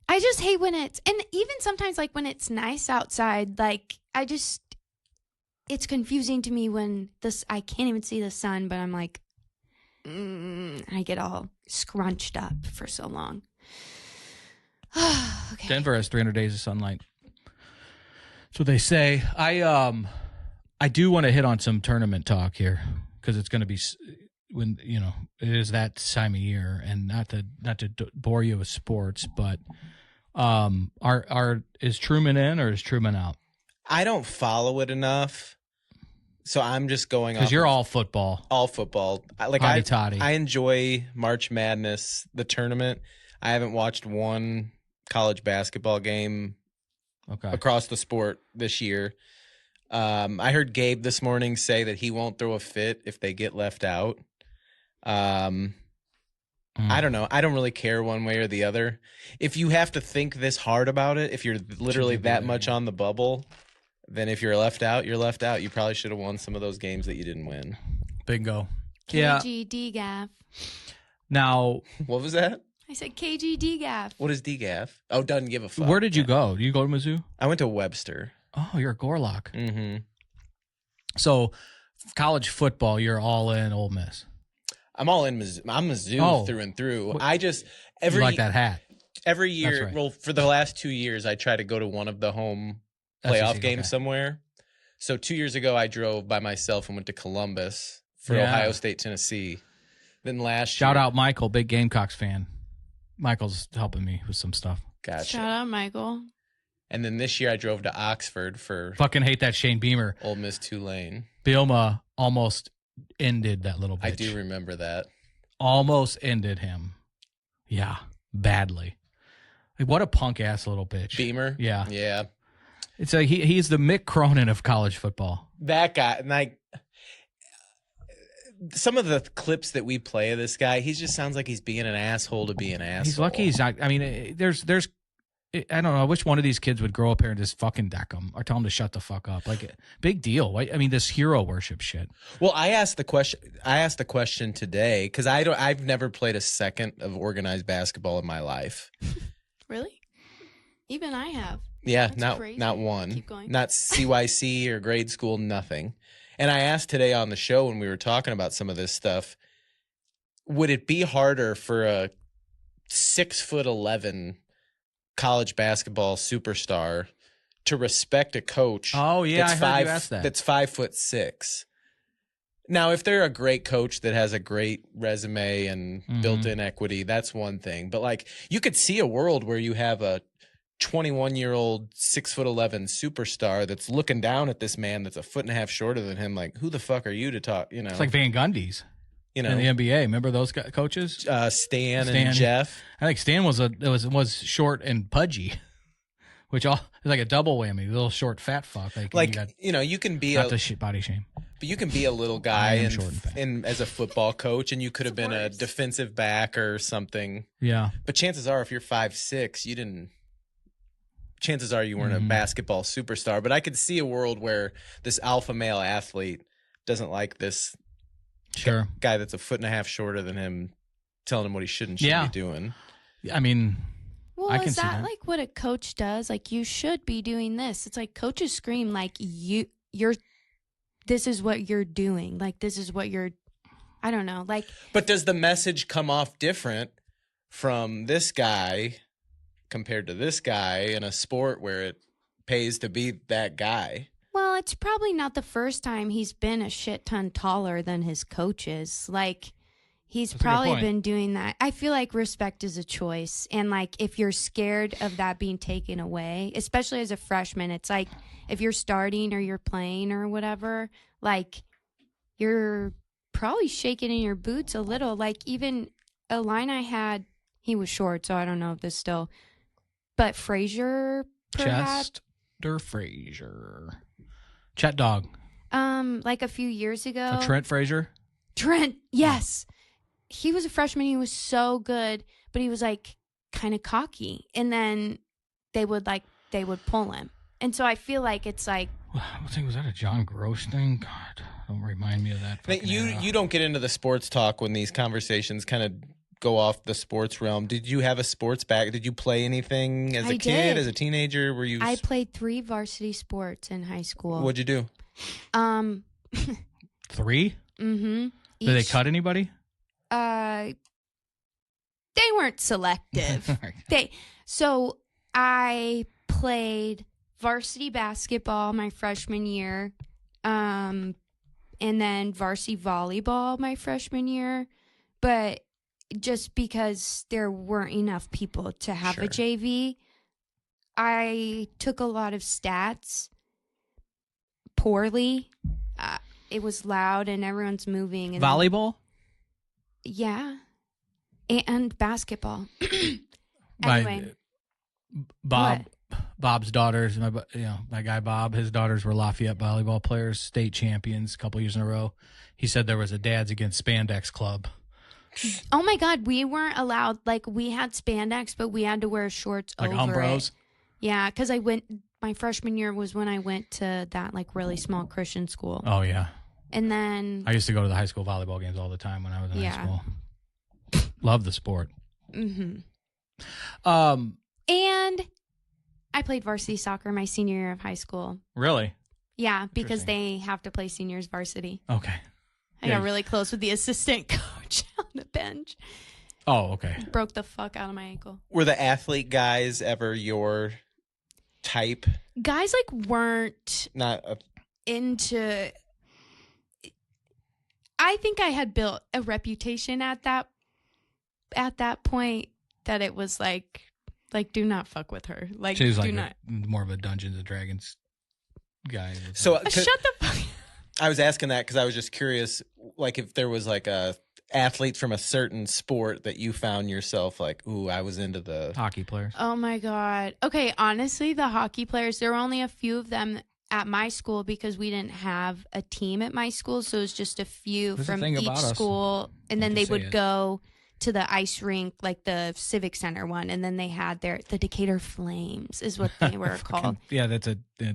S5: I just hate when and even sometimes like when it's nice outside, like it's confusing to me when I can't even see the sun, but I'm like, I get all scrunched up for so long. Okay.
S2: Denver has 300 days of sunlight. That's what they say. I do want to hit on some tournament talk here because it's going to be when it is that time of year, and not to bore you with sports, but is Truman in or is Truman out?
S4: I don't follow it enough, so I'm just going
S2: because you're all football.
S4: All football. I enjoy March Madness, the tournament. I haven't watched one college basketball game across the sport this year. I heard Gabe this morning say that he won't throw a fit if they get left out. I don't know. I don't really care one way or the other. If you have to think this hard about it, if you're literally that much on the bubble, then if you're left out, you're left out. You probably should have won some of those games that you didn't win.
S2: Bingo.
S5: KG DGAF.
S2: Now,
S4: what was that?
S5: I said KG DGAF.
S4: What is DGAF? Oh, doesn't give a fuck.
S2: Where did you go? Did you go to Mizzou?
S4: I went to Webster.
S2: Oh, you're a Gorlock.
S4: Mm-hmm.
S2: So, college football, you're all in Ole Miss.
S4: I'm all in Mizzou. I'm Mizzou through and through. I just
S2: you like that hat.
S4: Every year,
S2: right.
S4: Well, for the last 2 years, I try to go to one of the home playoff games somewhere. So 2 years ago, I drove by myself and went to Columbus for Ohio State, Tennessee. Then last year,
S2: shout out Michael, big Gamecocks fan. Michael's helping me with some stuff.
S4: Gotcha.
S3: Shout out, Michael.
S4: And then this year I drove to Oxford for
S2: Fucking hate that Shane Beamer.
S4: Ole Miss Tulane.
S2: Bielma almost ended that little bitch.
S4: I do remember that.
S2: Almost ended him. Yeah, badly. Like, what a punk ass little bitch.
S4: Beamer?
S2: Yeah.
S4: Yeah.
S2: It's like he's the Mick Cronin of college football.
S4: That guy, like, some of the clips that we play of this guy, he just sounds like he's being an asshole to be an asshole.
S2: He's lucky he's not. I mean, there's I don't know. I wish one of these kids would grow up here and just fucking deck him or tell him to shut the fuck up. Like, big deal. I mean, this hero worship shit.
S4: Well, I asked the question today because I've never played a second of organized basketball in my life.
S3: Really? Even I have.
S4: Yeah,
S3: That's crazy.
S4: not one.
S3: Keep going.
S4: Not CYC or grade school, nothing. And I asked today on the show when we were talking about some of this stuff, would it be harder for a 6'11" college basketball superstar to respect a coach?
S2: Oh yeah, I heard you ask that.
S4: That's 5'6". Now, if they're a great coach that has a great resume and built-in equity, that's one thing. But like, you could see a world where you have a 21-year-old 6'11" superstar that's looking down at this man that's a foot and a half shorter than him. Like, who the fuck are you to talk? You know,
S2: It's like Van Gundy's
S4: you know,
S2: in the NBA. Remember those coaches?
S4: Stan and Jeff.
S2: I think Stan was short and pudgy, which all is like a double whammy. A little short fat fuck.
S4: Like, you can be
S2: not to body shame.
S4: but you can be a little guy
S2: am short and fat.
S4: as a football coach, and you could have been a defensive back or something.
S2: Yeah,
S4: But chances are, if you're 5'6", you didn't. Chances are you weren't a basketball superstar. But I could see a world where this alpha male athlete doesn't like this
S2: sure.
S4: guy that's a foot and a half shorter than him telling him what he should and shouldn't be doing.
S2: I mean,
S5: Well,
S2: I can
S5: is
S2: see
S5: that
S2: that.
S5: like what a coach does? Like, you should be doing this. It's like coaches scream like you're this is what you're doing. Like, this is what you're, I don't know. Like,
S4: But does the message come off different from this guy compared to this guy in a sport where it pays to be that guy?
S5: well, it's probably not the first time he's been a shit ton taller than his coaches. Like, he's
S2: That's a good
S5: probably
S2: point.
S5: been doing that. I feel like respect is a choice. And like, if you're scared of that being taken away, especially as a freshman, it's like if you're starting or you're playing or whatever, like, you're probably shaking in your boots a little. Like, even a line I had, he was short, so I don't know if this still, but Frazier, perhaps,
S2: Chester Frazier, Chet Dog,
S5: like a few years ago.
S2: Trent Frazier.
S5: Trent, yes. He was a freshman. He was so good, but he was like kind of cocky. And then they would pull him. And so I feel like it's like,
S2: I think, was that a John Gross thing? God, don't remind me of that. fucking era.
S4: You don't get into the sports talk when these conversations kind of go off the sports realm. Did you have a sports back? Did you play anything as a
S5: I
S4: kid,
S5: did.
S4: as a teenager? Were you?
S5: I played 3 varsity sports in high school.
S4: What'd you do?
S2: 3?
S5: Mm-hmm.
S2: Did they cut anybody?
S5: They weren't selective. So I played varsity basketball my freshman year, and then varsity volleyball my freshman year, but just because there weren't enough people to have a JV, I took a lot of stats poorly. It was loud and everyone's moving. And
S2: Volleyball?
S5: Yeah. And basketball. Anyway.
S2: Bob's daughters, my guy Bob, his daughters were Lafayette volleyball players, state champions a couple years in a row. He said there was a Dads Against Spandex club.
S5: Oh my God, we weren't allowed. Like, we had spandex, but we had to wear shorts
S2: Like
S5: over
S2: Umbros?
S5: it. Yeah, because my freshman year was when I went to that like really small Christian school.
S2: Oh, yeah.
S5: And then,
S2: I used to go to the high school volleyball games all the time when I was in high
S5: Yeah.
S2: school. Love the sport.
S5: mm-hmm.
S2: Um,
S5: And I played varsity soccer my senior year of high school.
S2: really?
S5: Yeah, because
S2: Interesting.
S5: they have to play seniors varsity.
S2: Okay.
S5: I got really close with the assistant coach on the bench.
S2: Oh, okay.
S5: Broke the fuck out of my ankle.
S4: Were the athlete guys ever your type?
S5: Guys like weren't
S4: Not a,
S5: into. I think I had built a reputation at that point
S3: that it was like do not fuck with her. Like
S2: She was
S3: do
S2: like
S3: not.
S2: more of a Dungeons and Dragons guy.
S4: So
S3: Shut the fuck.
S4: I was asking that because I was just curious, like if there was like a athlete from a certain sport that you found yourself like, ooh, I was into the
S2: hockey players.
S3: Oh my God. Okay, honestly, the hockey players, there were only a few of them at my school because we didn't have a team at my school. So it was just a few
S2: There's a
S3: from
S2: thing
S3: each
S2: about us.
S3: school. And then
S2: Hate
S3: they
S2: to say
S3: would
S2: it.
S3: go to the ice rink, like the Civic Center one. And then they had the Decatur Flames is what they were called.
S2: Yeah, that's yeah.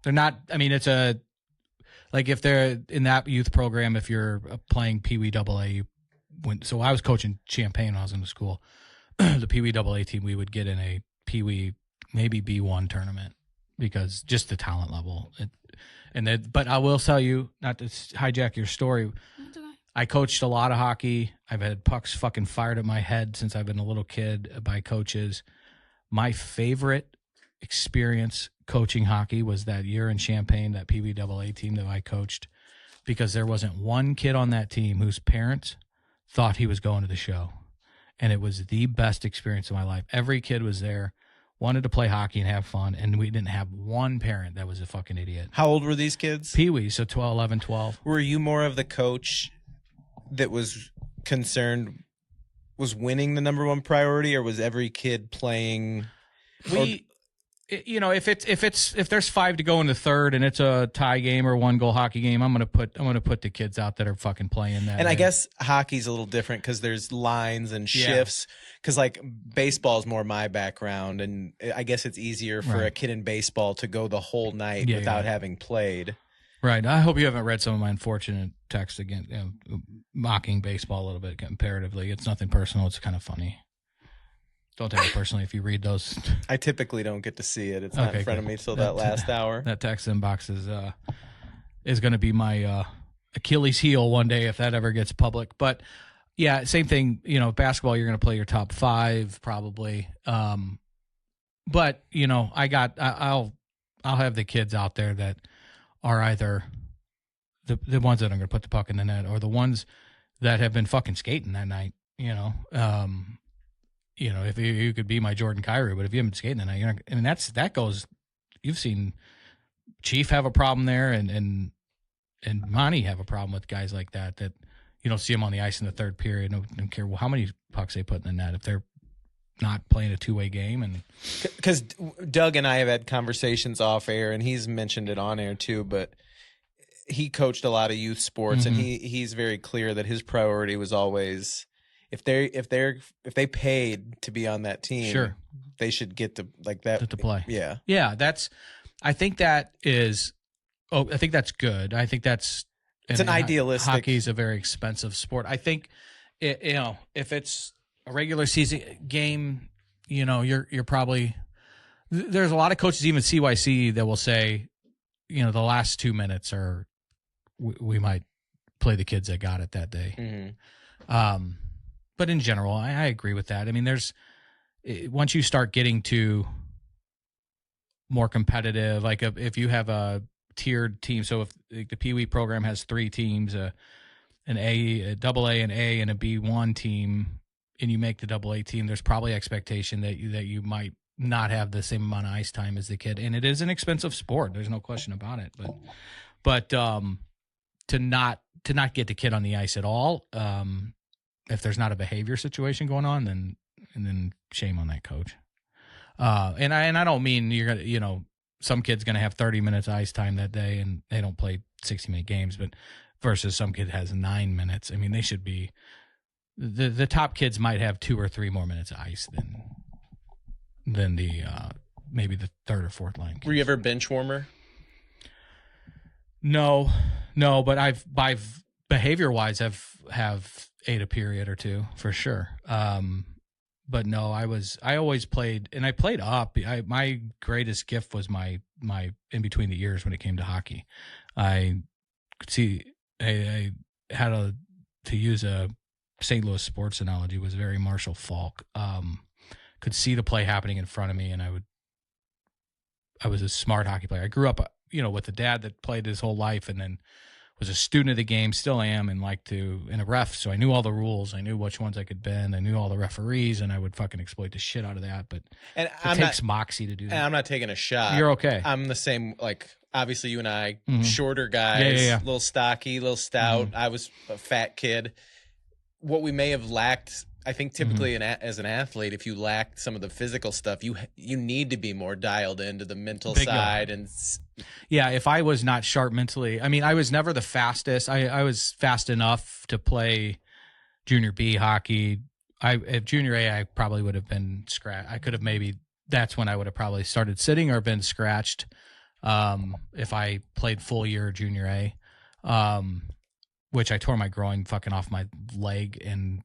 S3: They're
S2: not. I mean, it's a like if they're in that youth program. If you're playing Pee Wee AA, you went. So I was coaching Champaign when I was in the school. The Pee Wee AA team, we would get in a Pee Wee maybe B1 tournament because just the talent level. But I will tell you, not to hijack your story. I coached a lot of hockey. I've had pucks fucking fired at my head since I've been a little kid by coaches. My favorite experience coaching hockey was that year in Champaign, that Pee Wee AA team that I coached, because there wasn't one kid on that team whose parents thought he was going to the show. And it was the best experience of my life. Every kid was there, wanted to play hockey and have fun, and we didn't have one parent that was a fucking idiot.
S4: How old were these kids?
S2: Pee Wee, so 12, 11, 12.
S4: Were you more of the coach that was concerned was winning the number one priority, or was every kid playing?
S2: If there's 5 to go in the third and it's a tie game or 1 goal hockey game, I'm gonna put the kids out that are fucking playing that.
S4: And I guess hockey's a little different because there's lines and shifts. Because like baseball is more my background, and I guess it's easier for a kid in baseball to go the whole night without having played.
S2: Right. I hope you haven't read some of my unfortunate texts again, mocking baseball a little bit comparatively. It's nothing personal. It's kind of funny. Don't take it personally if you read those.
S4: I typically don't get to see it. It's not in front of me till that last hour.
S2: That text inbox is going to be my Achilles heel one day if that ever gets public. But yeah, same thing. Basketball, you're going to play your top 5 probably. But I'll have the kids out there that are either the ones that are going to put the puck in the net or the ones that have been fucking skating that night. If you could be my Jordan Kyrou, but if you haven't been skating that night, you're not. I mean, that goes. You've seen Chief have a problem there, and Monty have a problem with guys like that. That you don't see them on the ice in the third period. Don't care how many pucks they put in the net if they're not playing a two-way game. And
S4: because Doug and I have had conversations off air, and he's mentioned it on air too, but he coached a lot of youth sports, and he's very clear that his priority was always if they paid to be on that team,
S2: sure,
S4: they should get to like that
S2: to play.
S4: Yeah.
S2: I think that's good. I think it's
S4: an idealistic.
S2: Hockey's a very expensive sport. I think if it's a regular season game, you're probably, there's a lot of coaches, even CYC, that will say, the last 2 minutes are, we might play the kids that got it that day.
S4: Mm-hmm.
S2: But in general, I agree with that. I mean, once you start getting to more competitive, like if you have a tiered team, so if the Pee Wee program has 3 teams, an A, double A, and a B1 team, and you make the double A team, there's probably expectation that you might not have the same amount of ice time as the kid, and it is an expensive sport. There's no question about it. But to not get the kid on the ice at all, if there's not a behavior situation going on, then shame on that coach. And I don't mean you're gonna, some kid's gonna have 30 minutes ice time that day and they don't play 60-minute games, but versus some kid has 9 minutes. I mean, they should be the top kids might have 2 or 3 more minutes of ice than the maybe the third or fourth line kids.
S4: Were you ever bench warmer?
S2: No, but I've behavior wise have ate a period or two for sure. But no, I always played, and I played up. My greatest gift was my in between the years when it came to hockey. I could see I had to use a St. Louis sports analogy, was very Marshall Faulk. Could see the play happening in front of me, and I was a smart hockey player. I grew up, with a dad that played his whole life, and then was a student of the game, still am, and and a ref. So I knew all the rules. I knew which ones I could bend. I knew all the referees, and I would fucking exploit the shit out of that. But
S4: And
S2: it takes moxie to do that.
S4: And I'm not taking a shot.
S2: You're okay.
S4: I'm the same. Like obviously, you and I,
S2: Mhm.
S4: shorter guys,
S2: Yeah.
S4: little stocky, little stout. I was a fat kid. What we may have lacked, I think, typically as an athlete, if you lack some of the physical stuff, you need to be more dialed into the mental side. And
S2: Yeah, if I was not sharp mentally, I mean, I was never the fastest. I was fast enough to play junior B hockey. At junior A, I probably would have been scratched. I could have that's when I would have probably started sitting or been scratched if I played full year junior A, which I tore my groin fucking off my leg, and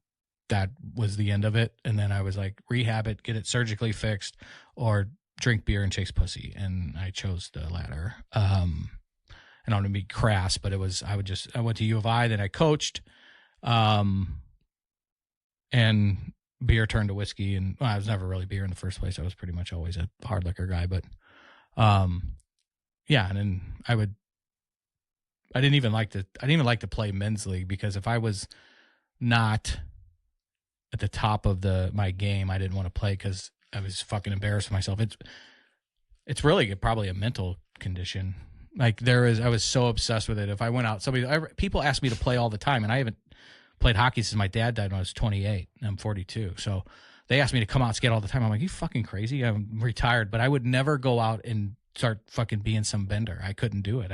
S2: that was the end of it. And then I was like, rehab it, get it surgically fixed, or drink beer and chase pussy. And I chose the latter. And I'm going to be crass, but I went to U of I, then I coached, and beer turned to whiskey. And I was never really beer in the first place. I was pretty much always a hard liquor guy, but, yeah. And then I didn't even like to play men's league, because if I was not at the top of my game, I didn't want to play because I was fucking embarrassed of myself. It's really probably a mental condition. Like I was so obsessed with it. If I went out, people ask me to play all the time, and I haven't played hockey since my dad died when I was 28. And I'm 42. So they asked me to come out and skate all the time. I'm like, you fucking crazy? I'm retired, but I would never go out and start fucking being some bender. I couldn't do it.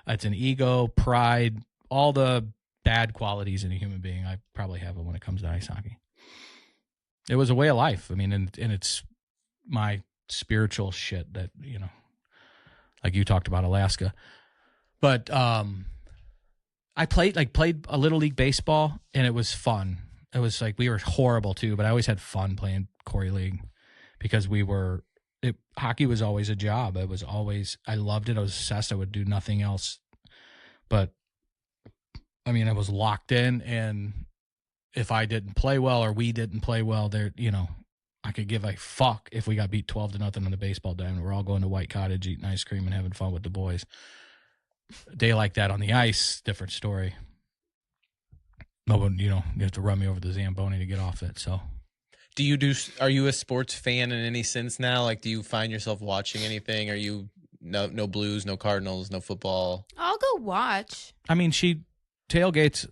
S2: It's an ego, pride, all the bad qualities in a human being. I probably have it when it comes to ice hockey. It was a way of life. I mean, and it's my spiritual shit that, like you talked about Alaska. But I played a little league baseball, and it was fun. It was like, we were horrible too, but I always had fun playing Corey League, because hockey was always a job. I loved it. I was obsessed. I would do nothing else. But I mean, I was locked in, and if I didn't play well or we didn't play well, I could give a fuck if we got beat 12-0 on the baseball diamond. We're all going to White Cottage, eating ice cream and having fun with the boys. A day like that on the ice, different story. No one, you have to run me over the Zamboni to get off it. So,
S4: are you a sports fan in any sense now? Like, do you find yourself watching anything? Are you no Blues, no Cardinals, no football?
S5: I'll go watch.
S2: I mean, she tailgates.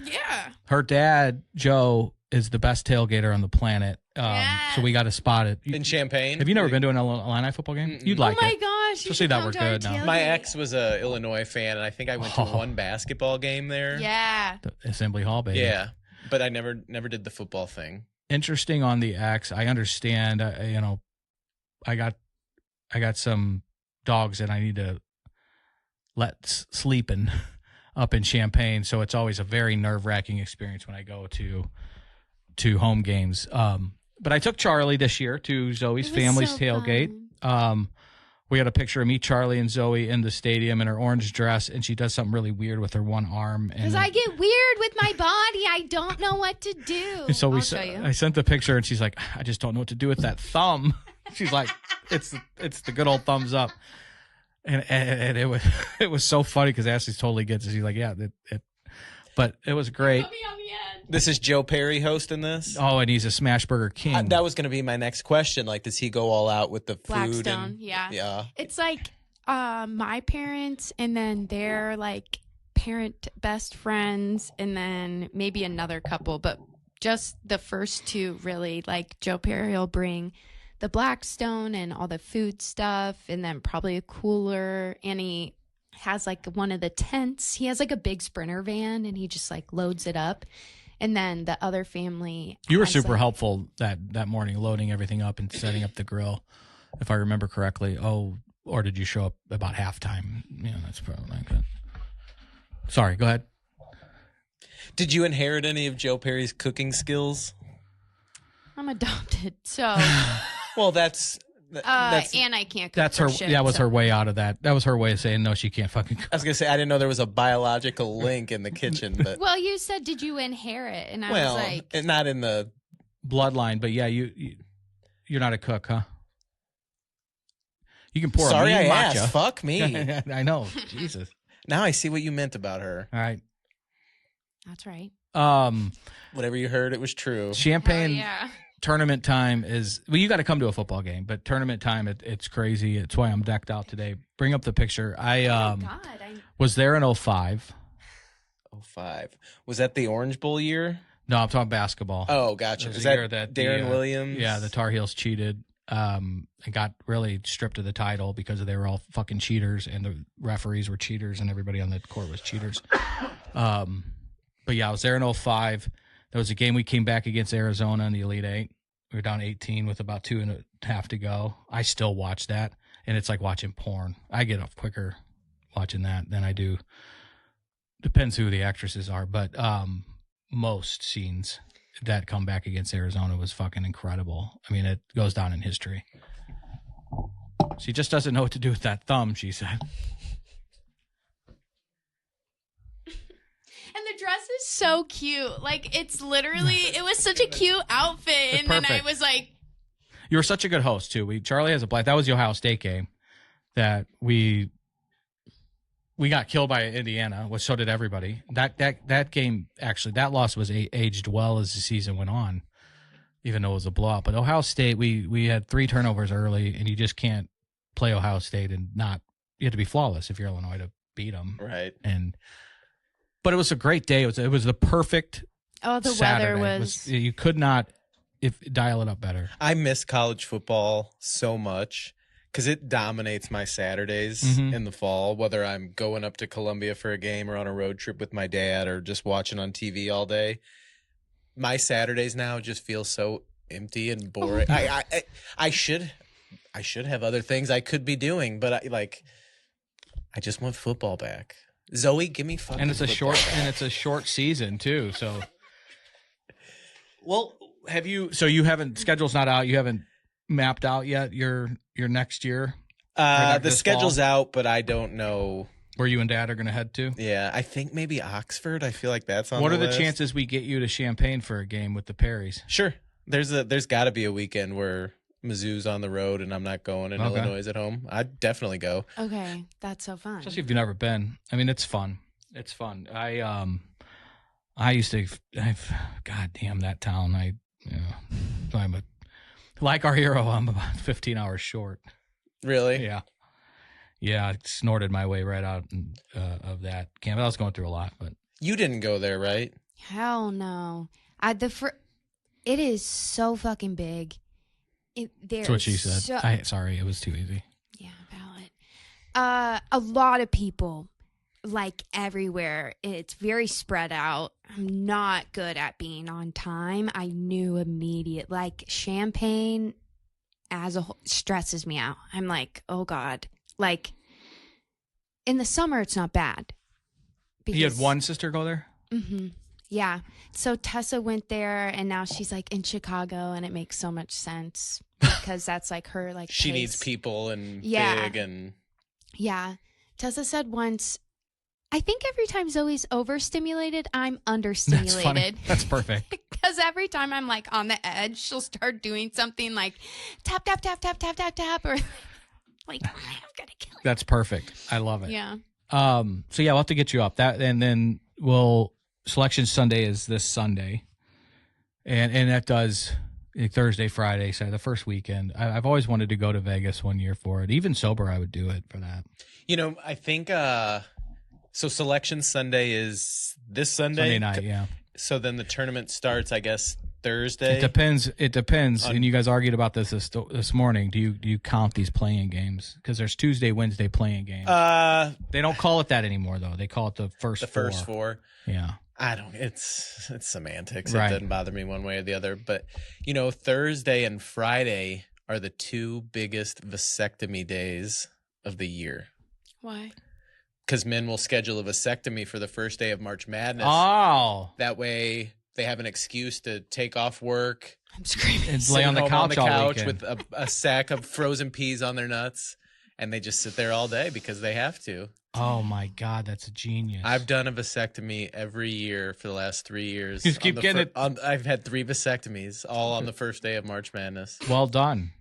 S5: Yeah.
S2: Her dad, Joe, is the best tailgater on the planet.
S5: Yes.
S2: So we got to spot it.
S4: In Champaign?
S2: Have you never been to an Illini football game? You'd like it.
S5: Oh my gosh.
S2: Especially that we're good now.
S4: My ex was a Illinois fan, and I think I went to one basketball game there.
S5: Yeah.
S2: The Assembly Hall, baby.
S4: Yeah. But I never did the football thing.
S2: Interesting on the ex. I understand, I got some dogs that I need to let sleeping up in Champaign, so it's always a very nerve-wracking experience when I go to home games. But I took Charlie this year to Zoe's family's tailgate. We got a picture of me, Charlie, and Zoe in the stadium in her orange dress, and she does something really weird with her one arm.
S5: Because I get weird with my body. I don't know what to do.
S2: And so
S5: I
S2: I sent the picture, and she's like, I just don't know what to do with that thumb. She's like, it's the good old thumbs up. And it was so funny, because Ashley totally gets it. She's like, yeah, but it was great.
S4: This is Joe Perry hosting this?
S2: Oh, and he's a smash burger king.
S4: That was going to be my next question. Like, does he go all out with the food?
S5: Blackstone, yeah. It's like my parents, and then their like parent best friends, and then maybe another couple, but just the first two really. Like Joe Perry will bring the Blackstone and all the food stuff, and then probably a cooler, and he has like one of the tents. He has like a big Sprinter van, and he just like loads it up. And then the other family.
S2: You were super helpful that morning, loading everything up and setting up the grill, if I remember correctly. Oh, or did you show up about halftime? Yeah, that's probably like that. Sorry, go ahead.
S4: Did you inherit any of Joe Perry's cooking skills?
S5: I'm adopted, so.
S4: Well, that's
S5: and I can't cook.
S2: That's her.
S5: Shit,
S2: that was her way out of that. That was her way of saying no, she can't fucking cook.
S4: I was gonna say I didn't know there was a biological link in the kitchen, but
S5: well, you said, did you inherit? And I was like,
S4: not in the
S2: bloodline, but yeah, you're not a cook, huh? You can pour.
S4: Sorry,
S2: a mean
S4: I
S2: matcha.
S4: asked. Fuck me.
S2: I know. Jesus.
S4: Now I see what you meant about her.
S2: All right.
S5: That's right.
S4: Whatever you heard, it was true.
S2: Champagne
S3: yeah.
S2: tournament time is, well, you got to come to a football game, but tournament time, it's crazy. It's why I'm decked out today. Bring up the picture. I was there in 05.
S4: 05. Was that the Orange Bowl year?
S2: No, I'm talking basketball.
S4: Oh, gotcha.
S2: It
S4: Was
S2: the
S4: that
S2: year that
S4: Darren Williams?
S2: Yeah, the Tar Heels cheated and got really stripped of the title because they were all fucking cheaters and the referees were cheaters and everybody on the court was cheaters. But yeah, I was there in 05. There was a game we came back against Arizona in the Elite Eight. We were down 18 with about 2.5 to go. I still watch that, and it's like watching porn. I get off quicker watching that than I do. Depends who the actresses are, but most scenes that come back against Arizona was fucking incredible. I mean, it goes down in history. She just doesn't know what to do with that thumb, she said.
S3: And the dress is so cute. Like, it's literally, it was such a cute outfit. And then I was like,
S2: you were such a good host, too. Charlie has a blast. That was the Ohio State game that we got killed by Indiana, which so did everybody. That game, actually, that loss was aged well as the season went on, even though it was a blowout. But Ohio State, we had 3 turnovers early, and you just can't play Ohio State and not, you have to be flawless if you're Illinois to beat them.
S4: Right.
S2: But it was a great day. It was the perfect
S5: the
S2: Saturday.
S5: weather was
S2: you could not dial it up better.
S4: I miss college football so much because it dominates my Saturdays in the fall, whether I'm going up to Columbia for a game or on a road trip with my dad or just watching on TV all day. My Saturdays now just feel so empty and boring. I should have other things I could be doing, but I just want football back. Zoe, give me fucking.
S2: And it's a
S4: football
S2: short
S4: back.
S2: and it's a short season too. So, well, have you? So you haven't schedule's not out. You haven't mapped out yet your next year.
S4: The schedule's out, but I don't know
S2: where you and Dad are going to head to.
S4: Yeah, I think maybe Oxford. I feel like that's on.
S2: What
S4: the
S2: are the
S4: list.
S2: chances we get you to Champaign for a game with the Perrys?
S4: Sure. There's got to be a weekend where Mizzou's on the road and I'm not going and Illinois is at home. I'd definitely go.
S5: okay. That's so fun.
S2: Especially if you've never been. I mean, it's fun. It's fun. I used to. God damn that town. I'm like our hero. I'm about 15 hours short.
S4: Really?
S2: Yeah. I snorted my way right out of that camp. I was going through a lot, but
S4: You didn't go there, right?
S5: Hell no. It is so fucking big.
S2: That's what she said. Sorry, it was too easy.
S5: Yeah, valid. A lot of people, like everywhere. It's very spread out. I'm not good at being on time. I knew immediate. Like Champaign as a whole stresses me out. I'm like, oh God. Like in the summer, it's not bad.
S2: You had one sister go there?
S5: Mm-hmm. Yeah. So Tessa went there and now she's like in Chicago and it makes so much sense because that's like her like
S4: she
S5: pace.
S4: needs people and big and
S5: yeah. Tessa said once, I think every time Zoe's overstimulated, I'm understimulated.
S2: That's funny. That's perfect.
S5: Because every time I'm like on the edge, she'll start doing something like tap, tap, tap, tap, tap, tap, tap, or like, I'm going to kill it.
S2: That's perfect. I love it.
S5: Yeah.
S2: So yeah, we'll have to get you up that, and then Selection Sunday is this Sunday, and that does Thursday, Friday, Saturday, the first weekend. I've always wanted to go to Vegas one year for it. Even sober, I would do it for that.
S4: You know, I think so. Selection Sunday is this
S2: Sunday
S4: Sunday.
S2: night, yeah.
S4: So then the tournament starts, I guess, Thursday.
S2: It depends. And you guys argued about this morning. Do you count these playing games? Because there's Tuesday, Wednesday playing games. They don't call it that anymore, though. They call it the first four. Yeah.
S4: I don't. It's semantics.
S2: Right.
S4: It doesn't bother me one way or the other. But you know, Thursday and Friday are the two biggest vasectomy days of the year.
S3: Why?
S4: Because men will schedule a vasectomy for the first day of March Madness.
S2: Oh.
S4: That way they have an excuse to take off work
S5: I'm screaming.
S2: And lay on the couch all weekend.
S4: with a sack of frozen peas on their nuts, and they just sit there all day because they have to.
S2: Oh my God, that's a genius.
S4: I've done a vasectomy every year for the last 3 years.
S2: You just keep getting it.
S4: I've had 3 vasectomies, all on the first day of March Madness.
S2: Well done.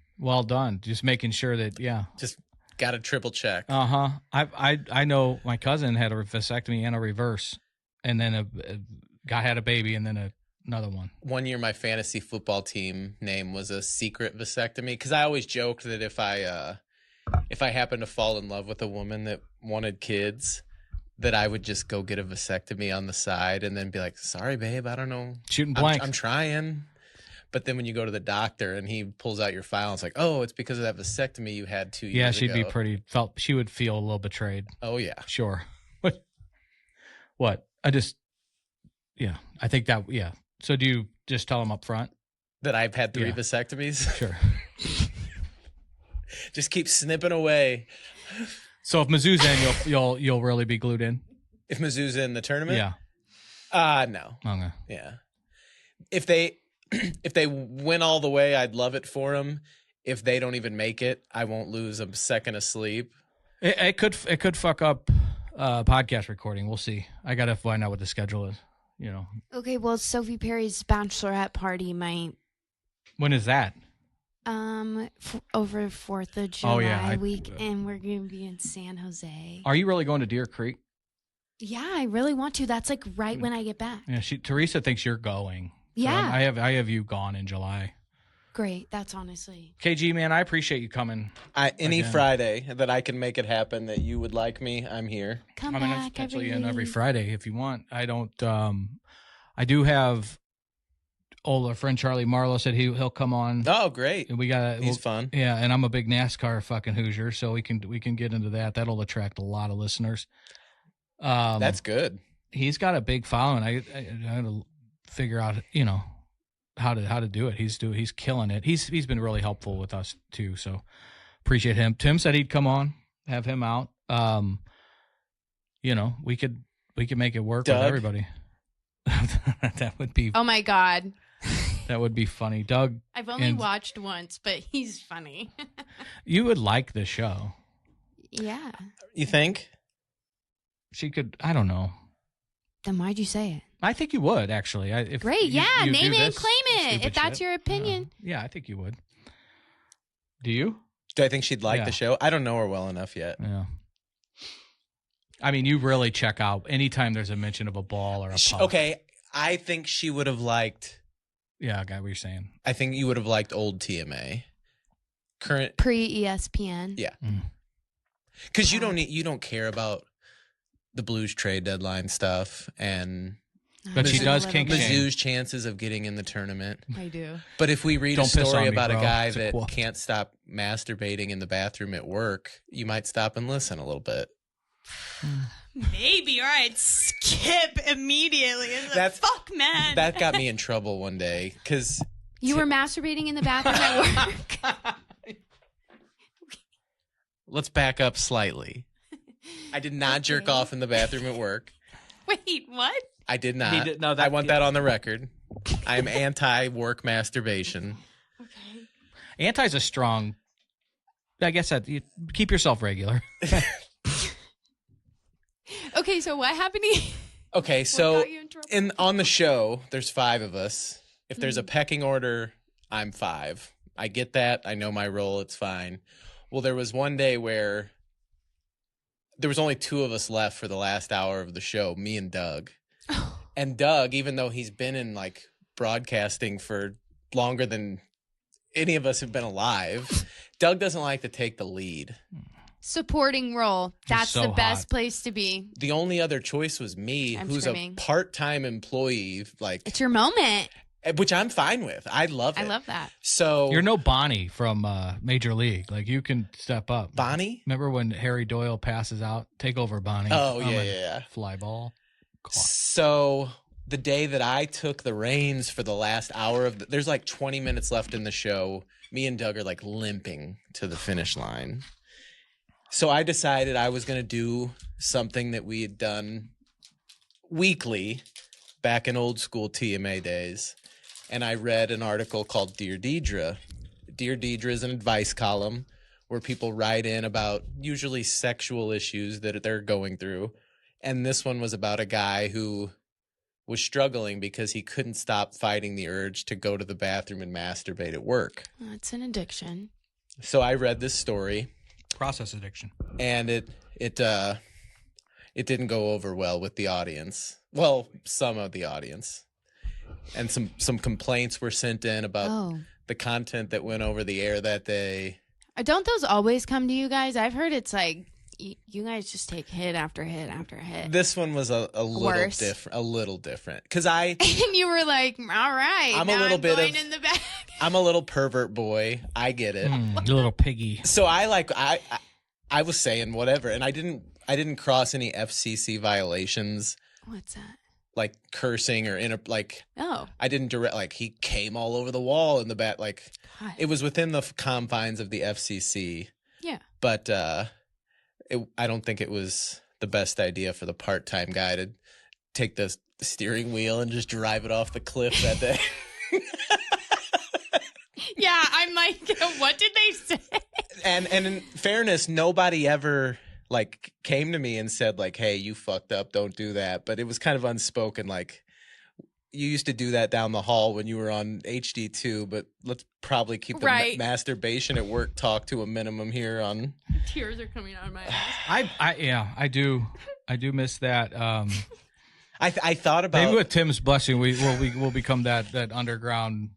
S2: Just making sure that, yeah.
S4: Just Got to triple check.
S2: I know my cousin had a vasectomy and a reverse, and then a guy had a baby, and then another one.
S4: One year, my fantasy football team name was a secret vasectomy because I always joked that if I happened to fall in love with a woman that wanted kids, that I would just go get a vasectomy on the side and then be like, "Sorry, babe, I don't know,
S2: Shooting blank.
S4: I'm trying." But then when you go to the doctor and he pulls out your file, it's like, "Oh, it's because of that vasectomy you had 2 years ago."
S2: Yeah, she would feel a little betrayed.
S4: Oh yeah,
S2: Sure. What? I think that. Yeah. So do you just tell them up front?
S4: that I've had 3 vasectomies.
S2: Sure.
S4: Just keep snipping away.
S2: So if Mizzou's in, you'll really be glued in.
S4: If Mizzou's in the tournament, no,
S2: Okay.
S4: yeah. If they win all the way, I'd love it for them. If they don't even make it, I won't lose a second of sleep.
S2: It could fuck up podcast recording. We'll see. I gotta find out what the schedule is.
S5: Okay, well, Sophie Perry's bachelorette party might
S2: When is that?
S5: over 4th of July week,
S2: I-
S5: and we're gonna be in San Jose.
S2: Are you really going to Deer Creek?
S5: Yeah, I really want to. That's like right when I get back.
S2: Yeah, Teresa thinks you're going. So
S5: Yeah.
S2: I have you gone in July.
S5: Great. That's honestly.
S2: KG, man, I appreciate you coming.
S4: Any
S2: Again.
S4: Friday that I can make it happen that you would like me, I'm here.
S5: Come
S2: I mean,
S5: back
S2: pencil
S5: every
S2: you in every
S5: week.
S2: Friday if you want. I don't. I do have. Our friend Charlie Marlowe said he'll come on.
S4: Oh, great.
S2: And we got.
S4: He's fun.
S2: Yeah, and I'm a big NASCAR fucking Hoosier, so we can get into that. That'll attract a lot of listeners.
S4: That's good.
S2: He's got a big following. I had to figure out, how to do it. He's killing it. He's been really helpful with us too. So appreciate him. Tim said he'd come on, have him out. We could make it work
S4: Doug?
S2: with everybody. That would be
S3: Oh my God.
S2: that would be funny. Doug,
S3: I've only
S2: And-
S3: watched once, but he's funny.
S2: you would like the show.
S5: Yeah.
S4: You think?
S2: She could. I don't know.
S5: Then why'd you say it?
S2: I think you would actually. If
S5: Great.
S2: you
S5: Yeah.
S2: do
S5: Name it and
S2: this
S5: claim it.
S2: stupid
S5: If that's
S2: shit.
S5: your opinion.
S2: Yeah, I think you would. Do you?
S4: Do I think she'd like
S2: Yeah.
S4: the show? I don't know her well enough yet.
S2: Yeah. I mean, you really check out anytime there's a mention of a ball or a puck.
S4: Okay, I think she would have liked.
S2: Yeah, I got what you're saying.
S4: I think you would have liked old TMA. Current,
S5: Pre ESPN.
S4: yeah,
S2: Mm.
S4: because you don't care about the Blues trade deadline stuff and
S2: But she
S5: Mizzou-
S2: does
S5: a little
S2: kink
S5: bit.
S2: shame.
S4: Mizzou's chances of getting in the tournament.
S3: I do.
S4: But if we read
S2: Don't
S4: a
S2: piss
S4: story
S2: on me,
S4: about a
S2: bro.
S4: guy
S2: It's a
S4: that
S2: quote.
S4: can't stop masturbating in the bathroom at work, you might stop and listen a little bit.
S3: Maybe. All right. Skip immediately.
S4: That's-
S3: Fuck, man.
S4: That got me in trouble one day because
S5: You were masturbating in the bathroom at work.
S4: let's back up slightly. I did not jerk
S5: Okay.
S4: off in the bathroom at work.
S3: Wait, what?
S4: I did not.
S2: He did- no, that-
S4: I want that on the record. I am anti-work masturbation.
S3: Okay.
S2: Anti's a strong. I guess that you keep yourself regular.
S3: Okay, so what happened to you?
S4: Okay,
S3: What
S4: so
S3: got you in trouble?
S4: on the show, there's 5 of us. If there's
S3: Mm.
S4: a pecking order, I'm 5. I get that. I know my role. It's fine. Well, there was one day where there was only 2 of us left for the last hour of the show, me and Doug. And Doug, even though he's been in like broadcasting for longer than any of us have been alive, Doug doesn't like to take the lead.
S5: Supporting role. That's
S2: so
S5: the best
S2: hot.
S5: place to be.
S4: The only other choice was me,
S5: I'm
S4: who's
S5: screaming.
S4: a part-time employee, like
S5: It's your moment.
S4: which I'm fine with. I love it.
S5: I love that.
S4: So
S2: You're no Bonnie from Major League. Like you can step up.
S4: Bonnie?
S2: Remember when Harry Doyle passes out? Take over, Bonnie.
S4: Oh,
S2: I'm
S4: yeah,
S2: a
S4: yeah.
S2: Fly ball. Caught.
S4: So the day that I took the reins for the last hour of there's like 20 minutes left in the show. Me and Doug are like limping to the finish line. So I decided I was going to do something that we had done weekly back in old school TMA days. And I read an article called Dear Deidre. Dear Deidre is an advice column where people write in about usually sexual issues that they're going through. And this one was about a guy who was struggling because he couldn't stop fighting the urge to go to the bathroom and masturbate at work.
S5: It's an addiction.
S4: So I read this story
S2: Process addiction.
S4: And it didn't go over well with the audience. Well, some of the audience. And some complaints were sent in about the content that went over the air that day.
S5: Don't those always come to you guys? I've heard it's like you guys just take hit after hit after hit.
S4: This one was a little different because I
S5: and you were like, all right,
S4: I'm
S5: now
S4: a little bit
S5: going
S4: of
S5: in the back.
S4: I'm a little pervert boy. I get it.
S2: You little piggy.
S4: So I was saying whatever, and I didn't cross any FCC violations.
S5: What's that?
S4: Like cursing or
S5: Oh,
S4: I didn't direct like he came all over the wall in the back. Like
S5: God.
S4: it was within the confines of the FCC.
S5: Yeah,
S4: but I don't think it was the best idea for the part-time guy to take the steering wheel and just drive it off the cliff that day.
S3: Yeah, I'm like, what did they say?
S4: And in fairness, nobody ever like came to me and said like, "Hey, you fucked up. Don't do that." But it was kind of unspoken. Like you used to do that down the hall when you were on HD2. But let's probably keep the masturbation at work talk to a minimum here. On
S3: Tears are coming out of my eyes.
S2: I do miss that.
S4: I thought about
S2: maybe with Tim's blessing, we'll become that underground.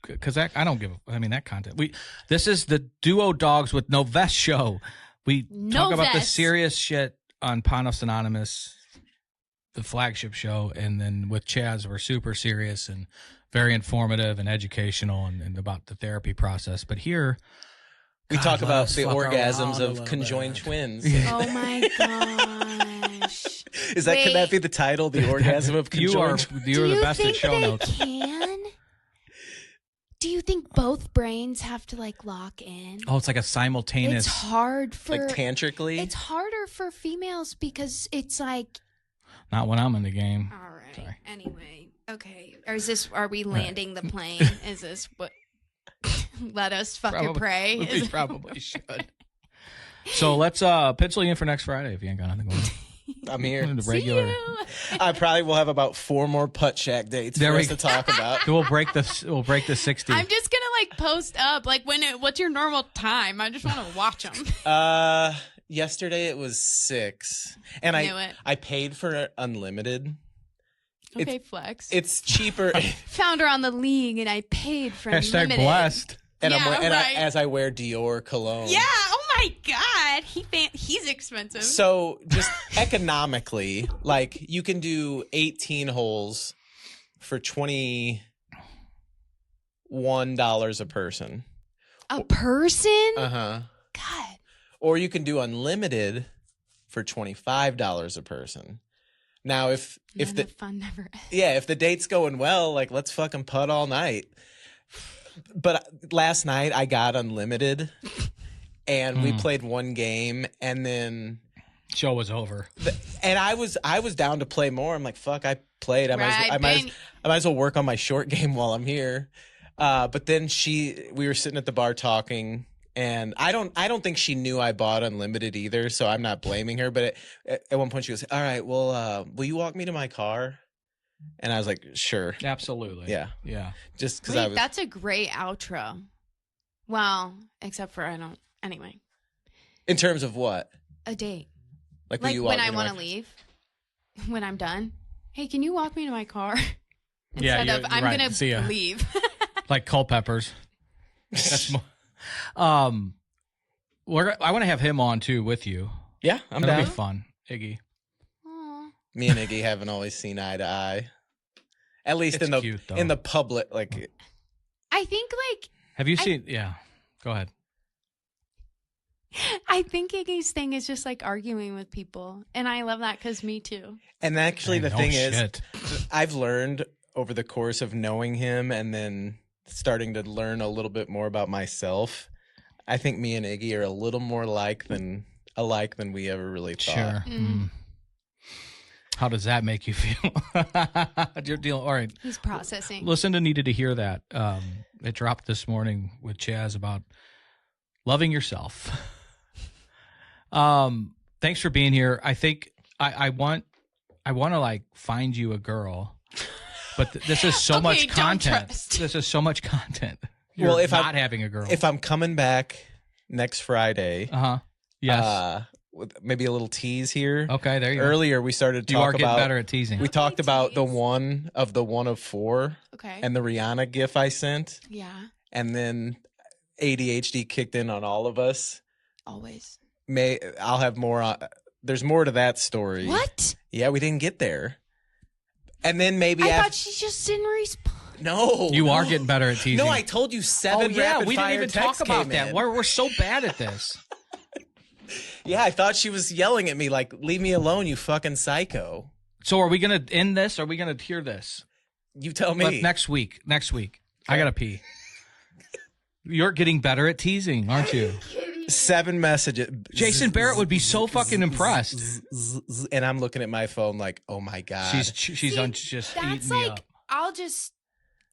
S2: Because I don't give. I mean that content. This is the Duo Dogs with No Vest show. We talk about the serious shit on Panos Anonymous, the flagship show, and then with Chaz, we're super serious and very informative and educational and about the therapy process. But here,
S4: we talk about the orgasms
S2: of
S4: of conjoined twins.
S5: Oh my gosh!
S4: Could that be the title? The orgasm of conjoined.
S2: You're the best at show notes.
S5: Do you think both brains have to like lock in?
S2: Oh, it's like a simultaneous.
S5: It's hard for
S4: like tantrically.
S5: It's harder for females because it's like.
S2: Not when I'm in the game.
S5: All right.
S2: Sorry.
S5: Anyway, okay. Are we landing the plane? Is this what? Let us fucking pray.
S2: We probably should. So let's pencil you in for next Friday if you ain't got nothing going on.
S4: I'm here.
S2: The regular.
S4: I probably will have about 4 more putt shack dates for us to talk about.
S2: We'll break the 60.
S3: I'm just gonna like post up like what's your normal time? I just want to watch them.
S4: Yesterday it was 6, and I paid for unlimited.
S3: Okay, flex.
S4: It's cheaper.
S5: Found her on the league, and I paid for
S2: Hashtag
S5: unlimited.
S2: blessed.
S4: And
S3: Yeah,
S4: as I wear Dior cologne.
S3: Yeah. Oh my God. He's expensive.
S4: So just economically, like you can do 18 holes for $21 a person.
S5: A person?
S4: Uh-huh.
S5: God.
S4: Or you can do unlimited for $25 a person. Now if the
S5: fun never ends.
S4: Yeah, if the date's going well, like let's fucking putt all night. But last night I got unlimited and we played one game and then
S2: show was over.
S4: And I was down to play more. I'm like, fuck, I played. I might as well work on my short game while I'm here. But then we were sitting at the bar talking, and I don't think she knew I bought unlimited either, so I'm not blaming her. But at one point she goes, "All right, well, will you walk me to my car?" And I was like, "Sure,
S2: absolutely,
S4: yeah." Just because
S5: that's a great outro. Well, except for anyway.
S4: In terms of what?
S5: A date.
S4: Like
S5: when I want to leave, when I'm done. Hey, can you walk me to my car? Instead of I'm
S2: right.
S5: gonna leave.
S2: Like Culpeppers. That's more. I want to have him on too with you.
S4: Yeah, I'm
S2: That'll
S4: down.
S2: be fun, Iggy.
S5: Aww.
S4: Me and Iggy haven't always seen eye to eye. At least in the public, like.
S5: I think like.
S2: Have you seen? Yeah, go ahead.
S5: I think Iggy's thing is just like arguing with people, and I love that because me too.
S4: And actually, the thing is, I've learned over the course of knowing him and then starting to learn a little bit more about myself. I think me and Iggy are a little more alike than we ever really thought.
S2: Sure. How does that make you feel? Your deal. All right.
S5: He's processing.
S2: Listen to Needed to Hear That. It dropped this morning with Chaz about loving yourself. Thanks for being here. I think I want to like find you a girl, but this is so much content. This is so much content. You're
S4: Well, if
S2: not having a girl,
S4: if I'm coming back next Friday.
S2: Yes.
S4: With maybe a little tease here.
S2: Okay, there you go.
S4: Earlier, we started to
S2: You are
S4: talk
S2: getting
S4: about.
S2: better at teasing.
S4: We talked about the
S5: tease.
S4: one of 4
S5: Okay.
S4: and the Rihanna gif I sent.
S5: Yeah.
S4: And then ADHD kicked in on all of us.
S5: Always.
S4: I'll have more. There's more to that story.
S5: What?
S4: Yeah, we didn't get there. And then maybe
S5: I thought she just didn't respond.
S4: No,
S2: You are getting better at teasing.
S4: No, I told you 7
S2: Oh yeah,
S4: rapid
S2: we didn't
S4: fire
S2: even talk
S4: texts
S2: about
S4: came
S2: that.
S4: in.
S2: We're so bad at this.
S4: Yeah, I thought she was yelling at me like, "Leave me alone, you fucking psycho."
S2: So are we gonna end this? Or are we gonna hear this?
S4: You tell me.
S2: But next week. I gotta pee. You're getting better at teasing, aren't you?
S4: 7 messages.
S2: Jason Barrett would be so fucking impressed.
S4: And I'm looking at my phone like, "Oh my god."
S2: She's
S5: See,
S2: just
S5: That's
S2: eating me
S5: like,
S2: up.
S5: I'll just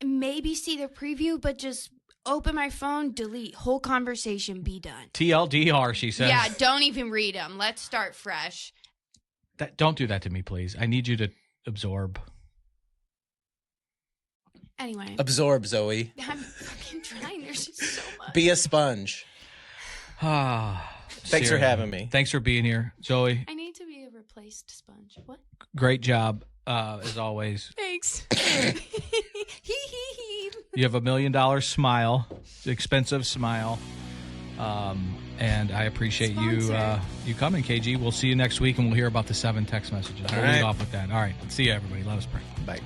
S5: maybe see the preview, but just open my phone, delete, whole conversation, be done.
S2: TLDR, she says.
S5: Yeah, don't even read them. Let's start fresh.
S2: Don't do that to me, please. I need you to absorb.
S5: Anyway,
S4: Absorb, Zoe.
S5: I'm fucking trying. There's just so much.
S4: Be a sponge. Thanks for having me.
S2: Thanks for being here, Zoe.
S5: I need to be a replaced sponge. What?
S2: Great job, as always.
S5: Thanks.
S2: You have $1 million smile, expensive smile, and I appreciate
S5: Sponsor.
S2: you coming, KG. We'll see you next week, and we'll hear about the 7 text messages. We'll
S4: All right.
S2: lead off with that. All right, see you, everybody. Let us pray.
S4: Bye.